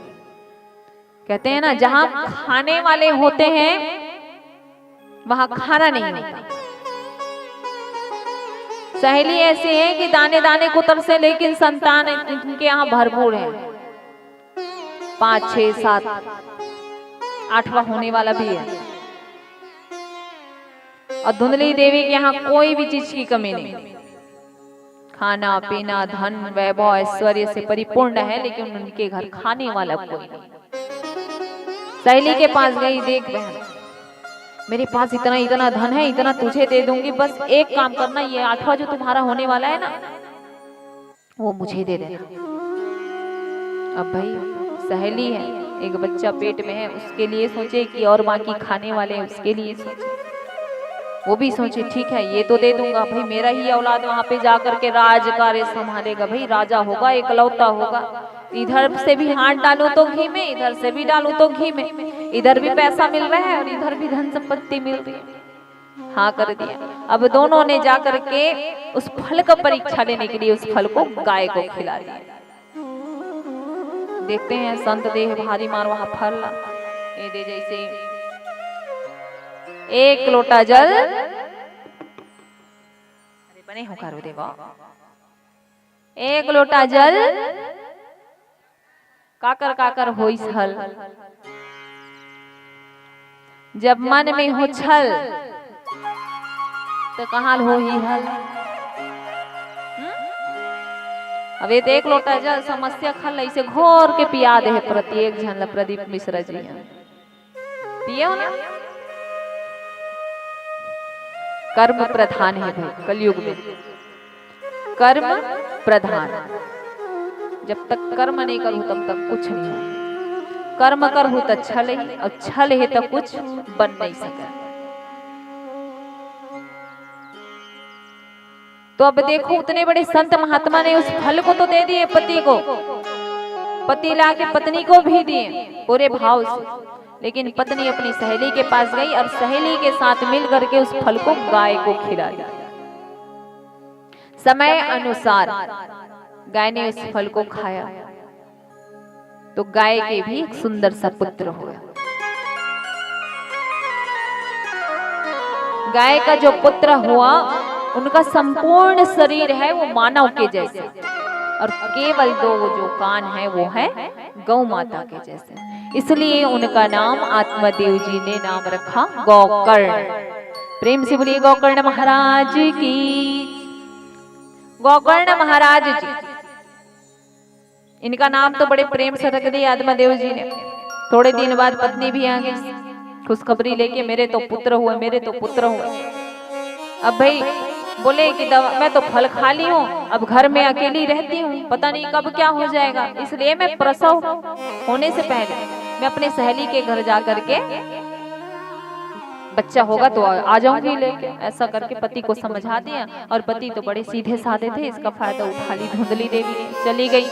कहते हैं ना, जहां खाने वाले होते हैं वहां खाना नहीं होता। सहेली ऐसी है कि दाने दाने कुतर से, लेकिन संतान इनके यहाँ भरपूर है, 5, 6, 7, 8वां होने वाला भी है। और धुंधली देवी के यहाँ कोई भी चीज की कमी नहीं, खाना पीना धन वैभव ऐश्वर्य से परिपूर्ण है, लेकिन उनके घर खाने वाला कोई नहीं। सहेली के पास गई, देख बहन मेरे पास इतना इतना धन है, इतना तुझे दे दूंगी, बस एक काम करना, ये 8वां जो तुम्हारा होने वाला है ना वो मुझे दे देना। अब भाई सहेली है, एक बच्चा पेट में है, उसके लिए सोचे कि और बाकी खाने वाले उसके लिए सोचे, वो भी सोचे ठीक है ये तो दे दूंगा, भाई मेरा ही औलाद वहां पे जाकर के राज कार्य संभालेगा, भाई राजा होगा, एकलौता होगा, इधर से भी हाथ डालूं तो घी में, इधर से भी डालूं तो घी में, इधर भी पैसा मिल रहा है और इधर भी धन संपत्ति मिल रही है। हाँ कर दिया। अब दोनों ने जा करके उस फल का परीक्षा लेने के लिए उस फल को गाय को खिला दिया। देखते हैं संत देह भारी मार वहां फल ये दे जैसे एक लोटा जल, अरे बने हो करो देवा, एक लोटा जल काकर काकर होई हल, जब मन में हो छल तो कहाँ हो ही हल। अब ये तो एक लोटा जल समस्या खल ऐसे घोर के पिया दे प्रत्येक जन। प्रदीप मिश्रा जी पिए हो ना। कर्म प्रधान है भाई कलयुग में, कर्म प्रधान। जब तक कर्म नहीं करूं तब तक कुछ नहीं हो। कर्म करूं तो छल ही, और छल है तो कुछ बन नहीं सके। तो अब देखो उतने बड़े संत महात्मा ने उस फल को तो दे दिए पति को, पति लाके पत्नी को भी दिए पूरे भाव से, लेकिन पत्नी अपनी सहेली के पास गई और सहेली के साथ मिल करके उस फल को गाय को खिला दिया। समय अनुसार गाय ने उस फल को खाया तो गाय के भी एक सुंदर सा पुत्र हुआ। गाय का जो पुत्र हुआ उनका संपूर्ण शरीर है वो मानव के जैसे, और केवल दो जो कान है वो है गौ माता के जैसे, इसलिए उनका नाम आत्मदेव जी ने नाम रखा गोकर्ण। प्रेम से बोलिए गोकर्ण महाराज की। गोकर्ण महाराज जी, इनका नाम तो बड़े प्रेम से रख दिया आत्मदेव जी ने। थोड़े दिन बाद पत्नी भी आ गई खुशखबरी लेके, मेरे तो पुत्र हुए, मेरे तो पुत्र हुए। अब भाई बोले कि मैं तो फल खा ली हूँ, अब घर में अकेली रहती हूँ, पता नहीं कब क्या हो जाएगा, इसलिए मैं प्रसव होने से पहले मैं अपने सहेली के घर जा करके बच्चा होगा तो आ जाऊंगी लेके। ऐसा करके पति को समझा दिया, और पति तो बड़े सीधे साधे थे, इसका फायदा उठा ली धुंधली देवी ने, चली गई।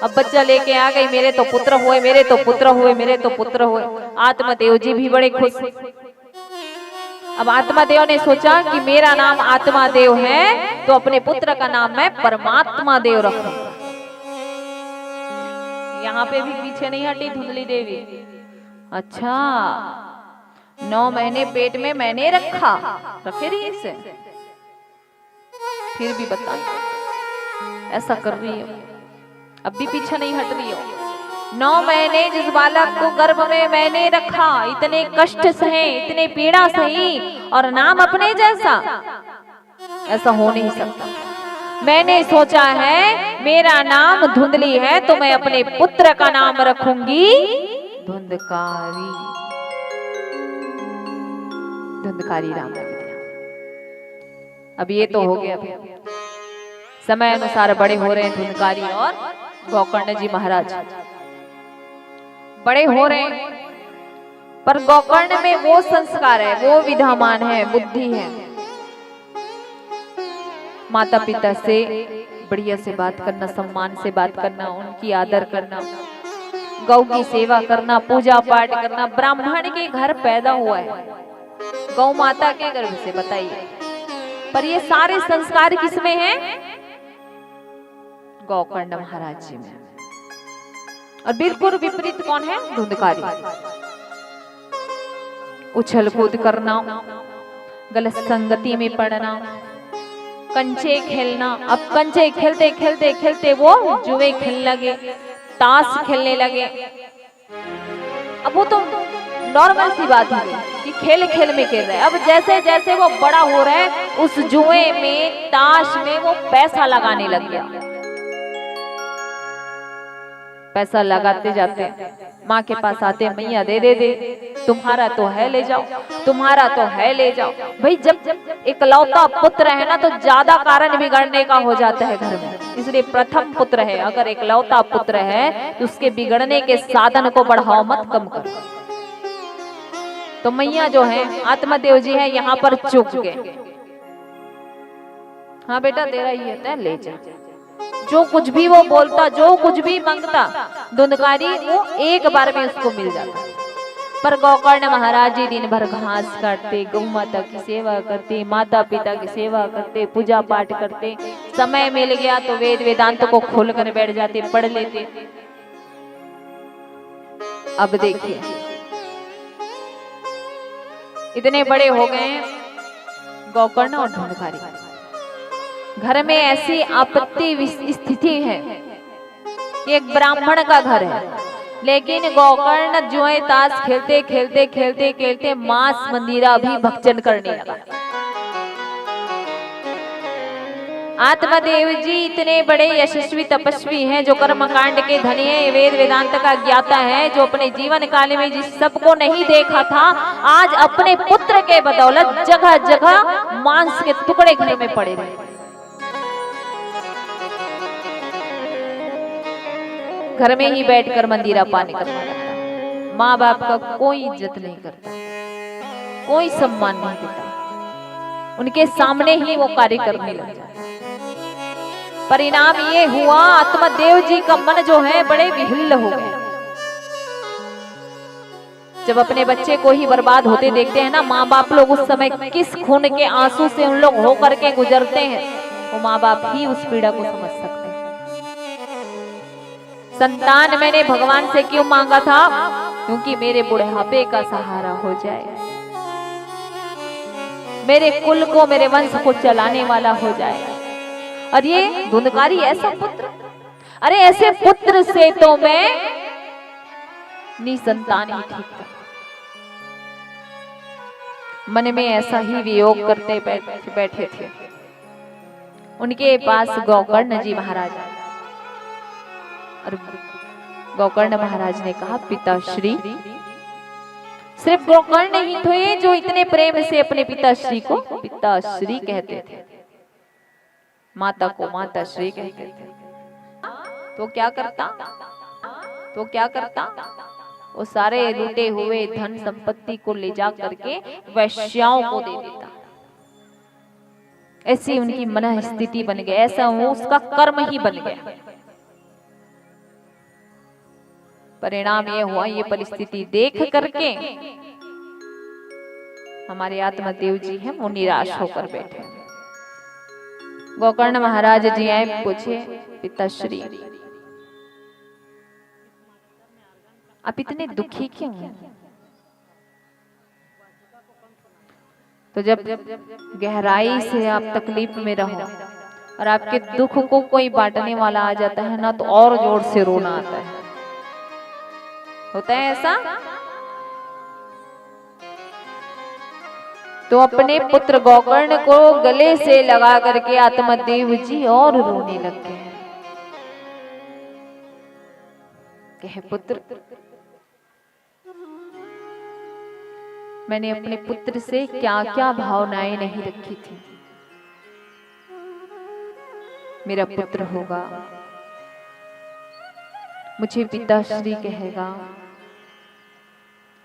अब बच्चा लेके आ गई, मेरे तो पुत्र हुए, मेरे तो पुत्र हुए, मेरे तो पुत्र हुए। आत्मदेव जी भी बड़े खुश। अब आत्मादेव ने सोचा कि मेरा नाम आत्मादेव है तो अपने पुत्र का नाम मैं परमात्मा देव रखूं। यहाँ पे भी पीछे नहीं हटी धुंधली देवी। अच्छा 9 महीने पेट में मैंने रखा, रखे रही इसे, फिर भी बता ऐसा कर रही हो, अब भी पीछे नहीं हट रही हो। 9 महीने जिस बालक को गर्भ में मैंने रखा, इतने कष्ट सहे, इतने पीड़ा सही, और नाम अपने जैसा, ऐसा हो नहीं सकता। मैंने सोचा है मेरा नाम धुंधली है तो मैं अपने पुत्र का नाम रखूंगी धुंधकारी। धुंधकारी राम रख दिया। अब ये तो हो गया, समय अनुसार बड़े हो रहे हैं धुंधकारी और गोकर्ण जी महाराज बड़े हो रहे हैं, पर गोकर्ण में वो संस्कार है, वो विद्यमान है, बुद्धि है। माता पिता से बढ़िया से बात करना, सम्मान से बात करना, उनकी आदर करना, गौ की सेवा करना, पूजा पाठ करना। ब्राह्मण के घर पैदा हुआ है, गौ माता के गर्भ से, बताइए। पर ये सारे संस्कार किसमें हैं? गोकर्ण महाराज जी में। और बिल्कुल विपरीत कौन है? धुंधकारी। उछल कूद करना, गलत संगति में पड़ना, कंचे खेलना। अब कंचे खेलते खेलते खेलते वो जुए खेलने लगे, ताश खेलने लगे। अब वो तो नॉर्मल सी बात है कि खेल खेल में खेल रहे हैं। अब जैसे जैसे वो बड़ा हो रहा है, उस जुए में, ताश में वो पैसा लगाने लग गया। पैसा लगाते जाते माँ के पास आते, मैया दे दे दे, तुम्हारा तो है ले जाओ, तुम्हारा तो है ले जाओ। भाई जब इकलौता पुत्र है ना तो ज्यादा कारण बिगड़ने का हो जाता है घर में, इसलिए प्रथम पुत्र है, अगर इकलौता पुत्र है तो उसके बिगड़ने के साधन को बढ़ाओ मत, कम करो। तो मैया जो है आत्मदेव जी है, यहाँ पर चुक गए। हाँ बेटा तेरा ही है, ले जा। जो कुछ भी वो बोलता, जो कुछ भी मांगता, धुंधकारी वो एक बार में उसको मिल जाता। पर गोकर्ण महाराज जी दिन भर घास काटते, गौ माता की सेवा करते, माता पिता की सेवा करते, पूजा पाठ करते। समय मिल गया तो वेद वेदांत को खोल कर बैठ जाते, पढ़ लेते। अब देखिए इतने बड़े हो गए गोकर्ण और धुंधकारी, घर में ऐसी आपत्ति स्थिति है कि एक ब्राह्मण का घर है, लेकिन गोकर्ण जुए ताश खेलते खेलते खेलते खेलते मांस मंदिरा भी भक्षण करने लगा। आत्मदेव जी इतने बड़े यशस्वी तपस्वी हैं, जो कर्मकांड के धनी है, वेद वेदांत का ज्ञाता है, जो अपने जीवन काल में जिस सबको नहीं देखा था, आज अपने पुत्र के बदौलत जगह जगह मांस के टुकड़े घर में पड़े रहे। घर में ही बैठकर मंदिरा पानी करना लगता, माँ बाप का कोई इज्जत नहीं करता, कोई सम्मान नहीं देता, उनके सामने ही वो कार्य करने लग जाता। परिणाम ये हुआ आत्मदेव जी का मन जो है बड़े विहिल्ल हो गए। जब अपने बच्चे को ही बर्बाद होते देखते हैं ना, माँ बाप लोग उस समय किस खून के आंसू से उन लोग हो करके गुजरते हैं, वो माँ बाप ही उस पीड़ा को समझ सकते हैं। संतान मैंने भगवान से क्यों मांगा था? क्योंकि मेरे बुढ़ापे का सहारा हो जाए, मेरे कुल को, मेरे वंश को चलाने वाला हो जाए। और ये धुंधकारी ऐसा पुत्र, अरे ऐसे पुत्र से तो मैं निसंतान ही ठीक था। मन में ऐसा ही वियोग करते बैठे थे। उनके पास गोकर्ण जी महाराज, और गोकर्ण महाराज ने कहा, पिताश्री। सिर्फ गोकर्ण ही थे जो इतने प्रेम से अपने पिताश्री को पिताश्री कहते थे, माता को माताश्री कहते थे। तो क्या करता? वो सारे लूटे हुए धन संपत्ति को ले जा करके वैश्याओं को दे देता। ऐसी उनकी मन स्थिति बन गई, ऐसा वो उसका कर्म ही बन गया। परिणाम ये हुआ, ये परिस्थिति देख करके हमारे आत्मदेव जी हैं वो निराश होकर बैठे। गोकर्ण महाराज जी आए, पूछे, पिताश्री आप इतने दुखी क्यों हैं? तो जब गहराई से आप तकलीफ में रहो और आपके दुख को कोई बांटने वाला आ जाता है ना, तो और जोर से रोना आता है। होता है ऐसा? तो अपने पुत्र गोकर्ण को गले से लगा करके आत्मदेव जी और रोने लग गए। कहे, पुत्र, मैंने अपने पुत्र से क्या क्या भावनाएं नहीं रखी थी। मेरा पुत्र होगा, मुझे पिताश्री कहेगा,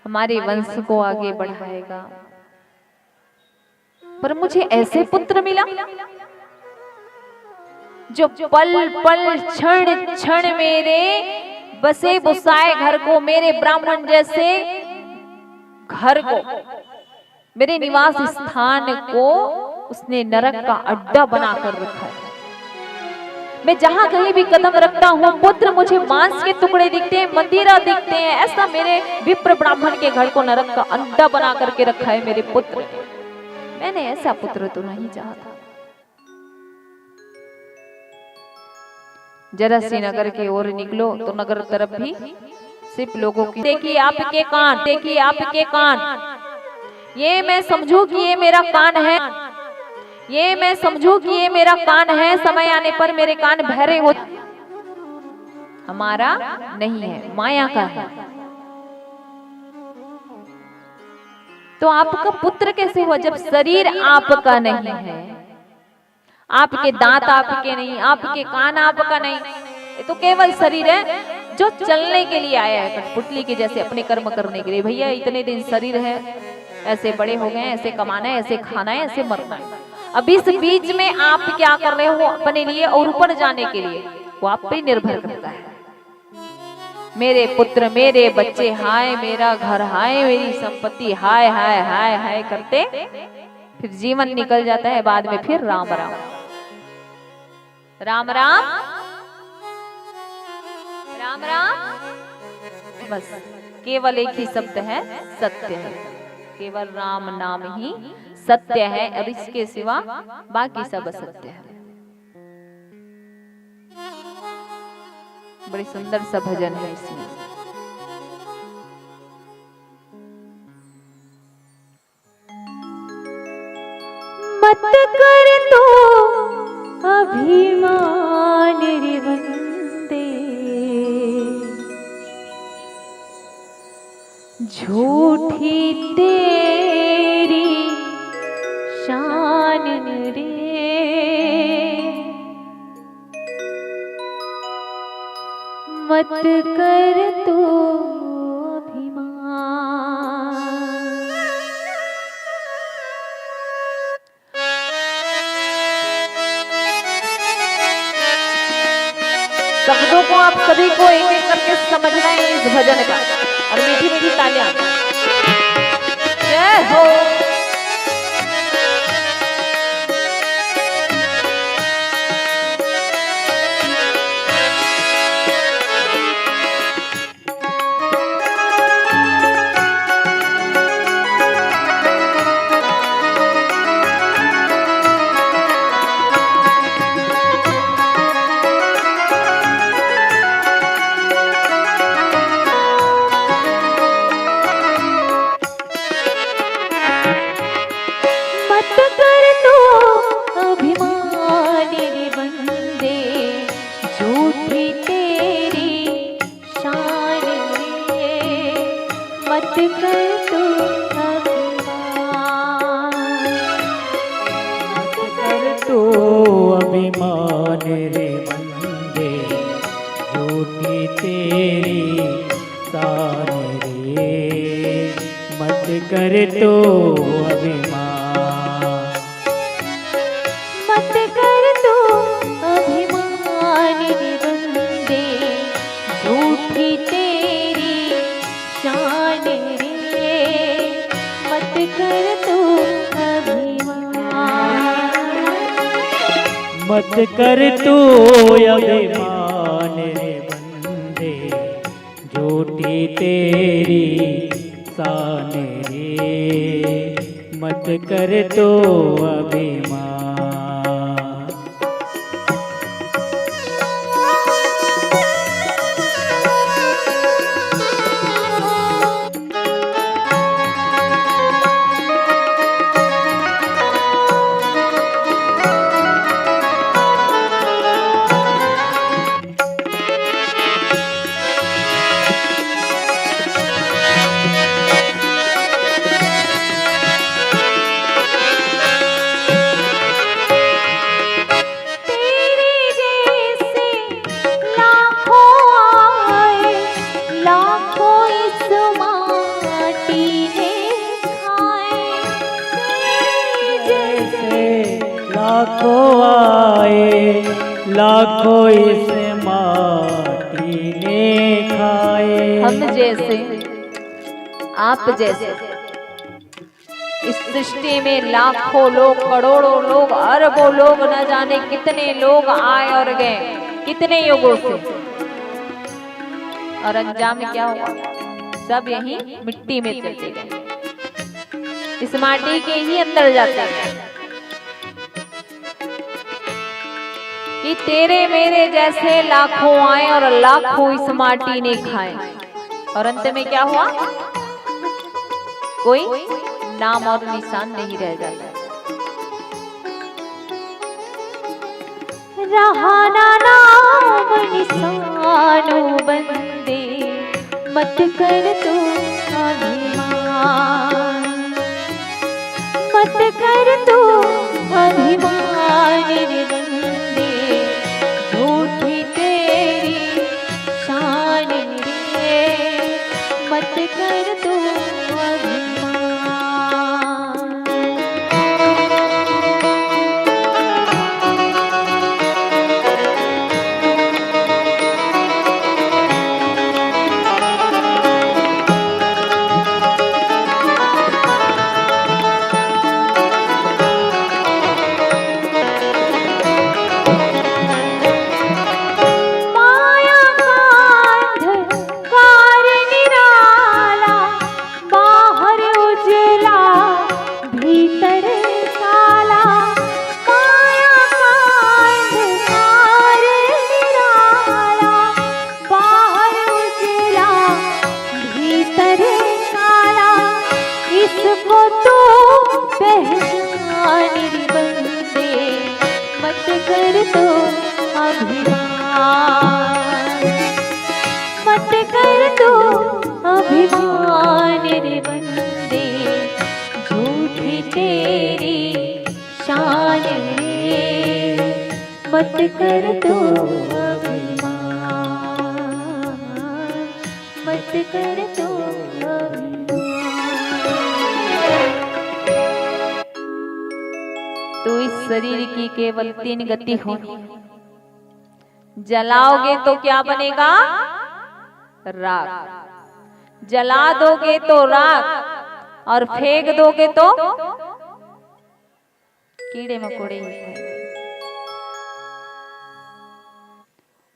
हमारे वंश को आगे बढ़ाएगा। पर मुझे ऐसे पुत्र मिला जो पल पल क्षण क्षण मेरे बसे बुसाए घर को, मेरे ब्राह्मण जैसे घर को, मेरे निवास स्थान को उसने नरक का अड्डा बनाकर रखा है। मैं जहां कहीं भी कदम रखता हूँ, पुत्र मुझे मांस के टुकड़े दिखते हैं, मंदिरा दिखते हैं। ऐसा मेरे विप्र ब्राह्मण के घर को नरक का अड्डा बना करके रखा है मेरे पुत्र। मैंने ऐसा पुत्र तो नहीं चाहता। जरा सी नगर की ओर निकलो तो नगर तरफ भी सिर्फ लोगों की, देखिए आपके कान, देखिए आपके कान, ये मैं समझू कि ये मेरा कान है, ये मैं समझू कि ये मेरा कान है। समय आने पर मेरे कान बहरे हो, हमारा नहीं है, माया का है। तो आपका पुत्र कैसे हुआ जब शरीर आपका नहीं है? आपके दांत आपके नहीं, आपके कान आपका नहीं, ये तो केवल शरीर है जो चलने के लिए आया है, कठपुतली के जैसे अपने कर्म करने के लिए। भैया इतने दिन शरीर है, ऐसे बड़े हो गए, ऐसे कमाना है, ऐसे खाना है, ऐसे मरना है। अब इस बीच में आप क्या कर रहे हो अपने लिए और ऊपर जाने के लिए, वो आप पे निर्भर करता है। मेरे पुत्र मेरे बच्चे हाय, मेरा घर हाय, मेरी संपत्ति हाय हाय हाय हाय करते फिर जीवन निकल जाता है, बाद में फिर राम राम राम राम राम राम, बस केवल एक ही शब्द है सत्य है, केवल राम नाम ही सत्य है, और इसके सिवा बाकी सब असत्य है। बड़ी सुंदर सा भजन है इसमें। मत कर तो अभिमान रे बंदे, झूठी तेरी शान रे, मत कर तू अभिमान। शब्दों को आप सभी को एक एक करके समझना है इस भजन का, और मीठी मीठी तालियां। जय हो। अभिमान रे बंदे, झूठी तेरी शान रे, मत कर तो अभिमान, मत कर तो अभिमान रे बंदे, झूठी तेरी शान रे, मत कर तो मत कर तू अभिमान रे बंदे, झूठी तेरी शान रे, मत कर तू अभिमान। लाखों आए लाखों इस माटी ने खाए, हम जैसे आप जैसे इस सृष्टि में लाखों लोग, करोड़ों लोग, अरबों लोग, न जाने कितने लोग आए और गए, कितने युगों से, और अंजाम क्या हुआ? सब यही मिट्टी में चलते गए, इस माटी के ही अंदर जाते गए। कि तेरे मेरे जैसे लाखों आए और लाखों इस माटी ने खाए, और अंत में क्या हुआ? कोई नाम और निशान नहीं रह जाता। रहा ना नाम निशानो बंदे, मत कर तू अभिमान, मत कर तू अभिमान रे बंदे, झूठी तेरी शान रे, मत कर तू अभिमान। इसको तो पहचान रे बंदे, मत कर तो अभिमान, मत कर तो अभिमान रे बंदे, झूठी तेरी शान रे, मत कर तो अभिमान, मत कर तो अभिमान। तो इस शरीर की केवल 3 गति होनी है। जलाओगे तो क्या बनेगा? राख। जला दोगे तो राख, और फेंक दोगे तो कीड़े मकोड़े ही खाएंगे।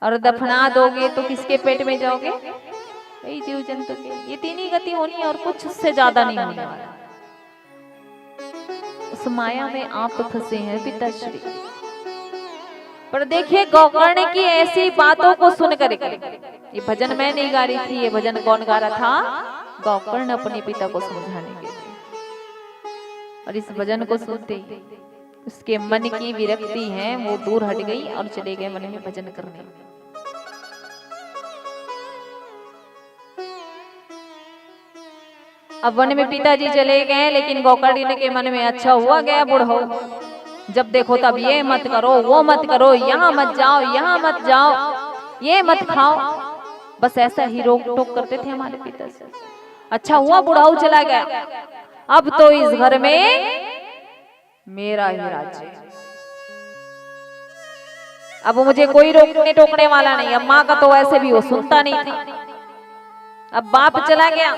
और दफना दोगे तो किसके पेट में जाओगे? वही जीव जंतु के। ये 3 ही गति होनी है और कुछ उससे ज्यादा नहीं होने वाला। उस माया में आप फंसे हैं पिताश्री। पर देखिए गोकर्ण की ऐसी बातों को सुनकर, ये भजन मैं नहीं गा रही थी, ये भजन कौन गा रहा था? गोकर्ण अपने पिता को समझाने के लिए। और इस भजन को सुनते ही उसके मन की विरक्ति है वो दूर हट गई और चले गए मन में भजन करने। अब वन में पिताजी चले गए, लेकिन गोकर्ण के मन में अच्छा हुआ गया बूढ़ो, जब देखो तब ये मत करो, वो मत करो, यहाँ मत जाओ, यहाँ मत जाओ, ये मत खाओ, बस ऐसा ही रोक टोक करते थे हमारे पिता से। अच्छा हुआ बुढ़ाऊ चला गया, अब तो इस घर में मेरा ही राज्य, अब मुझे कोई रोकने टोकने वाला नहीं। अब माँ का तो वैसे भी वो सुनता नहीं था। अब बाप चला गया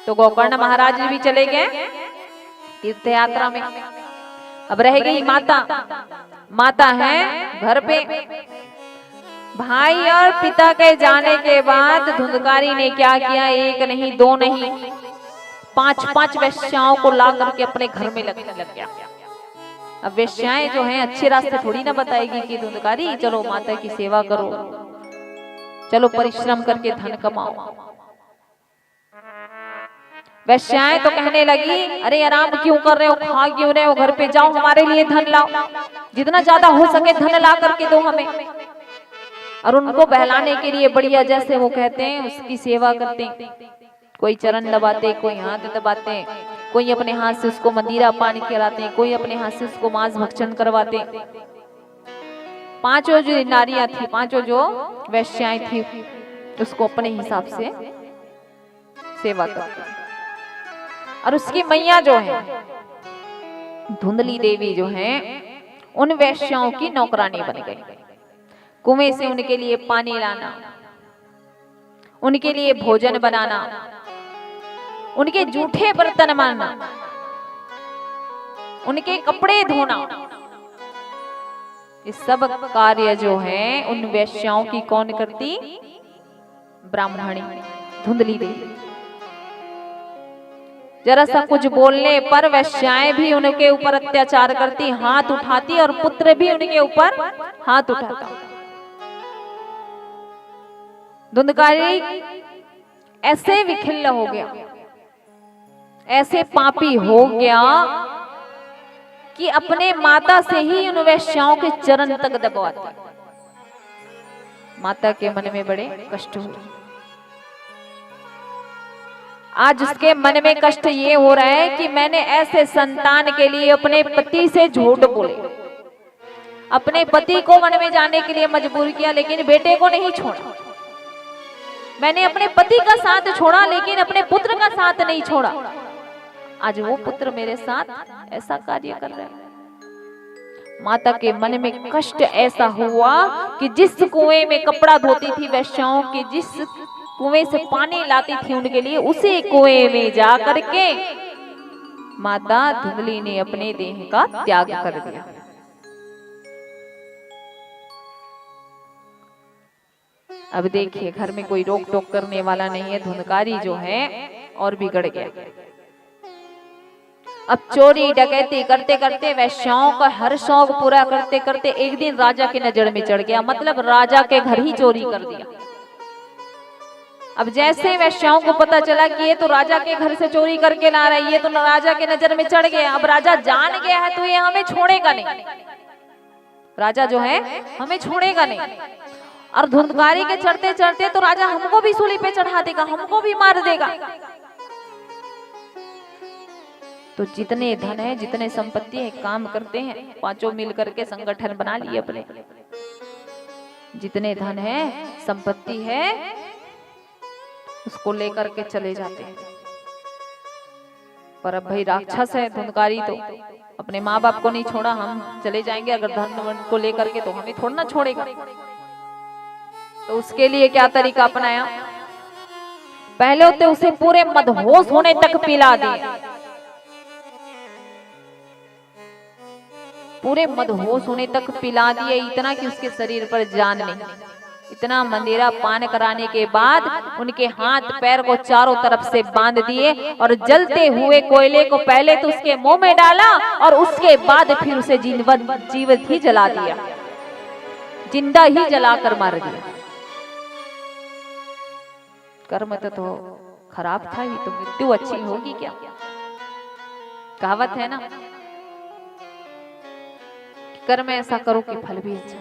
तो गोकर्ण महाराज भी चले गए तीर्थ यात्रा में। अब रह गई माता। माता है घर पे। भाई और पिता के जाने के बाद धुंधकारी ने क्या किया? 1 नहीं 2 नहीं 5-5 वेश्याओं को ला करके अपने घर में लगने लग गया। अब वेश्याएं जो हैं अच्छे रास्ते थोड़ी ना बताएगी कि धुंधकारी चलो माता की सेवा करो, चलो परिश्रम करके धन कमाओ। वेश्याएं तो कहने लगी अरे आराम क्यों कर रहे हो, खा क्यों रहे हो, घर पे जाओ हमारे लिए धन लाओ, जितना ज्यादा हो सके धन ला करके दो हमें। और उनको बहलाने के लिए बढ़िया जैसे वो कहते हैं उसकी सेवा करते हैं। कोई चरण दबाते, कोई हाथ दबाते, कोई अपने हाथ से उसको मंदिरा पानी खिलाते, कोई अपने हाथ से उसको मांस भक्षण करवाते। 5 जो नारियां थी, 5 जो वैश्याएं थी, उसको अपने हिसाब से सेवा करते। और उसकी मैया जो है धुंधली देवी जो है उन वैश्याओं की नौकरानी बन गई। कुएं से उनके लिए पानी लाना, उनके लिए भोजन बनाना, उनके जूठे बर्तन मारना, उनके कपड़े धोना, ये सब कार्य जो है उन वैश्याओं की कौन करती? ब्राह्मणी धुंधली देवी। जरा सा कुछ बोलने पर वैश्याएं भी उनके ऊपर अत्याचार करती, हाथ उठाती, और पुत्र भी उनके ऊपर हाथ उठाता। धुंधकारी ऐसे विखिल्ल हो गया, ऐसे पापी हो गया कि अपने माता से ही उन वैश्याओं के चरण तक दबाता। माता के मन में बड़े कष्ट हुए। आज उसके मन में कष्ट ये हो रहा है कि मैंने ऐसे संतान के लिए अपने पति से झूठ बोले, अपने पति को वन में जाने के लिए मजबूर किया, लेकिन बेटे को नहीं छोड़ा। मैंने अपने पति का साथ छोड़ा लेकिन अपने पुत्र का साथ नहीं छोड़ा। आज वो पुत्र मेरे साथ ऐसा कार्य कर रहे हैं। माता के मन में कष्ट ऐसा हुआ कि जिस कुएं में कपड़ा धोती थी वैश्याओं के, जिस कुएं से पानी लाती थी उनके लिए, उसी कुएं में जा करके माता धुंधली ने अपने देह का त्याग कर दिया। अब देखिए घर में कोई रोक टोक करने वाला नहीं है। धुंधकारी जो है और बिगड़ गया। अब चोरी डकैती करते करते वैश्याओं का हर शौक पूरा करते करते एक दिन राजा के नजर में चढ़ गया। मतलब राजा के घर ही चोरी कर दिया। अब जैसे वैश्याओं को पता चला कि ये तो राजा के घर से चोरी करके ला रही है, ये तो राजा के नजर में चढ़ गया, अब राजा जान गया है तो ये हमें छोड़ेगा नहीं, राजा जो है हमें छोड़ेगा नहीं। और धुंधकारी के चढ़ते चढ़ते तो राजा हमको भी सूली पे चढ़ा देगा, हमको भी मार देगा। तो जितने धन है, जितने संपत्ति है, काम करते हैं पांचों मिल करके संगठन बना लिए अपने, जितने धन है संपत्ति है उसको लेकर के चले जाते हैं। पर अब भाई राक्षस है धुंधकारी, तो अपने माँ बाप को नहीं छोड़ा, हम चले जाएंगे अगर धन को लेकर के, तो हमें थोड़ा ना छोड़ेगा। तो उसके लिए क्या तरीका अपनाया, पहले होते उसे पूरे मदहोश होने तक पिला दिए, पूरे मदहोश होने तक पिला दिए, इतना कि उसके शरीर पर जान नहीं। इतना मंदेरा पान कराने के बाद उनके हाथ पैर को चारों तरफ से बांध दिए और जलते हुए कोयले को पहले तो उसके मुंह में डाला और उसके बाद फिर उसे जीवित ही जला दिया, जिंदा ही जलाकर मार दिया। कर्म तो खराब था ही, तो मृत्यु अच्छी होगी क्या? कहावत है ना, कर्म ऐसा करो कि फल भी अच्छा।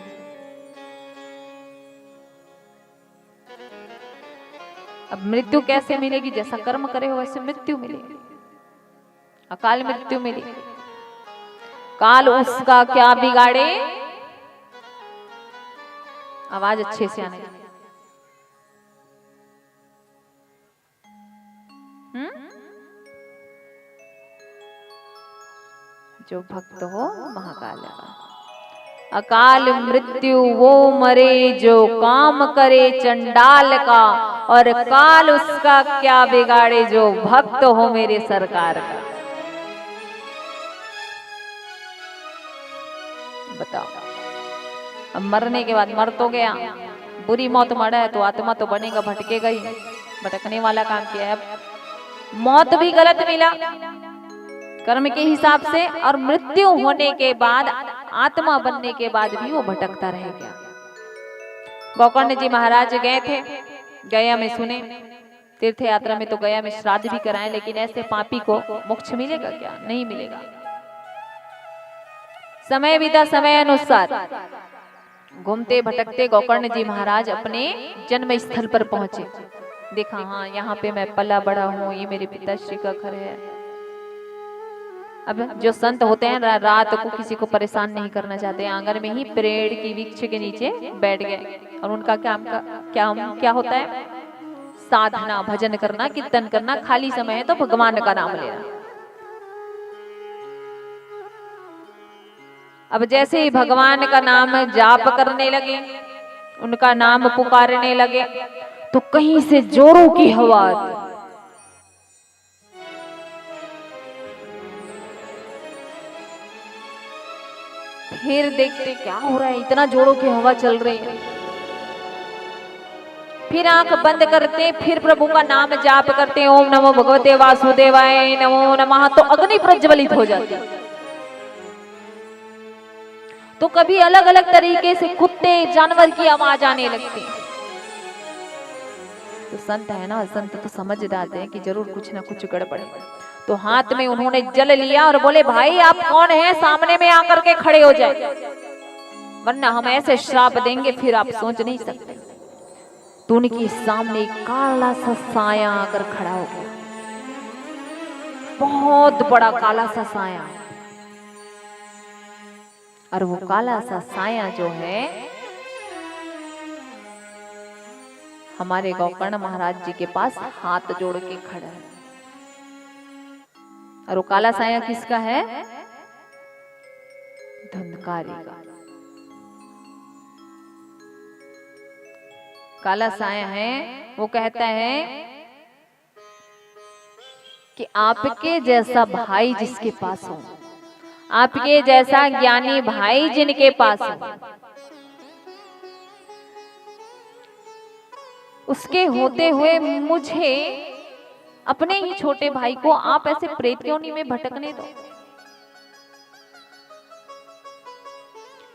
अब मृत्यु कैसे मिलेगी? जैसा कर्म करे हो वैसे मृत्यु मिलेगी, अकाल मृत्यु मिलेगी। काल उसका क्या बिगाड़े, आवाज अच्छे से आने लगी। जो भक्त हो महाकाल, अकाल मृत्यु वो मरे जो काम करे चंडाल का, और काल उसका क्या बिगाड़े जो भक्त हो मेरे सरकार का। बताओ, अब मरने के बाद मर तो गया, बुरी मौत मरा है तो आत्मा तो बनेगा, भटकेगा ही, भटकने वाला काम किया है। अब मौत भी गलत मिला कर्म के हिसाब से, और मृत्यु होने के बाद आत्मा बनने के बाद भी वो भटकता रह गया। गोकर्ण जी महाराज गए थे गया में, सुने तीर्थ यात्रा में तो गया में श्राद्ध भी कराए, लेकिन ऐसे पापी को मोक्ष मिलेगा क्या? नहीं मिलेगा। समय बीता, समय अनुसार घूमते भटकते गोकर्ण जी महाराज अपने जन्म स्थल पर पहुंचे। देखा, हाँ यहाँ पे मैं पला बड़ा हूँ, ये मेरे पिताश्री का घर है। अब जो संत होते हैं रात को किसी को परेशान नहीं करना चाहते, आंगन में ही पेड़ की वृक्ष के नीचे बैठ गए, और उनका क्या होता है? साधना, भजन करना, कीर्तन करना, खाली समय है तो भगवान का नाम लेना। अब जैसे ही भगवान का नाम जाप करने लगे, उनका नाम पुकारने लगे, तो कहीं से जोरों की हवा आती। फिर देखते क्या हो रहा है, इतना जोरों की हवा चल रही है। फिर आंख बंद करते, फिर प्रभु का नाम जाप करते, ओम नमो भगवते वासुदेवाय नमो नमः, तो अग्नि प्रज्वलित हो जाती। तो कभी अलग अलग तरीके से कुत्ते जानवर की आवाज आने लगती। तो संत है ना, संत तो समझ जाते हैं कि जरूर कुछ ना कुछ गड़बड़ है। तो हाथ में उन्होंने जल लिया और बोले, भाई आप कौन हैं? सामने में आकर के खड़े हो जाए, वरना हम ऐसे श्राप देंगे फिर आप सोच नहीं सकते। तो उनके सामने काला सा साया आकर खड़ा हो गया, बहुत बड़ा काला सा साया। और वो काला सा साया जो है हमारे गोकर्ण महाराज जी के पास हाथ जोड़ के खड़ा है। और वो काला साया किसका है? धुंधकारी का। काला साया है, वो कहता है कि आपके जैसा भाई जिसके पास हो, आपके जैसा ज्ञानी भाई जिनके पास हो, उसके होते हुए मुझे, अपने ही छोटे भाई को आप ऐसे प्रेत योनि में भटकने दो,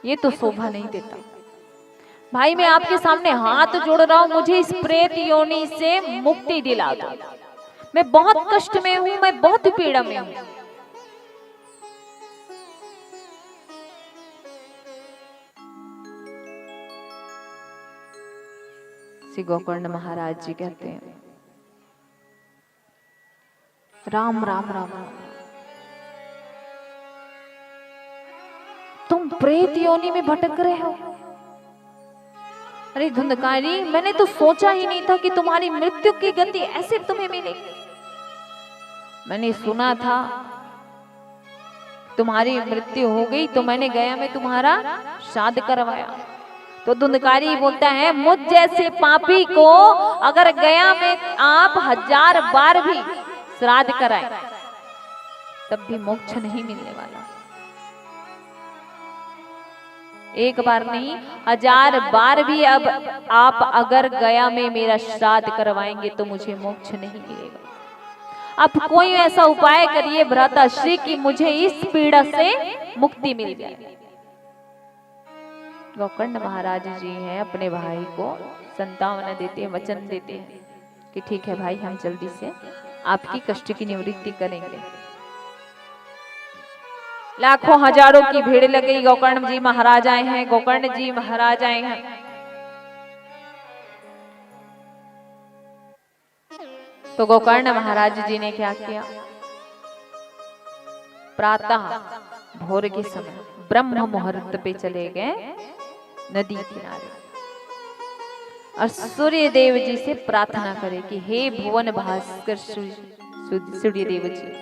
ये तो शोभा नहीं देता। भाई मैं आपके सामने हाथ जोड़ रहा हूं, मुझे इस प्रेत योनि से मुक्ति दिला दो। मैं बहुत कष्ट में हूं, मैं बहुत पीड़ा में हूं। श्री गोकर्ण महाराज जी कहते हैं, राम राम राम राम, तुम प्रेत योनि में भटक रहे हो। अरे धुंधकारी, मैंने तो सोचा ही नहीं था कि तुम्हारी मृत्यु की गति ऐसे तुम्हें मिलेगी। मैंने सुना था तुम्हारी मृत्यु हो गई तो मैंने गया में तुम्हारा श्राद्ध करवाया। तो धुंधकारी बोलता है, मुझ जैसे पापी को अगर गया में आप 1000 बार भी श्राद्ध कराए तब भी मोक्ष नहीं मिलने वाला। एक बार नहीं, 1000 बार भी अब आप अगर गया में मेरा श्राद्ध करवाएंगे तो मुझे मोक्ष नहीं मिलेगा। अब कोई ऐसा उपाय करिए भ्राताश्री कि मुझे इस पीड़ा से मुक्ति मिल जाए। गोकर्ण महाराज जी हैं, अपने भाई को संतावना देते हैं, वचन देते हैं कि ठीक है भाई, हम जल्दी से आपकी कष्ट की निवृत्ति करेंगे। लाखों हजारों की भीड़ लग गई। गोकर्ण जी महाराज आए हैं, गोकर्ण जी महाराज आए हैं। तो गोकर्ण महाराज जी ने क्या किया, प्रातः भोर के समय ब्रह्म मुहूर्त पे चले गए नदी किनारे और सूर्य देव जी से प्रार्थना करे कि हे भुवन भास्कर सूर्य देव जी,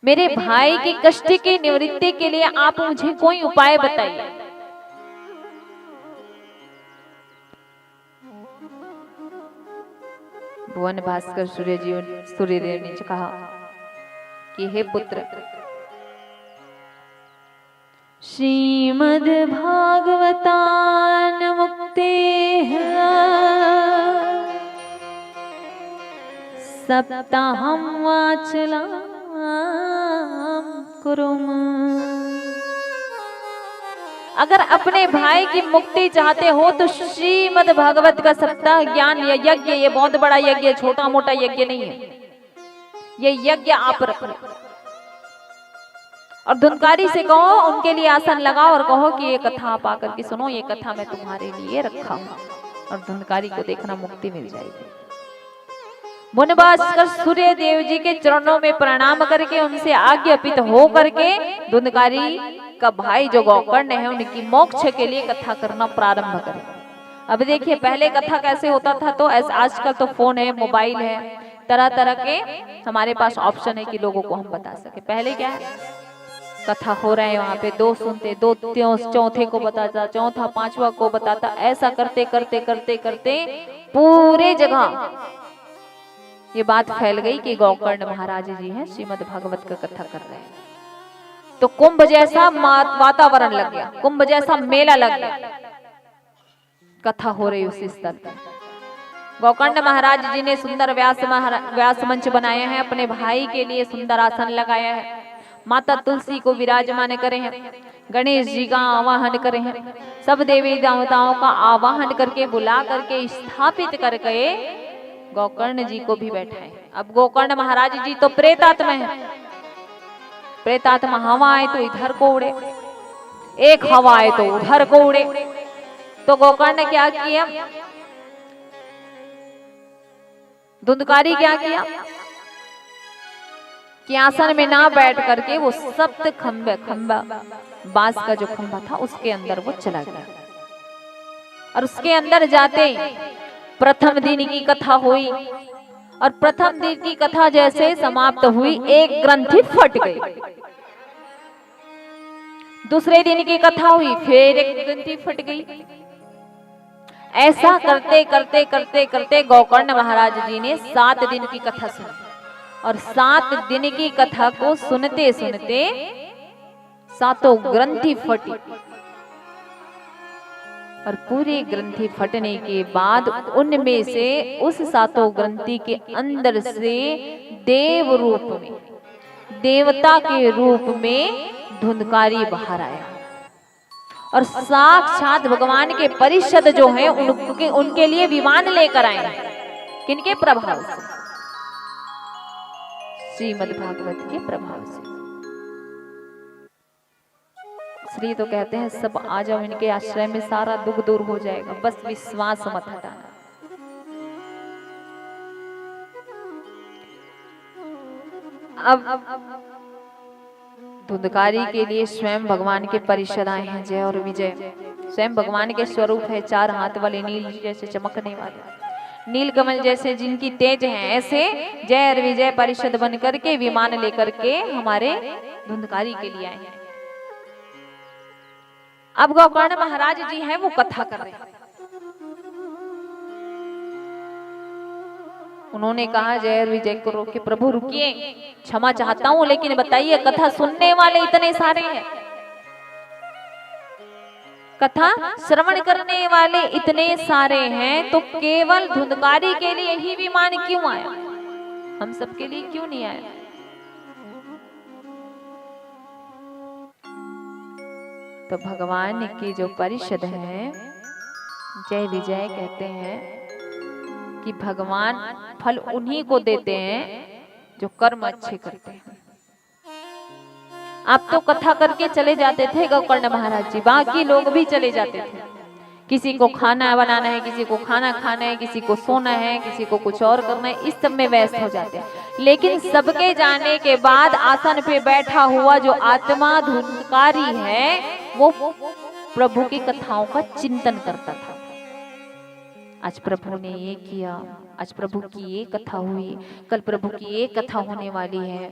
मेरे भाई की कष्ट की निवृत्ति के लिए आप मुझे कोई उपाय बताइए। भुवन भास्कर सूर्यदेव ने कहा कि हे पुत्र, श्रीमद् भागवतान मुक्तेः सप्ताहं वाचलां कुरुम। अगर अपने भाई की मुक्ति चाहते हो तो श्रीमद् भागवत का सप्ताह ज्ञान यज्ञ, ये बहुत बड़ा यज्ञ, छोटा मोटा यज्ञ नहीं है, ये यज्ञ आप रखो। और धुंधकारी से कहो, उनके लिए आसन लगाओ और कहो कि ये कथा आप आकर के सुनो, ये कथा मैं तुम्हारे लिए रखा हूं। और धुंधकारी को देखना मुक्ति मिल जाएगी। वनवास कर सूर्य देव जी के चरणों में प्रणाम करके उनसे आज्ञापित हो करके धुंधकारी का भाई जो गोकर्ण है उनकी मोक्ष के लिए कथा करना प्रारंभ करें। अब देखिए, पहले कथा कैसे होता था, तो आजकल तो फोन है, मोबाइल है, तरह तरह के हमारे पास ऑप्शन है कि लोगों को हम बता सके। पहले क्या है, कथा हो रहे हैं वहां पे, दो सुनते, दो चौथे को बताता, चौथा पांचवा को बताता, ऐसा करते करते करते करते पूरे जगह ये बात फैल गई कि गोकर्ण महाराज जी हैं श्रीमद् भागवत का कथा कर रहे हैं। तो कुंभ जैसा वातावरण लग गया, कुंभ जैसा मेला लग गया, कथा हो रही उसी स्तर पर। गोकर्ण महाराज जी ने सुंदर व्यास मंच बनाया है, अपने भाई के लिए सुंदर आसन लगाया है, माता तुलसी को विराजमान करे हैं, गणेश जी का आवाहन करे हैं, सब देवी देवताओं का आवाहन करके बुला करके स्थापित करके गोकर्ण जी को भी बैठाए। अब गोकर्ण महाराज जी तो प्रेतात्मा है, प्रेतात्मा हवा आए तो इधर को उड़े, एक हवा आए तो उधर को उड़े। तो गोकर्ण ने क्या किया, धुंधकारी क्या किया कि आसन में ना बैठ करके वो सप्त खंबा बांस का जो खंबा था उसके अंदर वो चला गया। और उसके अंदर जाते प्रथम दिन की कथा हुई, और प्रथम दिन की कथा जैसे समाप्त हुई एक ग्रंथि फट गई। दूसरे दिन की कथा हुई, फिर एक ग्रंथि फट गई। ऐसा करते करते करते करते गोकर्ण महाराज जी ने 7 दिन की कथा सुनी, और 7 दिन की कथा को सुनते सुनते 7 ग्रंथि फटी। और पूरी ग्रंथि फटने के बाद उनमें से उस 7 ग्रंथि के अंदर से देव रूप में, देवता के रूप में धुंधकारी बाहर आया। और साक्षात भगवान के परिषद जो हैं उनके लिए विमान लेकर आए हैं। किनके प्रभाव से? श्रीमद् भागवत के प्रभाव से। इसलिए तो कहते हैं सब आ जाओ इनके आश्रय में, सारा दुख दूर हो जाएगा, बस विश्वास मत हटाना। अब धुंधकारी के लिए स्वयं भगवान के परिषद आए हैं, जय और विजय। स्वयं भगवान के स्वरूप है, 4 हाथ वाले, नील जैसे चमकने वाले, नील कमल जैसे जिनकी तेज है, ऐसे जय और विजय परिषद बन करके विमान लेकर के हमारे धुंधकारी के लिए आए हैं। अब गोकर्ण महाराज जी हैं, वो कथा कर रहे हैं। उन्होंने कहा जय और विजय को रोके, प्रभु रुकिए, क्षमा चाहता हूं, लेकिन बताइए कथा सुनने वाले इतने सारे हैं, कथा श्रवण करने वाले इतने सारे हैं, तो केवल धुंधकारी के लिए ही विमान क्यों आया? हम सबके लिए क्यों नहीं आया? तो भगवान की जो परिषद है, जय विजय कहते हैं कि भगवान फल उन्हीं को देते हैं जो कर्म अच्छे करते हैं। आप तो कथा करके चले जाते थे गोकर्ण महाराज जी, बाकी लोग भी चले जाते थे। किसी को खाना बनाना है, किसी को खाना खाना है, किसी को सोना है, किसी को कुछ और करना है, इस सब में व्यस्त हो जाते हैं। लेकिन सबके जाने के बाद आसन पे बैठा हुआ जो आत्मा धुंधकारी है, वो प्रभु की कथाओं का चिंतन करता था। आज प्रभु ने ये किया, आज प्रभु की ये कथा हुई, कल प्रभु की ये कथा होने वाली है,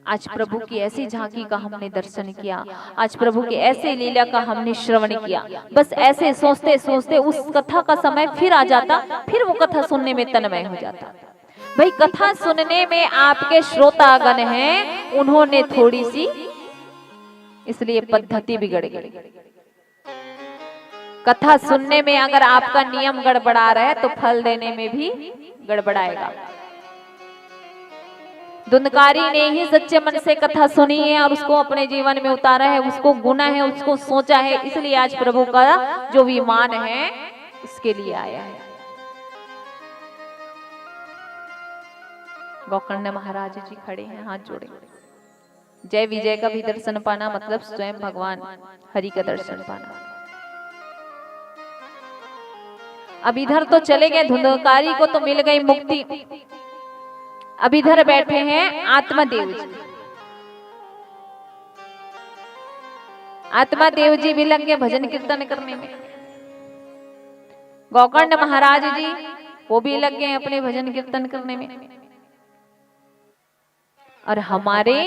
आज प्रभु की ऐसी झांकी का हमने दर्शन किया, आज प्रभु की ऐसे लीला का हमने श्रवण किया। बस ऐसे सोचते सोचते उस कथा का समय फिर आ जाता, फिर वो कथा सुनने में तन्मय हो जाता। भाई कथा सुनने में आपके श्रोतागण हैं, उन्होंने थोड़ी सी इसलिए पद्धति बिगड़ गई। कथा सुनने में अगर आपका नियम गड़बड़ा रहा है तो फल देने में भी गड़बड़ाएगा। धुंधकारी ने ही सच्चे मन से कथा सुनी है और उसको अपने जीवन में उतारा है, उसको गुना है, उसको सोचा है, इसलिए आज प्रभु का जो विमान है उसके लिए आया है। गोकर्ण महाराज जी खड़े हैं, हाथ जोड़े। जय विजय का भी दर्शन पाना मतलब स्वयं भगवान हरि का दर्शन पाना। अब इधर तो चले गए, धुंधकारी को तो मिल गई मुक्ति। अब इधर बैठे हैं आत्मादेव जी। आत्मादेव जी भी लग गए भजन कीर्तन करने में। गोकर्ण महाराज जी वो भी लग गए अपने भजन कीर्तन करने में। और हमारे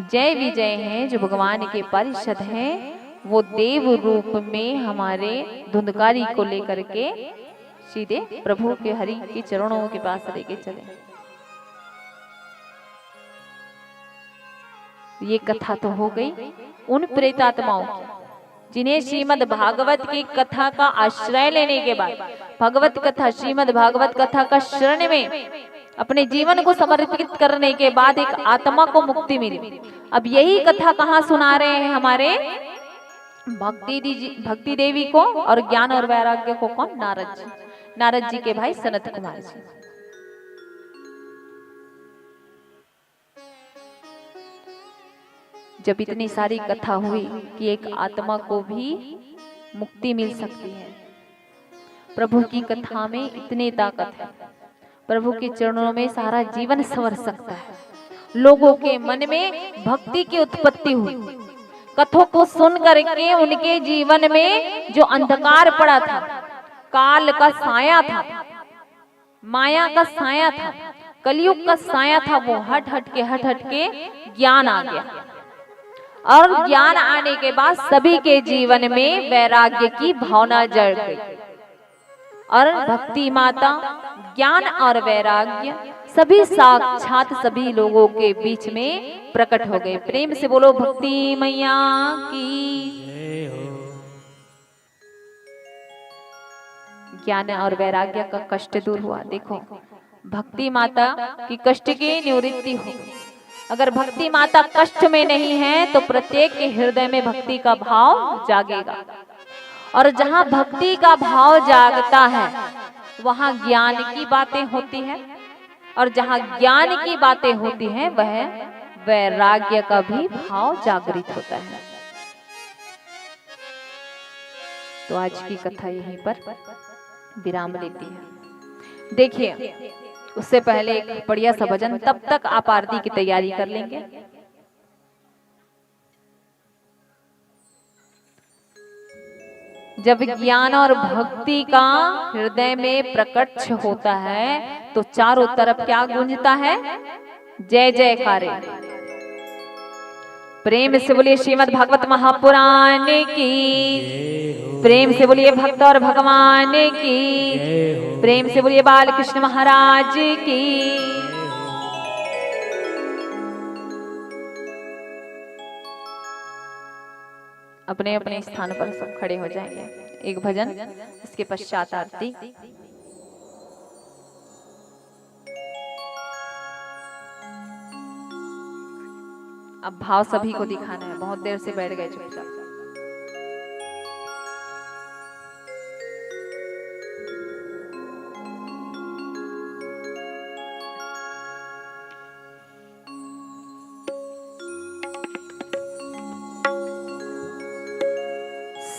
जय विजय हैं जो भगवान के पार्षद हैं, वो देव रूप में हमारे धुंधकारी को लेकर के सीधे प्रभु के हरि के चरणों के पास लेके चले। ये कथा तो हो गई उन प्रेतात्माओं की जिन्हें श्रीमद् भागवत की कथा का आश्रय लेने के बाद, भगवत कथा श्रीमद् भागवत कथा का शरण में अपने जीवन को समर्पित करने के बाद एक आत्मा को मुक्ति मिली। अब यही कथा कहाँ सुना रहे हैं हमारे भक्ति देवी को, और ज्ञान और वैराग्य को कौन? नारद जी। नारद जी के भाई सनत कुमार जी। जब इतनी सारी कथा हुई कि एक आत्मा को भी मुक्ति मिल सकती है, प्रभु की कथा में इतनी ताकत है, प्रभु के चरणों में सारा जीवन संवर सकता है। लोगों के मन में भक्ति की उत्पत्ति हुई। कथों को सुन करके उनके जीवन में जो अंधकार पड़ा था, काल का साया था, माया का साया था, कलयुग का साया था, वो हट हट के ज्ञान आ गया। और ज्ञान आने के बाद सभी के जीवन में वैराग्य की भावना जड़ गई और भक्ति माता ज्ञान और वैराग्य सभी साक्षात सभी लोगों के बीच में प्रकट हो गए। प्रेम से बोलो भक्ति मैया की। ज्ञान और वैराग्य का कष्ट दूर हुआ। देखो भक्ति माता की कष्ट की निवृत्ति हो अगर भक्ति माता कष्ट में नहीं है तो प्रत्येक के हृदय में भक्ति का भाव जागेगा, और जहाँ भक्ति का भाव जागता है वहाँ ज्ञान की बातें होती हैं, और जहाँ ज्ञान की बातें होती हैं वह वैराग्य का भी भाव जागृत होता है। तो आज की कथा यहीं पर विराम लेती है। देखिए, उससे पहले एक बढ़िया सा भजन, तब तक आप आरती की तैयारी कर लेंगे। जब ज्ञान और भक्ति का हृदय में प्रकट होता है तो चारों तरफ क्या गूंजता है? जय जयकारे। प्रेम से बोलिए श्रीमद् भागवत महापुराण की, प्रेम से बोलिए भक्त और भगवान की, प्रेम से बोलिए बाल कृष्ण महाराज की। अपने अपने स्थान पर सब खड़े हो जाएंगे। एक भजन, इसके पश्चात आरती। अब भाव सभी को दिखाना है, बहुत देर से बैठ गए चुपचाप।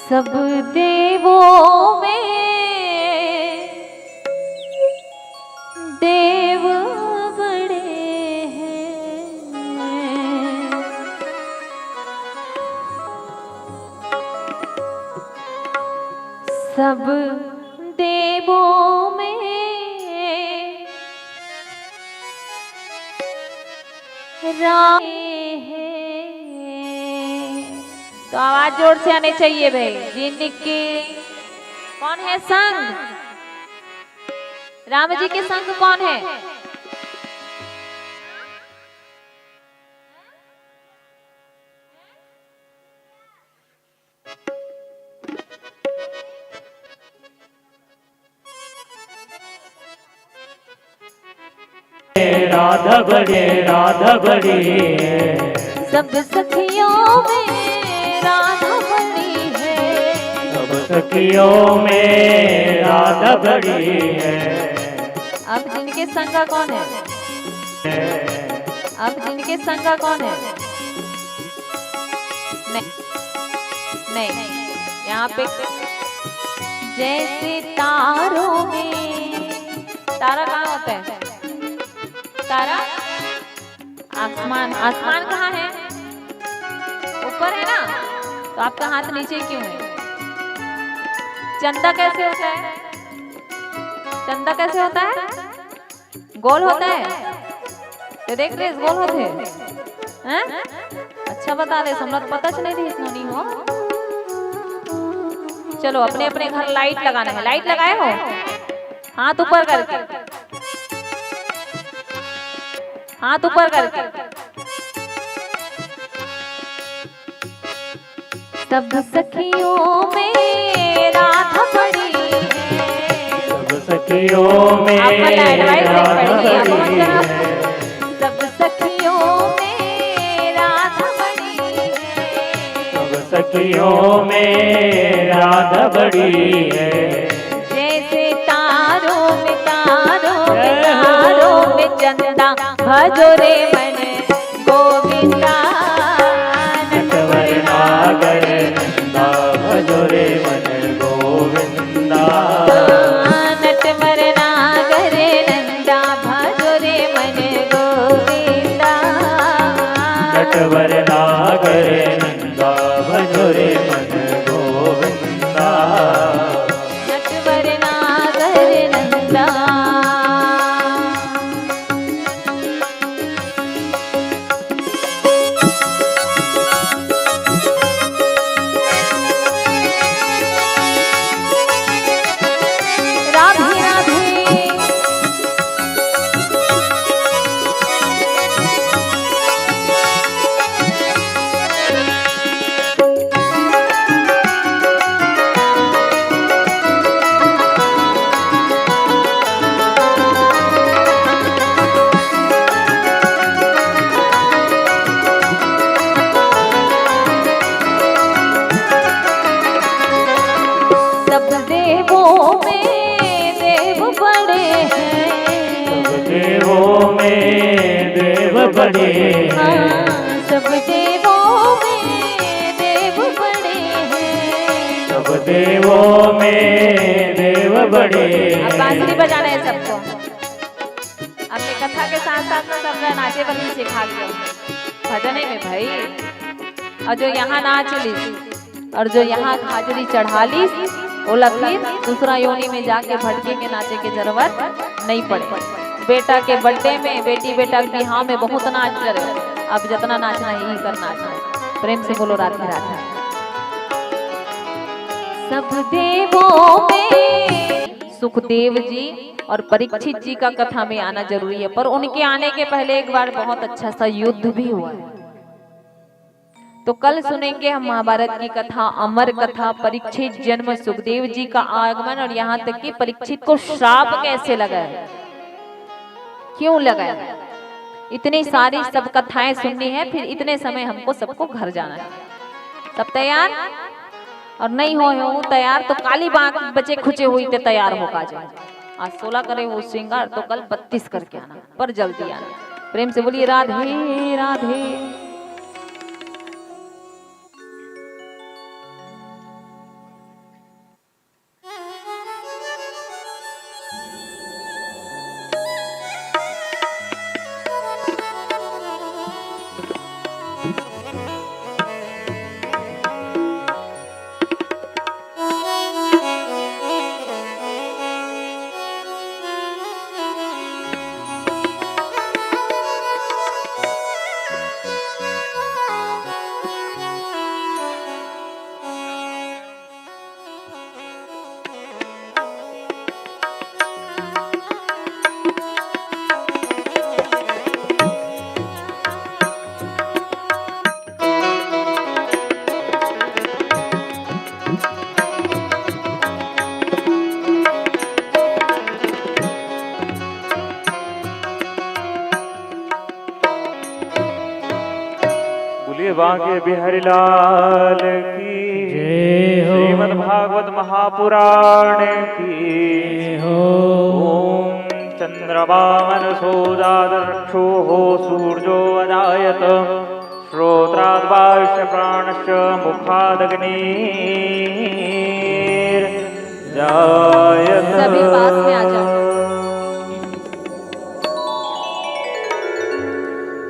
सब देवों में देव बड़े हैं, सब देवों में राम है। तो आवाज जोर से आने चाहिए भाई। जिनके कौन है संग? राम जी के संग कौन है? राधा बड़ी है, सब सखियों में राधा बड़ी है, सब सखियों में राधा बड़ी है। अब जिनके संग का कौन है? अब जिनके संग का कौन है? नहीं, यहाँ पे जैसे तारों में, तारा कहाँ होता है? तारा आसमान, आसमान कहाँ है? ऊपर है ना, तो आपका हाथ नीचे क्यों है? चंदा कैसे होता है? चंदा कैसे होता है? गोल होता है। तो देख रहे गोल होते हैं? अच्छा बता रहे, हम लोग पता चले थी इसमें नहीं हो। चलो अपने अपने घर लाइट लगाना है। लाइट लगाए हो? हाथ ऊपर करके, हाथ ऊपर करके। सब सखियों में राधा बड़ी है, सब सखियों में राधा बड़ी है, सब सखियों में राधा बड़ी है, सब सखियों में राधा बड़ी है। जैसे तारों में तारों में तारों में चंदा, भजो रे मन गोविंदा। नटवर नागर नंदा, भजो रे मन गोविंदा। नटवर नागर नंदा, भजो रे मन गोविंदा। नटवर नागर नंदा, भजो रे मन गोविंदा। नटवर नागर नंदा। राधे राधे। बड़े हैं। हाँ, सब देवों में देव बड़े हैं। सब देवों में देव बड़े हैं। अब बांसुरी बजाना है सबको। अपने कथा के साथ साथ में सब नाचे बल्ली सिखा दिया भजन में भाई। और जो यहाँ नाच ली और जो यहाँ हाजरी चढ़ा ली, ओला फिर दूसरा योनि में जाके भटके के नाचे के जरूरत नहीं पड़े। बेटा के बर्थडे में, बेटी बेटा के बिहाव में बहुत नाच करे। अब जितना नाचना यही करना है। प्रेम से बोलो राधे राधे। सब देवों में सुखदेव जी और परीक्षित जी का कथा में आना जरूरी है, पर उनके आने के पहले एक बार बहुत अच्छा सा युद्ध भी हुआ है। तो कल सुनेंगे हम महाभारत की कथा, अमर कथा, परीक्षित जन्म, सुखदेव जी का आगमन और यहाँ तक कि परीक्षित को श्राप कैसे लगा है, क्यों लगा है। इतनी सारी सब कथाएं सुननी है, फिर इतने समय हमको सबको घर जाना है। सब तैयार? और नहीं हो तैयार तो काली बाग बचे खुचे हुई थे तैयार होगा जाए। आज 16 करे वो श्रृंगार, तो कल 32 करके आना, पर जल्दी आना। प्रेम से बोलिए राधे राधे। बांके बिहारी लाल की जय हो। श्रीमद् भागवत महापुराण की हो। ओम चंद्रवामन सोजादक्षो हो सूर्यो अजायत श्रोत्राद्वायुष्य प्राणश्च मुखादग्निर्जायत। सभी पास में आ जाओ।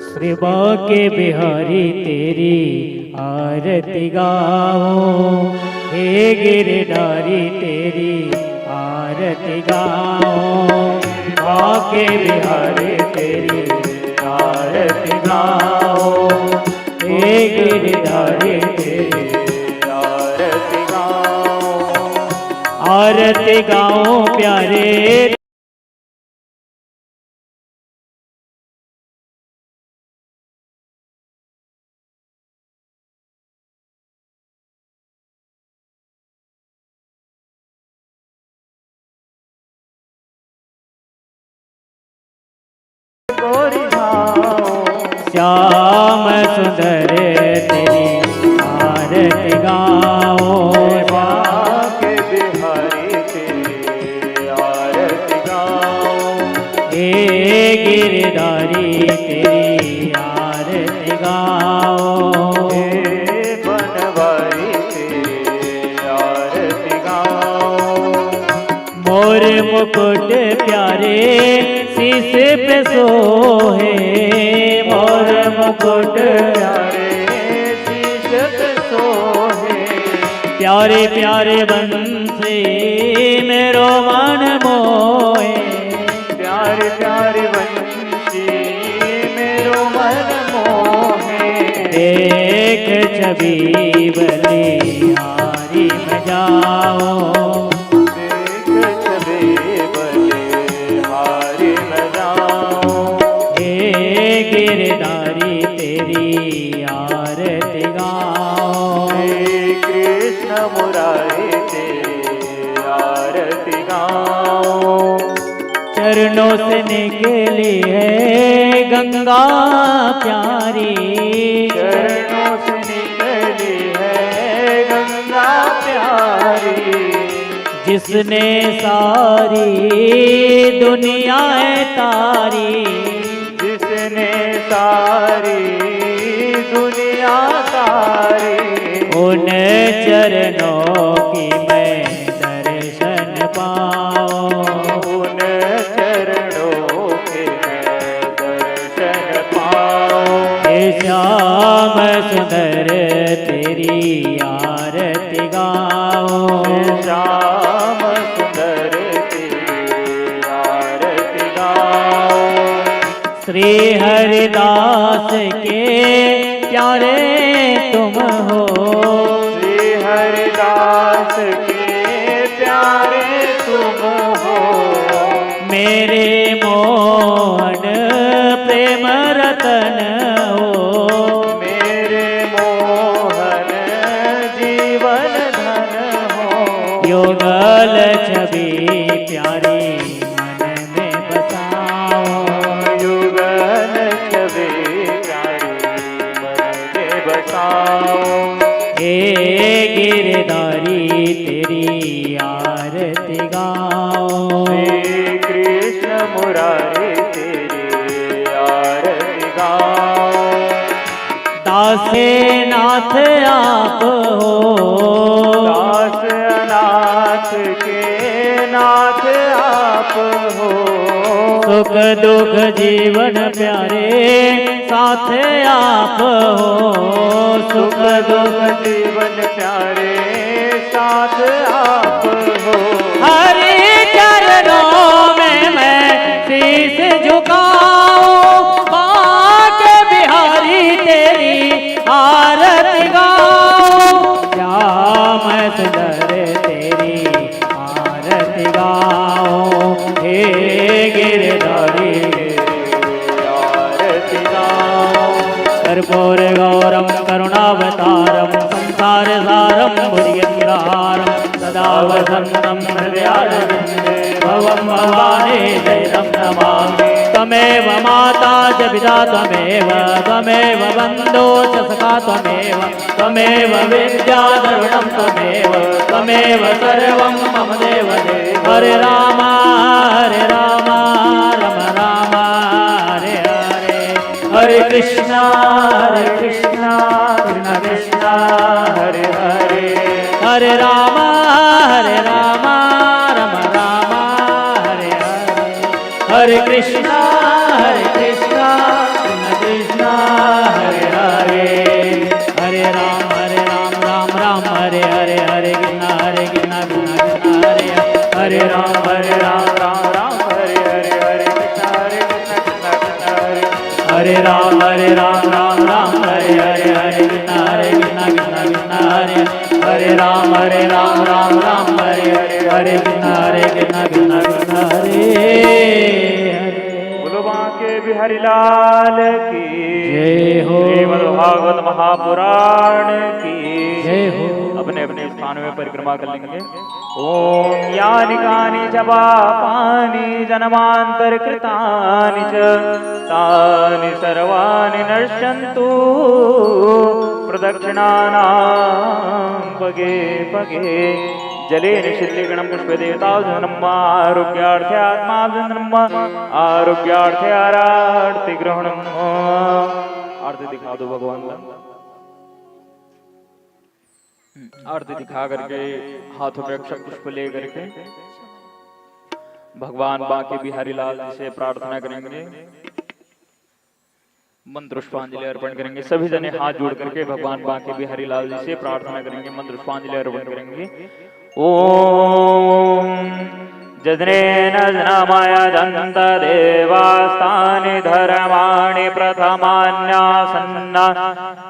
श्री बांके बिहारी तेरी आरती गाओ, हे गिरधारी तेरी आरती गाओ। बांके बिहारी तेरी आरती गाओ, हे गिरधारी तेरी आरती गाओ। आरती गाओ प्यारे। श्याम सुंदर तेरी आरती गाओ। बांके बिहारी तेरी आरती गाओ। हे गिरधारी तेरी आरती गाओ। हे बनवारी तेरी आरती गाओ। मोर मुकुट प्यारे शीश पे सोहे, मोर मुकुट प्यारे शीश पे सोहे। प्यारे प्यारे बंसी मेरो मन मोहे। प्यारे प्यारे बंसी मेरो मन मोहे। देख छवि बलिहारी में जाओ, देख छवि बलिहारी में जाओ। हे गिरधारी तेरी आरती गाओ। हे कृष्ण मुरारी तेरी आरती गाओ। चरणों से निकली है गंगा प्यारी, चरणों से निकली है गंगा प्यारी। जिसने सारी दुनिया तारी, जिसने सारी पाओ। उन चरणों के मैं दर्शन पाऊं। हे श्याम सुंदर तेरी आरती गाओ। श्याम सुंदर तेरी आरती गाऊं। श्री हरिदास के प्यारे तुम हो। श्री हरिदास के प्यारे तुम हो। मेरे मोहन प्रेम रतन हो। मेरे मोहन जीवन धन हो। युगल छवि प्यारी मन में बसाओ। युगल छवि प्यारी मन में बसाओ। हे गिरधारी तेरी आरती गाओ। श्री कृष्ण मुरारी तेरी आरती गाऊं। दासे नाथ आप हो। दास अनाथ के नाथ आप हो। सुख दुख जीवन प्यारे साथ आप हो। सुख दुख जीवन प्यारे साथ आप हो। हरि चरणों में मैं शीश झुकाऊं। बाके बिहारी तेरी आरती गाऊं। श्याम सुंदर तेरी आरती गाऊं। हे गिरधारी आरती गाऊं। कर्पूर गौरम करुणावतारम संसार सारम भुजगेन्द्रहारम सदा वसन्तं हृदयारविन्दे भवं भवानी जयं नमामि। त्वमेव माता च पिता त्वमेव त्वमेव बन्धो च सखा त्वमेव त्वमेव विद्या द्रविणं त्वमेव त्वमेव सर्वं मम देव देव। हरे राम राम राम हरे हरे। हरे कृष्णा कृष्ण कृष्ण हरे हरे। हरे राम राम राम हरे हरे। हरे कृष्णा कृष्ण कृष्ण हरे हरे। हरे राम राम राम हरे हरे। हरे कृष्ण कृष्ण हरे हरे राम राम राम हरे हरे। हरे कृष्ण कृष्ण कृष्ण हरे। हरे राम राम हरे हरे। हरे कृष्ण कृष्ण हरे हरे राम राम हरे हरे। हरे कृष्ण कृष्ण हरे हरे। बोलो बांके बिहारी लाल की जय हो। श्रीमद्भागवत महापुराण की जय हो। अपने अपने स्थानों में परिक्रमा कर लेंगे। ओम यानि कानि च पापानि जन्मान्तरकृतानि च तानि सर्वाणि नश्यन्तु प्रदक्षिणानां पगे पगे। जलेन शिल्लिगणं पुष्पदेवताभ्यनम आरोग्यार्थे आत्माभ्यनम आरोग्यार्थे आरार्ति ग्रहणम। आरती दिखा दो भगवान। आरती दिखा करके हाथों में अक्षत पुष्प ले करके भगवान बांके बिहारी लाल जी से प्रार्थना करेंगे। मंत्र पुष्पांजलि अर्पण करेंगे। सभी जने हाथ जोड़ करके भगवान बांके बिहारी लाल जी से प्रार्थना करेंगे। मंत्र पुष्पांजलि अर्पण करेंगे। ओम जज्ञेन जनामय दंत देवास्तानि धर्माणि प्रथमान्यासन्न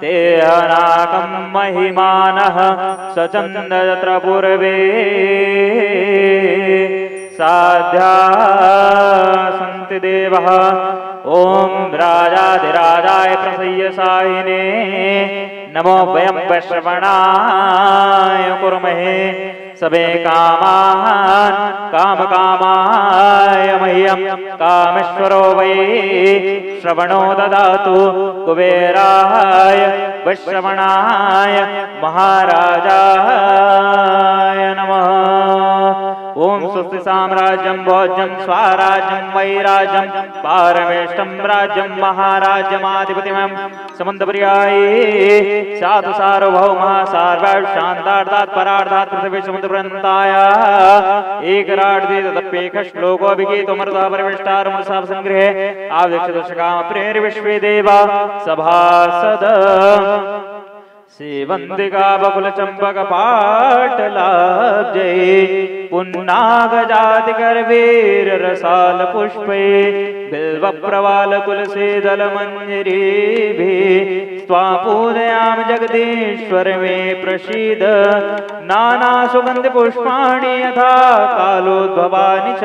ते अनाकं महिमानः सचन्दत्र पूर्वे साध्या सन्ति देवः। ओम राजाधिराजाय प्रसय्यसायिने नमो वयं वैश्रवणाय कुर्महे सबे कामान् कामकामाय मह्यं कामेश्वरो वै श्रवणो ददातु कुबेराय वैश्रवणाय महाराजाय नमः। ओम स्वस्ति साम्राज्यं भोज्यं स्वाराज्यं वैराज्यं पारमेष्टं राज्यं महाराज्यमाधिपतिमं समन्तपर्याये साधु सार्वभौमः सार्वैव शान्तार्थात् परार्थात् पृथिवी समुद्रवृन्ताय एकराड्देतप्येक श्लोको विगीतमृतः परिविष्टारमुषाः संग्रहे आवदक्षदशकाम प्रेरविश्वे देवा सभासद सेवंतिका बकुल चंपक पाटलाब्जे पुन्नाग जाति करवीर रसाल पुष्पे बिल्व प्रवाल कुलसे दल मंजरी भी स्वापूजयाम जगदीश्वर में प्रसीद नाना सुगंध पुष्पाणि यथा कालोद्भवानि च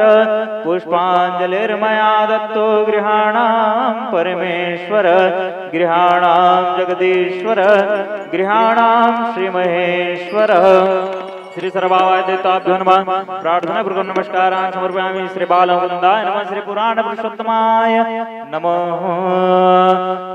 पुष्पांजलिर्मया दत्तो गृहाणां परमेश्वर गृहाणां जगदीश्वर गृहाणां श्रीमहेश्वर श्री सर्वादेवताभ्यो नमः प्रार्थना पूर्वक नमस्कारान् समर्पयामि श्री बालमुकुंदाय नमः श्री पुराण पुरुषोत्तमाय नमः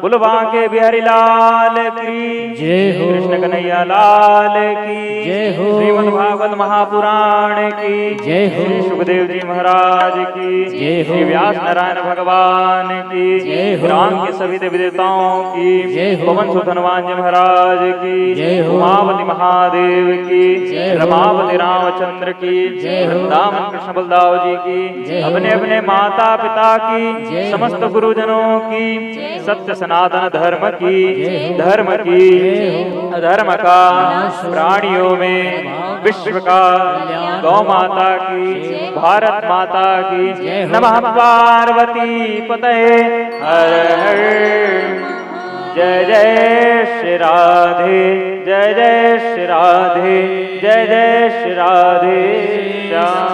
बोलो बांके बिहारी लाल की जय हो। कृष्ण कन्हैया लाल की जय हो। श्रीमद् भागवत महापुराण की जय हो। श्री सुखदेव जी महाराज की जय हो। श्री व्यास नारायण भगवान की जय हो। राम के सभी देवी देवताओं की जय हो। पवन सुत हनुमान जी महाराज की जय हो। उमापति महादेव की जय हो। रमापति रामचंद्र की जय हो। दामन कृष्ण बलदाव जी की जय हो। अपने अपने माता पिता की जय समस्त हो। गुरुजनों की सत्य सनातन धर्म की जय हो। धर्म की जय हो। धर्म का नाश हो। प्राणियों में विश्व का गौ माता की भारत माता की जय हो। नमः पार्वती पतये हर हर जय जय श्री राधे जय जय श्री राधे जय जय श्री राधे श्याम